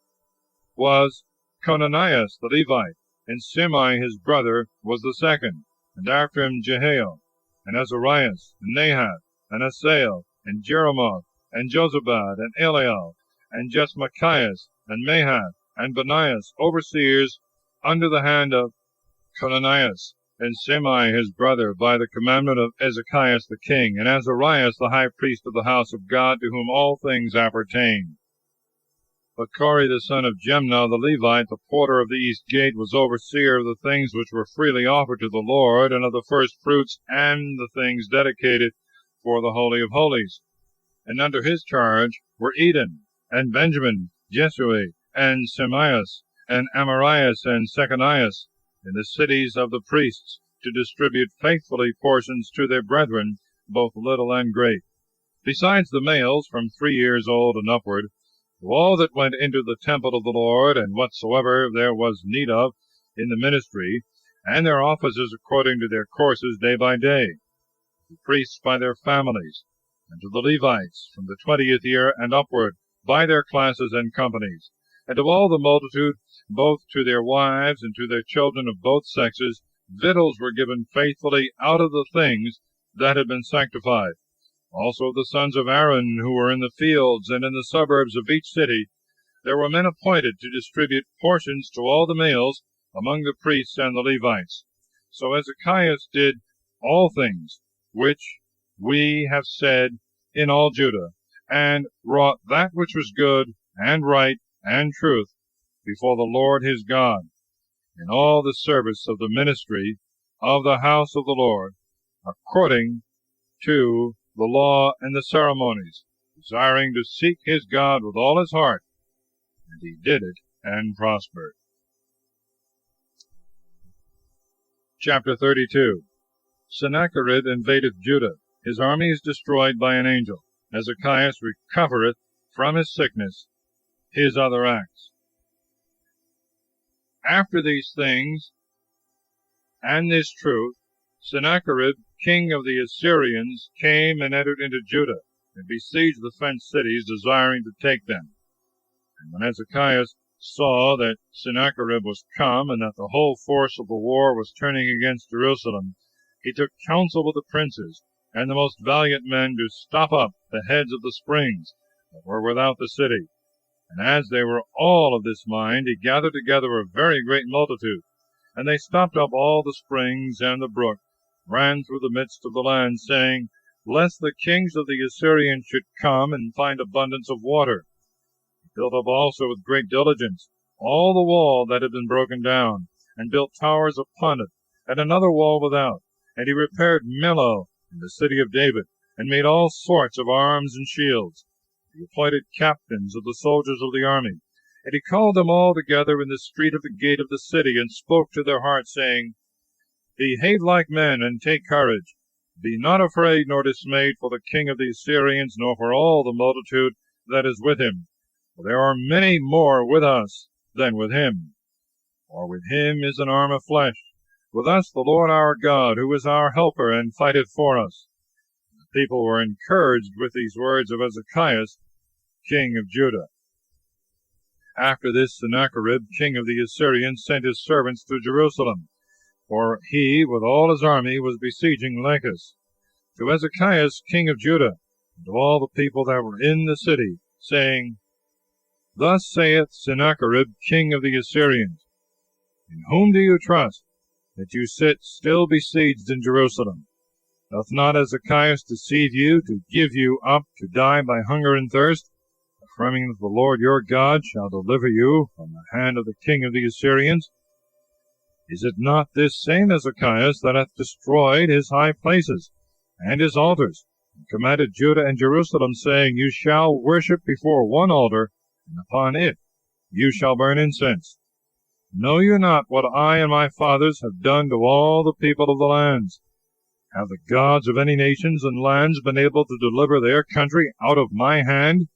was Conanias the Levite, and Shimei his brother was the second, and after him Jehiel, and Azarias, and Nahath, and Asael, and Jeremoth, and Jozabad, and Eliel, and Jesmachias, and Mahath, and Banias, overseers under the hand of Conanias, and Shimei his brother, by the commandment of Ezekias the king, and Azarias the high priest of the house of God, to whom all things appertain. But Kori the son of Jemnah the Levite, the porter of the east gate, was overseer of the things which were freely offered to the Lord, and of the first fruits, and the things dedicated for the Holy of Holies. And under his charge were Eden, and Benjamin, Jesui, and Semias, and Amarias, and Shechanias, in the cities of the priests, to distribute faithfully portions to their brethren, both little and great. Besides the males from 3 years old and upward, to all that went into the temple of the Lord, and whatsoever there was need of in the ministry, and their offices according to their courses day by day, the priests by their families, and to the Levites from the 20th year and upward, by their classes and companies, and of all the multitude, both to their wives and to their children of both sexes, victuals were given faithfully out of the things that had been sanctified. Also of the sons of Aaron, who were in the fields and in the suburbs of each city, there were men appointed to distribute portions to all the males among the priests and the Levites. So Hezekiah did all things which we have said in all Judah, and wrought that which was good and right and truth before the Lord his God, in all the service of the ministry of the house of the Lord, according to the law and the ceremonies, desiring to seek his God with all his heart. And he did it and prospered. Chapter 32. Sennacherib invadeth Judah. His army is destroyed by an angel. Hezekiah recovereth from his sickness. His other acts. After these things, and this truth, Sennacherib, king of the Assyrians, came and entered into Judah, and besieged the fenced cities, desiring to take them. And when Hezekiah saw that Sennacherib was come, and that the whole force of the war was turning against Jerusalem, he took counsel with the princes and the most valiant men to stop up the heads of the springs that were without the city. And as they were all of this mind, he gathered together a very great multitude, and they stopped up all the springs, and the brook ran through the midst of the land, saying, Lest the kings of the Assyrians should come and find abundance of water. He built up also with great diligence all the wall that had been broken down, and built towers upon it, and another wall without. And he repaired Millo in the city of David, and made all sorts of arms and shields. He appointed captains of the soldiers of the army. And he called them all together in the street of the gate of the city, and spoke to their hearts, saying, Behave like men, and take courage. Be not afraid nor dismayed for the king of the Assyrians, nor for all the multitude that is with him. For there are many more with us than with him. For with him is an arm of flesh. With us the Lord our God, who is our helper, and fighteth for us. The people were encouraged with these words of Hezekiah, king of Judah. After this, Sennacherib, king of the Assyrians, sent his servants to Jerusalem, for he, with all his army, was besieging Lachish, to Hezekiah, king of Judah, and to all the people that were in the city, saying, Thus saith Sennacherib, king of the Assyrians, In whom do you trust, that you sit still besieged in Jerusalem? Doth not Hezekiah deceive you, to give you up to die by hunger and thirst, affirming that the Lord your God shall deliver you from the hand of the king of the Assyrians? Is it not this same Hezekiah that hath destroyed his high places and his altars, and commanded Judah and Jerusalem, saying, You shall worship before one altar, and upon it you shall burn incense? Know you not what I and my fathers have done to all the people of the lands? Have the gods of any nations and lands been able to deliver their country out of my hand?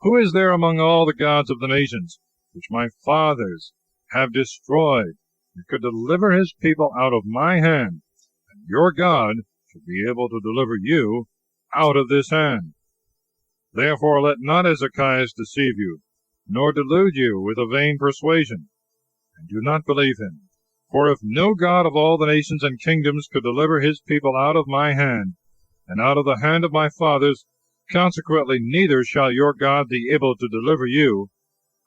Who is there among all the gods of the nations, which my fathers have destroyed, that could deliver his people out of my hand? And your God should be able to deliver you out of this hand. Therefore let not Hezekiah deceive you, nor delude you with a vain persuasion, and do not believe him. For if no God of all the nations and kingdoms could deliver his people out of my hand, and out of the hand of my fathers, consequently neither shall your God be able to deliver you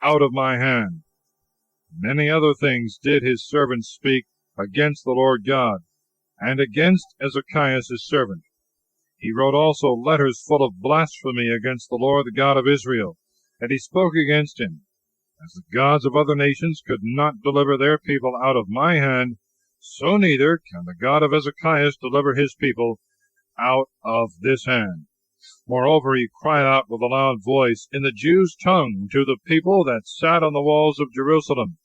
out of my hand. Many other things did his servants speak against the Lord God, and against Hezekiah his servant. He wrote also letters full of blasphemy against the Lord, the God of Israel, and he spoke against him. As the gods of other nations could not deliver their people out of my hand, so neither can the God of Hezekiah deliver his people out of this hand. Moreover, he cried out with a loud voice in the Jews' tongue to the people that sat on the walls of Jerusalem,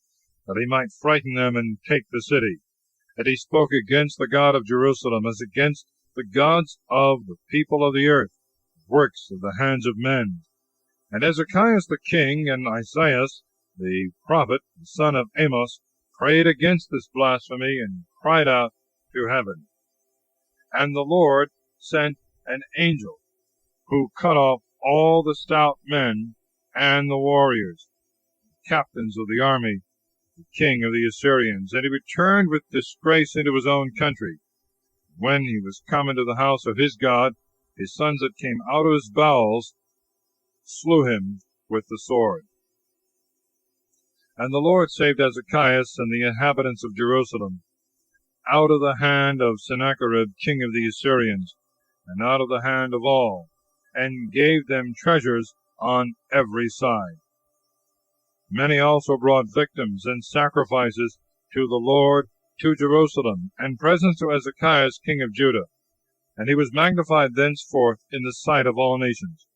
that he might frighten them and take the city. And he spoke against the God of Jerusalem as against the gods of the people of the earth, works of the hands of men. And Hezekiah the king and Isaiah the prophet, the son of Amos, prayed against this blasphemy, and cried out to heaven. And the Lord sent an angel, who cut off all the stout men and the warriors, the captains of the army, the king of the Assyrians, and he returned with disgrace into his own country. When he was come into the house of his God, his sons that came out of his bowels slew him with the sword. And the Lord saved Hezekiah and the inhabitants of Jerusalem out of the hand of Sennacherib king of the Assyrians, and out of the hand of all, and gave them treasures on every side. Many also brought victims and sacrifices to the Lord to Jerusalem, and presents to Ezekias king of Judah, and he was magnified thenceforth in the sight of all nations.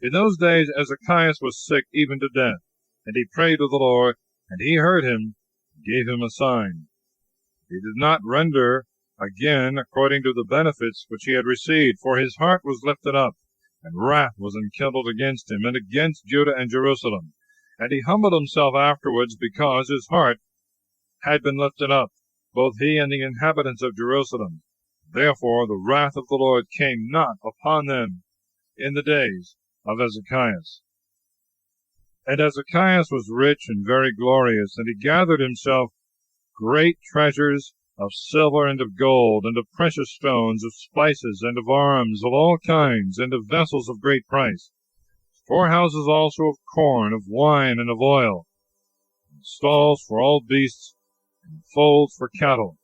In those days Ezekias was sick even to death, and he prayed to the Lord, and he heard him, and gave him a sign. He did not render again according to the benefits which he had received, for his heart was lifted up, and wrath was enkindled against him, and against Judah and Jerusalem. And he humbled himself afterwards, because his heart had been lifted up, both he and the inhabitants of Jerusalem. Therefore the wrath of the Lord came not upon them in the days of Ezekias. And Ezekias was rich and very glorious, and he gathered himself great treasures of silver and of gold, and of precious stones, of spices, and of arms of all kinds, and of vessels of great price, storehouses also of corn, of wine, and of oil, and stalls for all beasts, and folds for cattle.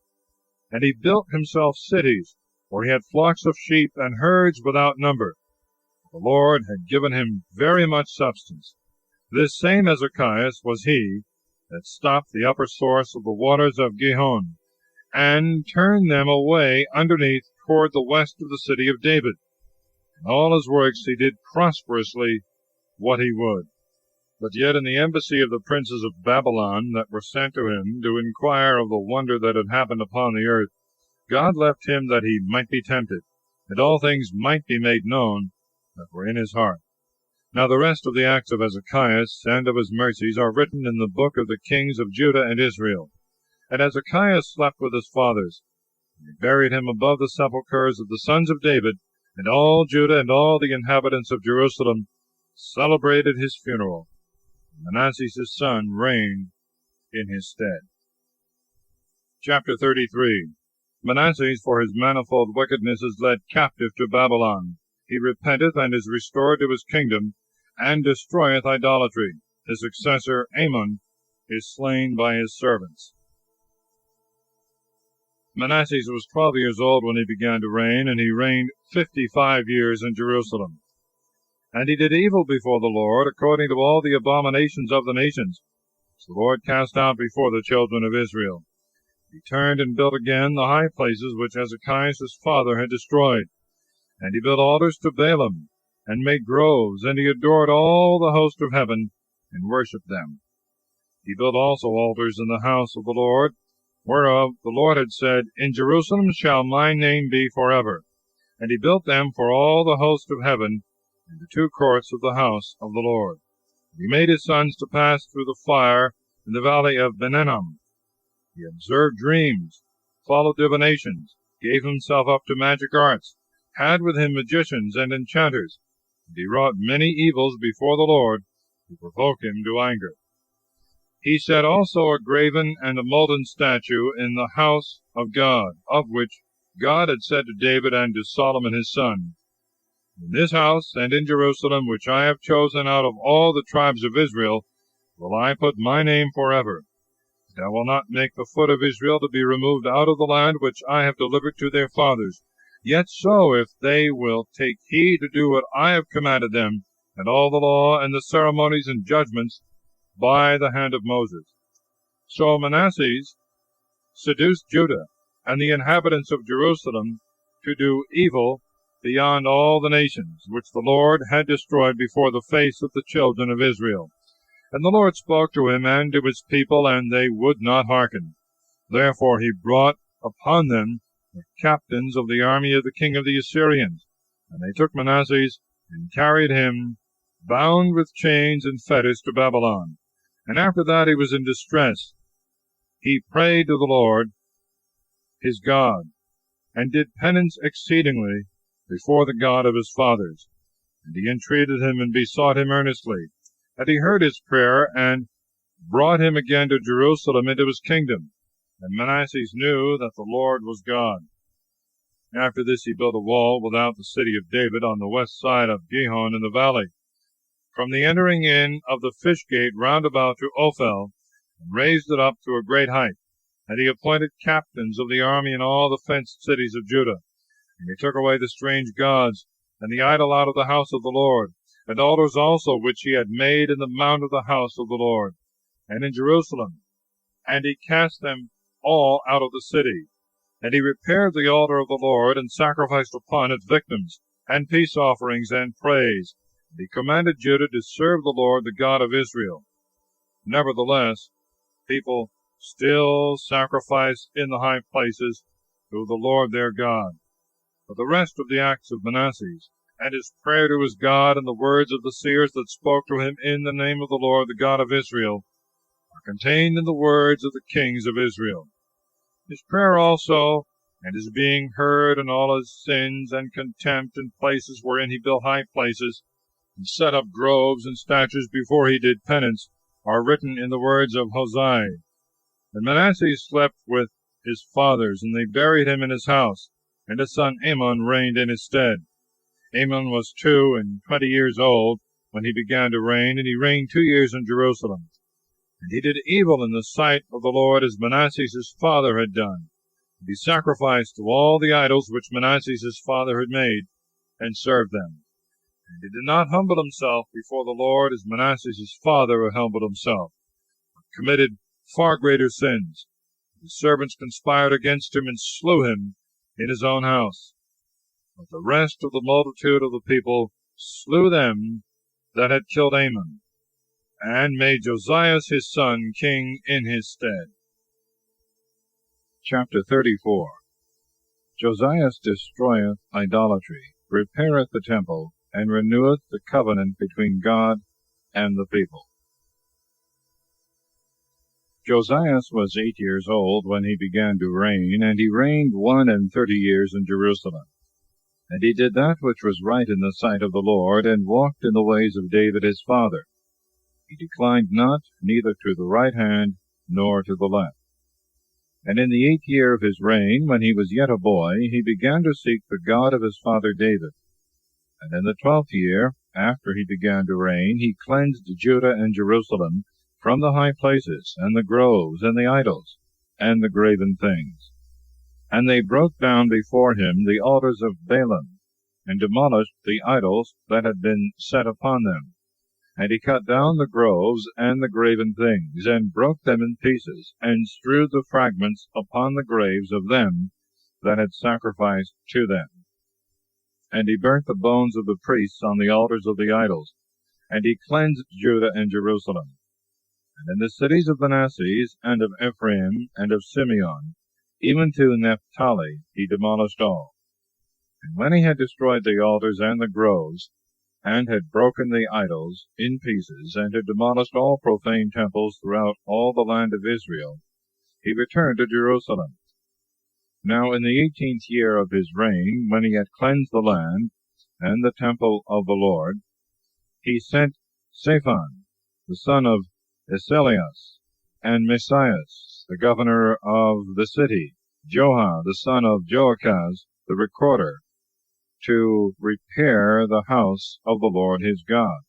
And he built himself cities, for he had flocks of sheep and herds without number. The Lord had given him very much substance. This same Ezekias was he that stopped the upper source of the waters of Gihon, and turned them away underneath toward the west of the city of David. In all his works he did prosperously what he would. But yet in the embassy of the princes of Babylon that were sent to him to inquire of the wonder that had happened upon the earth, God left him that he might be tempted, and all things might be made known that were in his heart. Now the rest of the acts of Ezekias and of his mercies are written in the book of the kings of Judah and Israel. And Ezekias slept with his fathers, and they buried him above the sepulchres of the sons of David, and all Judah and all the inhabitants of Jerusalem celebrated his funeral. Manasseh his son reigned in his stead. Chapter 33. Manasseh for his manifold wickedness is led captive to Babylon. He repenteth and is restored to his kingdom, and destroyeth idolatry. His successor Amon is slain by his servants. Manasseh was 12 years old when he began to reign, and he reigned 55 years in Jerusalem. And he did evil before the Lord, according to all the abominations of the nations, which the Lord cast out before the children of Israel. He turned and built again the high places which Ezekias his father had destroyed. And he built altars to Baalim, and made groves, and he adored all the host of heaven, and worshipped them. He built also altars in the house of the Lord, whereof the Lord had said, In Jerusalem shall my name be forever. And he built them for all the host of heaven, in the two courts of the house of the Lord. He made his sons to pass through the fire in the valley of Ben-Hinnom. He observed dreams, followed divinations, gave himself up to magic arts, had with him magicians and enchanters, and he wrought many evils before the Lord to provoke him to anger. He set also a graven and a molten statue in the house of God, of which God had said to David and to Solomon his son, In this house and in Jerusalem, which I have chosen out of all the tribes of Israel, will I put my name forever. And I will not make the foot of Israel to be removed out of the land which I have delivered to their fathers. Yet so, if they will take heed to do what I have commanded them, and all the law and the ceremonies and judgments by the hand of Moses. So Manasseh seduced Judah and the inhabitants of Jerusalem to do evil beyond all the nations, which the Lord had destroyed before the face of the children of Israel. And the Lord spoke to him and to his people, and they would not hearken. Therefore he brought upon them the captains of the army of the king of the Assyrians, and they took Manasseh and carried him bound with chains and fetters to Babylon. And after that he was in distress. He prayed to the Lord his God, and did penance exceedingly before the God of his fathers. And he entreated him and besought him earnestly. And he heard his prayer, and brought him again to Jerusalem into his kingdom. And Manasseh knew that the Lord was God. After this he built a wall without the city of David on the west side of Gihon in the valley, from the entering in of the fish gate round about to Ophel, and raised it up to a great height. And he appointed captains of the army in all the fenced cities of Judah. And he took away the strange gods, and the idol out of the house of the Lord, and altars also which he had made in the mount of the house of the Lord, and in Jerusalem. And he cast them all out of the city. And he repaired the altar of the Lord, and sacrificed upon it victims, and peace offerings, and praise. And he commanded Judah to serve the Lord, the God of Israel. Nevertheless, people still sacrificed in the high places to the Lord their God. But the rest of the acts of Manasseh, and his prayer to his God, and the words of the seers that spoke to him in the name of the Lord, the God of Israel, are contained in the words of the kings of Israel. His prayer also, and his being heard, and all his sins and contempt, and places wherein he built high places, and set up groves and statues before he did penance, are written in the words of Hosea. And Manasseh slept with his fathers, and they buried him in his house, and his son Amon reigned in his stead. Amon was 22 years old when he began to reign, and he reigned 2 years in Jerusalem. And he did evil in the sight of the Lord, as Manasseh his father had done. And he sacrificed to all the idols which Manasseh his father had made, and served them. And he did not humble himself before the Lord, as Manasseh his father had humbled himself, but committed far greater sins. His servants conspired against him, and slew him in his own house. But the rest of the multitude of the people slew them that had killed Amon, and made Josias his son king in his stead. Chapter 34. Josias destroyeth idolatry, repaireth the temple, and reneweth the covenant between God and the people. Josias was 8 years old when he began to reign, and he reigned 31 years in Jerusalem. And he did that which was right in the sight of the Lord, and walked in the ways of David his father. He declined not, neither to the right hand, nor to the left. And in the 8th year of his reign, when he was yet a boy, he began to seek the God of his father David. And in the 12th year, after he began to reign, he cleansed Judah and Jerusalem from the high places, and the groves, and the idols, and the graven things. And they broke down before him the altars of Baalim, and demolished the idols that had been set upon them. And he cut down the groves and the graven things, and broke them in pieces, and strewed the fragments upon the graves of them that had sacrificed to them. And he burnt the bones of the priests on the altars of the idols, and he cleansed Judah and Jerusalem. And in the cities of Manasseh, and of Ephraim, and of Simeon, even to Naphtali, he demolished all. And when he had destroyed the altars and the groves, and had broken the idols in pieces, and had demolished all profane temples throughout all the land of Israel, he returned to Jerusalem. Now in the 18th year of his reign, when he had cleansed the land and the temple of the Lord, he sent Shaphan, the son of Esalias, and Messias, the governor of the city, Joah, the son of Joachaz, the recorder, to repair the house of the Lord his God.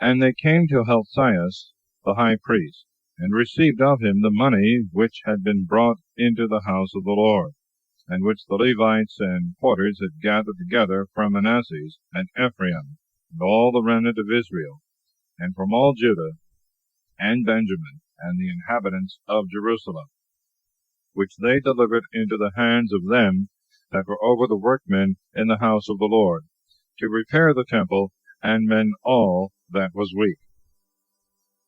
And they came to Hilkias the high priest, and received of him the money which had been brought into the house of the Lord, and which the Levites and porters had gathered together from Manasseh and Ephraim, and all the remnant of Israel, and from all Judah and Benjamin, and the inhabitants of Jerusalem, which they delivered into the hands of them that were over the workmen in the house of the Lord, to repair the temple, and mend all that was weak.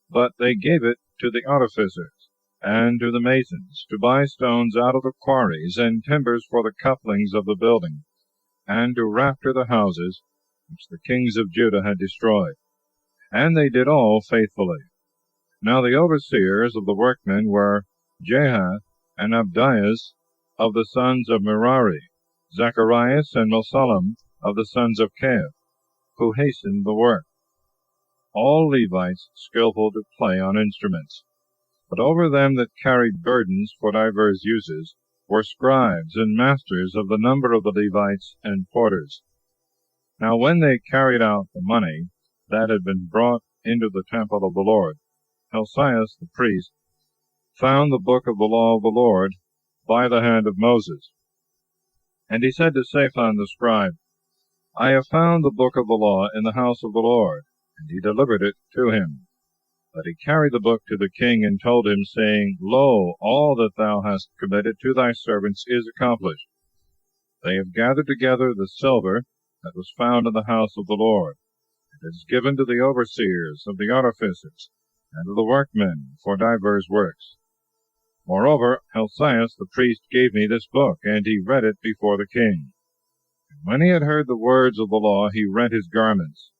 But they gave it to the artificers, and to the masons, to buy stones out of the quarries, and timbers for the couplings of the building, and to rafter the houses which the kings of Judah had destroyed. And they did all faithfully. Now the overseers of the workmen were Jahath and Abdias of the sons of Merari, Zacharias and Mesullam of the sons of Caiath, who hastened the work. All Levites skillful to play on instruments. But over them that carried burdens for divers uses were scribes and masters of the number of the Levites and porters. Now when they carried out the money that had been brought into the temple of the Lord, Hilkias the priest found the book of the law of the Lord by the hand of Moses. And he said to Shaphan the scribe, I have found the book of the law in the house of the Lord. And he delivered it to him. But he carried the book to the king, and told him, saying, Lo, all that thou hast committed to thy servants is accomplished. They have gathered together the silver that was found in the house of the Lord. It is given to the overseers of the artificers, and to the workmen for divers works. Moreover, Helcias the priest gave me this book, and he read it before the king. And when he had heard the words of the law, he rent his garments.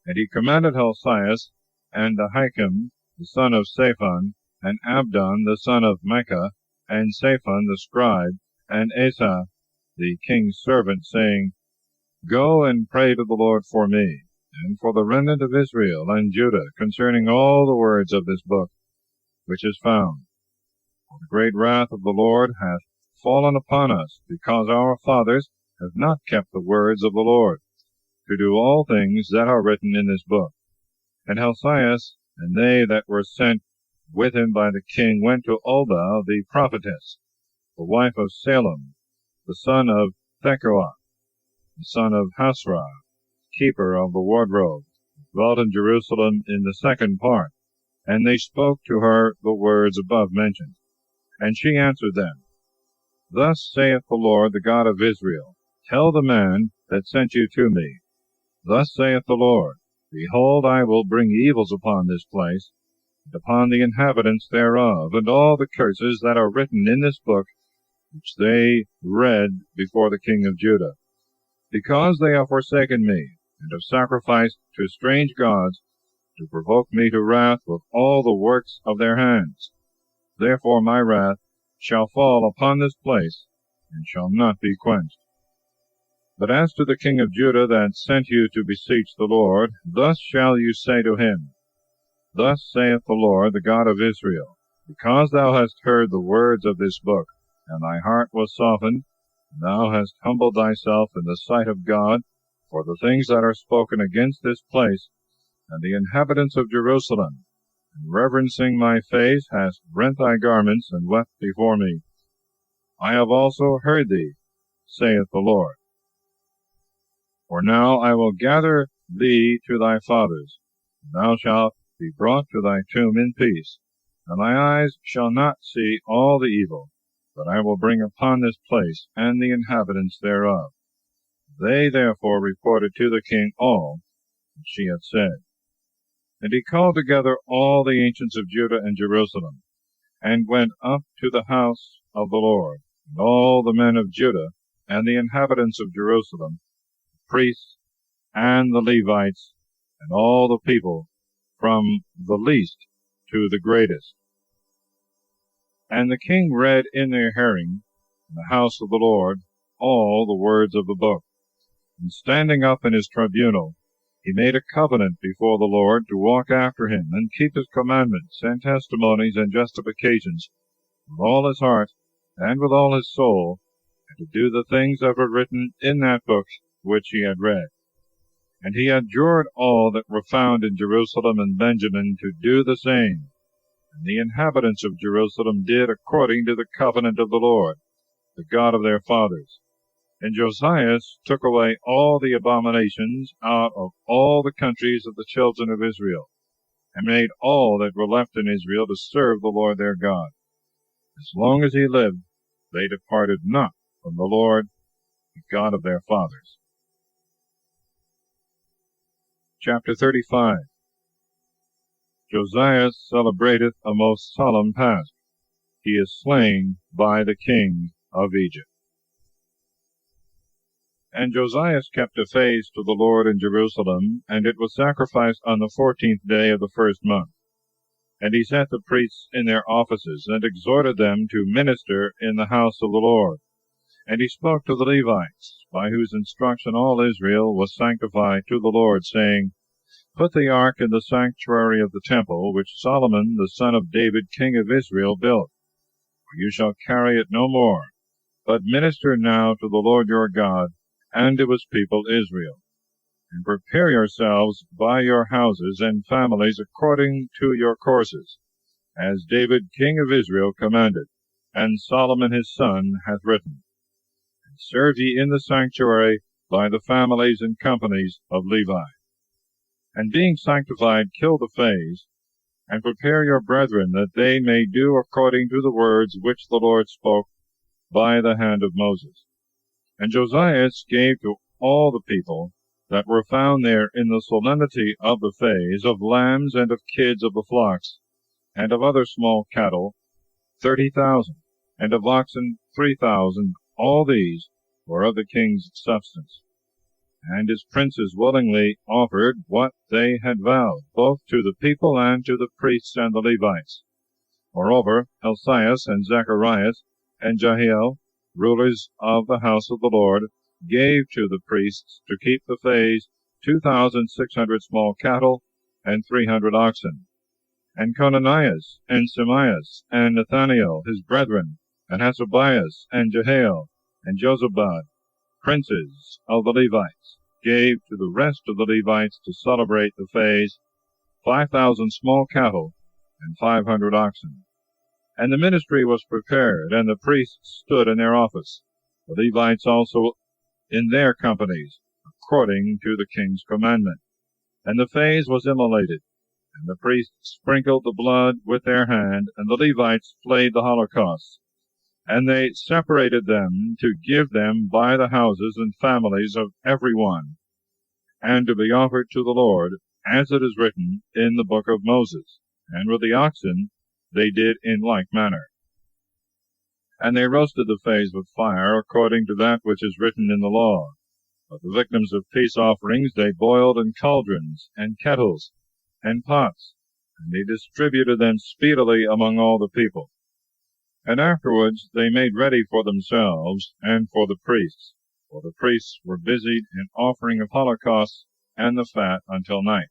And he commanded Helcias, and Ahikam the son of Shaphan, and Abdon the son of Micah, and Shaphan the scribe, and Asa the king's servant, saying, Go and pray to the Lord for me, and for the remnant of Israel and Judah, concerning all the words of this book which is found. For the great wrath of the Lord hath fallen upon us, because our fathers have not kept the words of the Lord, to do all things that are written in this book. And Helcias and they that were sent with him by the king went to Ulda the prophetess, the wife of Salem, the son of Thecua, the son of Hasrah, keeper of the wardrobe, dwelt in Jerusalem in the second part. And they spoke to her the words above mentioned. And she answered them, Thus saith the Lord, the God of Israel, Tell the man that sent you to me, Thus saith the Lord, Behold, I will bring evils upon this place, and upon the inhabitants thereof, and all the curses that are written in this book, which they read before the king of Judah, because they have forsaken me, and have sacrificed to strange gods, to provoke me to wrath with all the works of their hands. Therefore my wrath shall fall upon this place, and shall not be quenched. But as to the king of Judah that sent you to beseech the Lord, thus shall you say to him, Thus saith the Lord, the God of Israel, Because thou hast heard the words of this book, and thy heart was softened, and thou hast humbled thyself in the sight of God, for the things that are spoken against this place, and the inhabitants of Jerusalem, and reverencing my face, hast rent thy garments, and wept before me. I have also heard thee, saith the Lord. For now I will gather thee to thy fathers, and thou shalt be brought to thy tomb in peace, and thy eyes shall not see all the evil that I will bring upon this place and the inhabitants thereof. They therefore reported to the king all that she had said. And he called together all the ancients of Judah and Jerusalem, and went up to the house of the Lord, and all the men of Judah and the inhabitants of Jerusalem, priests and the Levites, and all the people, from the least to the greatest. And the king read in their hearing, in the house of the Lord, all the words of the book. And standing up in his tribunal, he made a covenant before the Lord to walk after him, and keep his commandments, and testimonies, and justifications, with all his heart, and with all his soul, and to do the things that were written in that book which he had read. And he adjured all that were found in Jerusalem and Benjamin to do the same. And the inhabitants of Jerusalem did according to the covenant of the Lord, the God of their fathers. And Josias took away all the abominations out of all the countries of the children of Israel, and made all that were left in Israel to serve the Lord their God. As long as he lived, they departed not from the Lord, the God of their fathers. Chapter 35. Josias celebrateth a most solemn Pasch. He is slain by the king of Egypt. And Josias kept a feast to the Lord in Jerusalem, and it was sacrificed on the 14th day of the first month. And he set the priests in their offices, and exhorted them to minister in the house of the Lord. And he spoke to the Levites, by whose instruction all Israel was sanctified to the Lord, saying, Put the ark in the sanctuary of the temple, which Solomon the son of David king of Israel built. For you shall carry it no more, but minister now to the Lord your God, and to his people Israel. And prepare yourselves by your houses and families according to your courses, as David king of Israel commanded, and Solomon his son hath written. And serve ye in the sanctuary by the families and companies of Levi. And being sanctified, kill the fays, and prepare your brethren, that they may do according to the words which the Lord spoke by the hand of Moses. And Josiah gave to all the people that were found there in the solemnity of the fays, of lambs and of kids of the flocks, and of other small cattle, 30,000, and of oxen 3,000. All these were of the king's substance. And his princes willingly offered what they had vowed, both to the people and to the priests and the Levites. Moreover, Helcias and Zacharias and Jehiel, rulers of the house of the Lord, gave to the priests to keep the fays 2,600 small cattle and 300 oxen. And Conanias and Semias and Nathaniel his brethren, and Hasabias and Jehiel and Jozabad, princes of the Levites, gave to the rest of the Levites to celebrate the fays 5,000 small cattle and 500 oxen. And the ministry was prepared, and the priests stood in their office, the Levites also in their companies, according to the king's commandment. And the fays was immolated, and the priests sprinkled the blood with their hand, and the Levites flayed the holocausts. And they separated them to give them by the houses and families of every one, and to be offered to the Lord, as it is written in the book of Moses. And with the oxen they did in like manner. And they roasted the fays with fire, according to that which is written in the law. But the victims of peace offerings they boiled in cauldrons, and kettles, and pots, and they distributed them speedily among all the people. And afterwards they made ready for themselves and for the priests, for the priests were busied in offering of holocausts and the fat until night.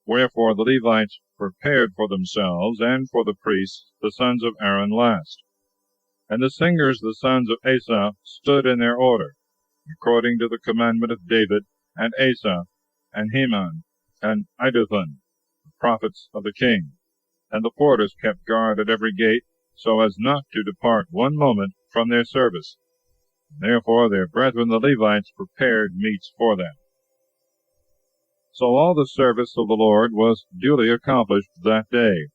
Wherefore the Levites prepared for themselves and for the priests, the sons of Aaron, last. And the singers, the sons of Asaph, stood in their order, according to the commandment of David, and Asaph, and Heman, and Iduthan, the prophets of the king. And the porters kept guard at every gate, so as not to depart one moment from their service. Therefore their brethren the Levites prepared meats for them. So all the service of the Lord was duly accomplished that day,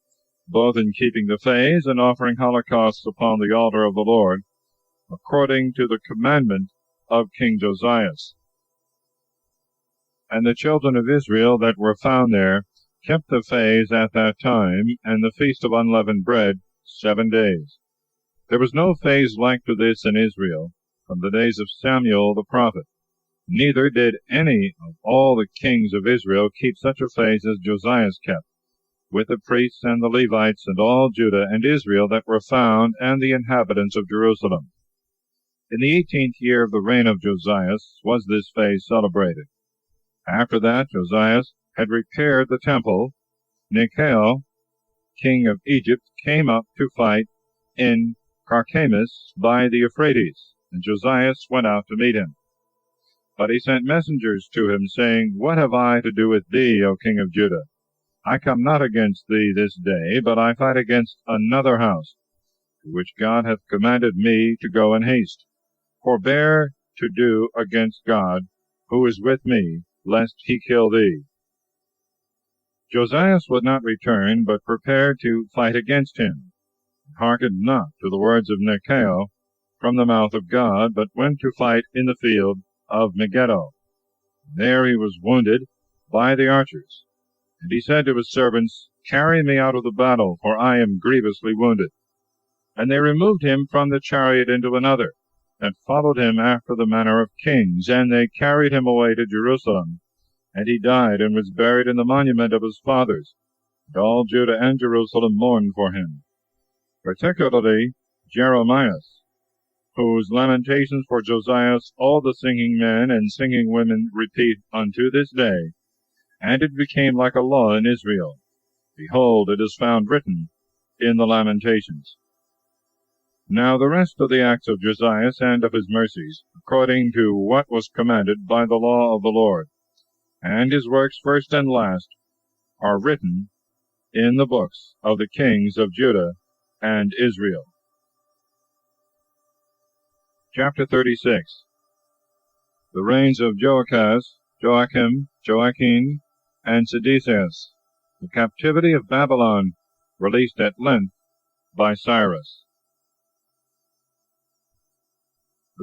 both in keeping the fays and offering holocausts upon the altar of the Lord, according to the commandment of King Josiah. And the children of Israel that were found there kept the fays at that time, and the feast of unleavened bread 7 days. There was no fays like to this in Israel from the days of Samuel the prophet. Neither did any of all the kings of Israel keep such a fays as Josiah kept, with the priests and the Levites and all Judah and Israel that were found, and the inhabitants of Jerusalem. In the 18th year of the reign of Josiah was this fays celebrated. After that Josiah had repaired the temple, Necho, king of Egypt, came up to fight in Carchemish by the Euphrates, and Josiah went out to meet him. But he sent messengers to him, saying, What have I to do with thee, O king of Judah? I come not against thee this day, but I fight against another house, to which God hath commanded me to go in haste. Forbear to do against God, who is with me, lest he kill thee. Josiah would not return, but prepared to fight against him, and hearkened not to the words of Necho from the mouth of God, but went to fight in the field of Megiddo. There he was wounded by the archers. And he said to his servants, Carry me out of the battle, for I am grievously wounded. And they removed him from the chariot into another, and followed him after the manner of kings. And they carried him away to Jerusalem. And he died, and was buried in the monument of his fathers. And all Judah and Jerusalem mourned for him. Particularly Jerome, whose lamentations for Josiah all the singing men and singing women repeat unto this day, and it became like a law in Israel. Behold, it is found written in the Lamentations. Now the rest of the acts of Josiah and of his mercies, according to what was commanded by the law of the Lord, and his works first and last, are written in the books of the kings of Judah and Israel. Chapter 36. The reigns of Joachaz, Joachim, Joachim, and Sedecius. The captivity of Babylon, released at length by Cyrus.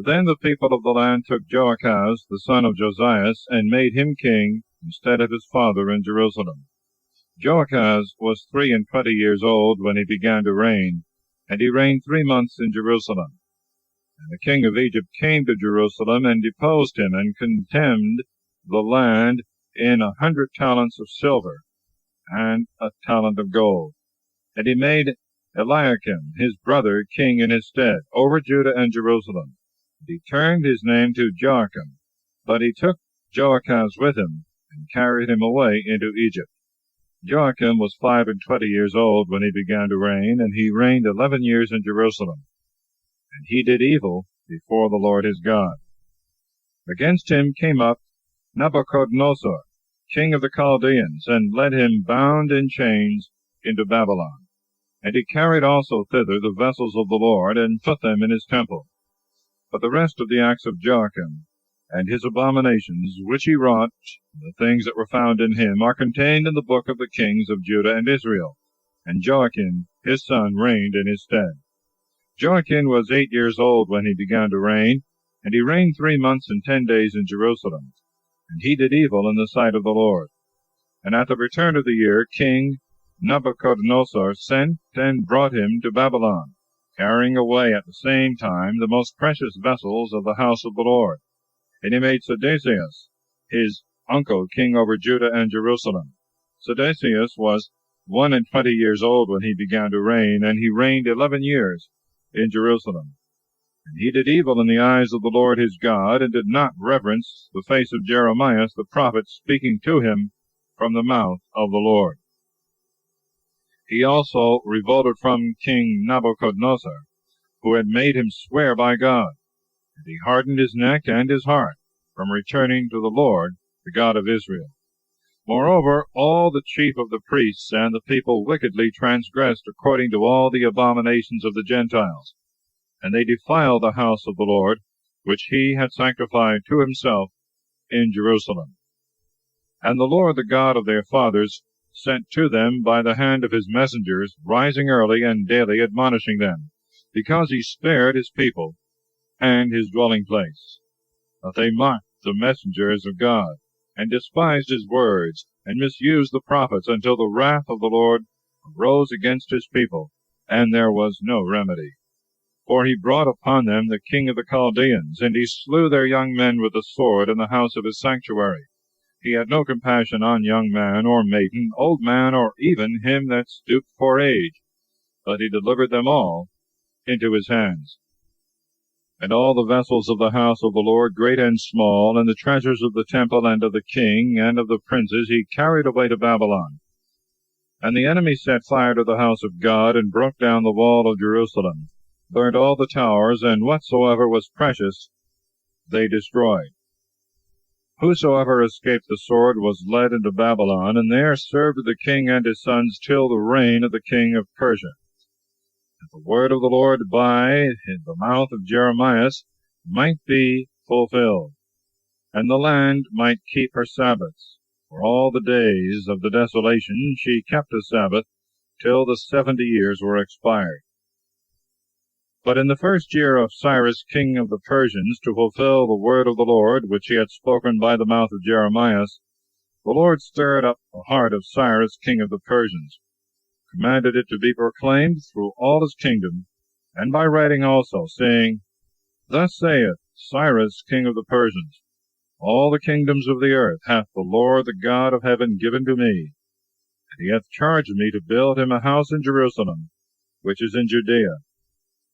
Then the people of the land took Joachaz, the son of Josias, and made him king instead of his father in Jerusalem. Joachaz was 23 years old when he began to reign, and he reigned 3 months in Jerusalem. And the king of Egypt came to Jerusalem and deposed him, and condemned the land in 100 talents of silver, and a talent of gold. And he made Eliakim, his brother, king in his stead, over Judah and Jerusalem. He turned his name to Joachim, but he took Joachaz with him, and carried him away into Egypt. Joachim was 25 years old when he began to reign, and he reigned 11 years in Jerusalem. And he did evil before the Lord his God. Against him came up Nabuchodonosor, king of the Chaldeans, and led him bound in chains into Babylon. And he carried also thither the vessels of the Lord, and put them in his temple. But the rest of the acts of Joachim, and his abominations which he wrought, the things that were found in him, are contained in the book of the kings of Judah and Israel. And Joachim his son reigned in his stead. Joachim was 8 years old when he began to reign, and he reigned 3 months and 10 days in Jerusalem. And he did evil in the sight of the Lord. And at the return of the year, King Nabuchodonosor sent and brought him to Babylon, carrying away at the same time the most precious vessels of the house of the Lord. And he made Sedecius, his uncle, king over Judah and Jerusalem. Sedecius was 21 years old when he began to reign, and he reigned 11 years in Jerusalem. And he did evil in the eyes of the Lord his God, and did not reverence the face of Jeremiah the prophet, speaking to him from the mouth of the Lord. He also revolted from King Nabuchodonosor, who had made him swear by God, and he hardened his neck and his heart from returning to the Lord, the God of Israel. Moreover, all the chief of the priests and the people wickedly transgressed according to all the abominations of the Gentiles, and they defiled the house of the Lord, which he had sanctified to himself in Jerusalem. And the Lord, the God of their fathers, sent to them by the hand of his messengers, rising early and daily admonishing them, because he spared his people and his dwelling place. But they mocked the messengers of God, and despised his words, and misused the prophets, until the wrath of the Lord arose against his people, and there was no remedy. For he brought upon them the king of the Chaldeans, and he slew their young men with the sword in the house of his sanctuary. He had no compassion on young man or maiden, old man, or even him that stooped for age, but he delivered them all into his hands. And all the vessels of the house of the Lord, great and small, and the treasures of the temple and of the king and of the princes, he carried away to Babylon. And the enemy set fire to the house of God, and broke down the wall of Jerusalem, burnt all the towers, and whatsoever was precious they destroyed. Whosoever escaped the sword was led into Babylon, and there served the king and his sons till the reign of the king of Persia. That the word of the Lord by the mouth of Jeremiah might be fulfilled, and the land might keep her Sabbaths. For all the days of the desolation she kept a Sabbath, till the 70 years were expired. But in the first year of Cyrus king of the Persians, to fulfill the word of the Lord, which he had spoken by the mouth of Jeremiah, the Lord stirred up the heart of Cyrus king of the Persians, commanded it to be proclaimed through all his kingdom, and by writing also, saying, Thus saith Cyrus king of the Persians, All the kingdoms of the earth hath the Lord, the God of heaven, given to me, and he hath charged me to build him a house in Jerusalem, which is in Judea.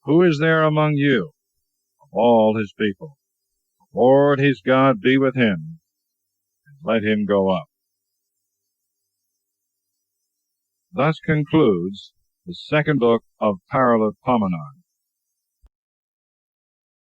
Who is there among you of all his people? The Lord his God be with him, and let him go up. Thus concludes the second book of Paralipomenon.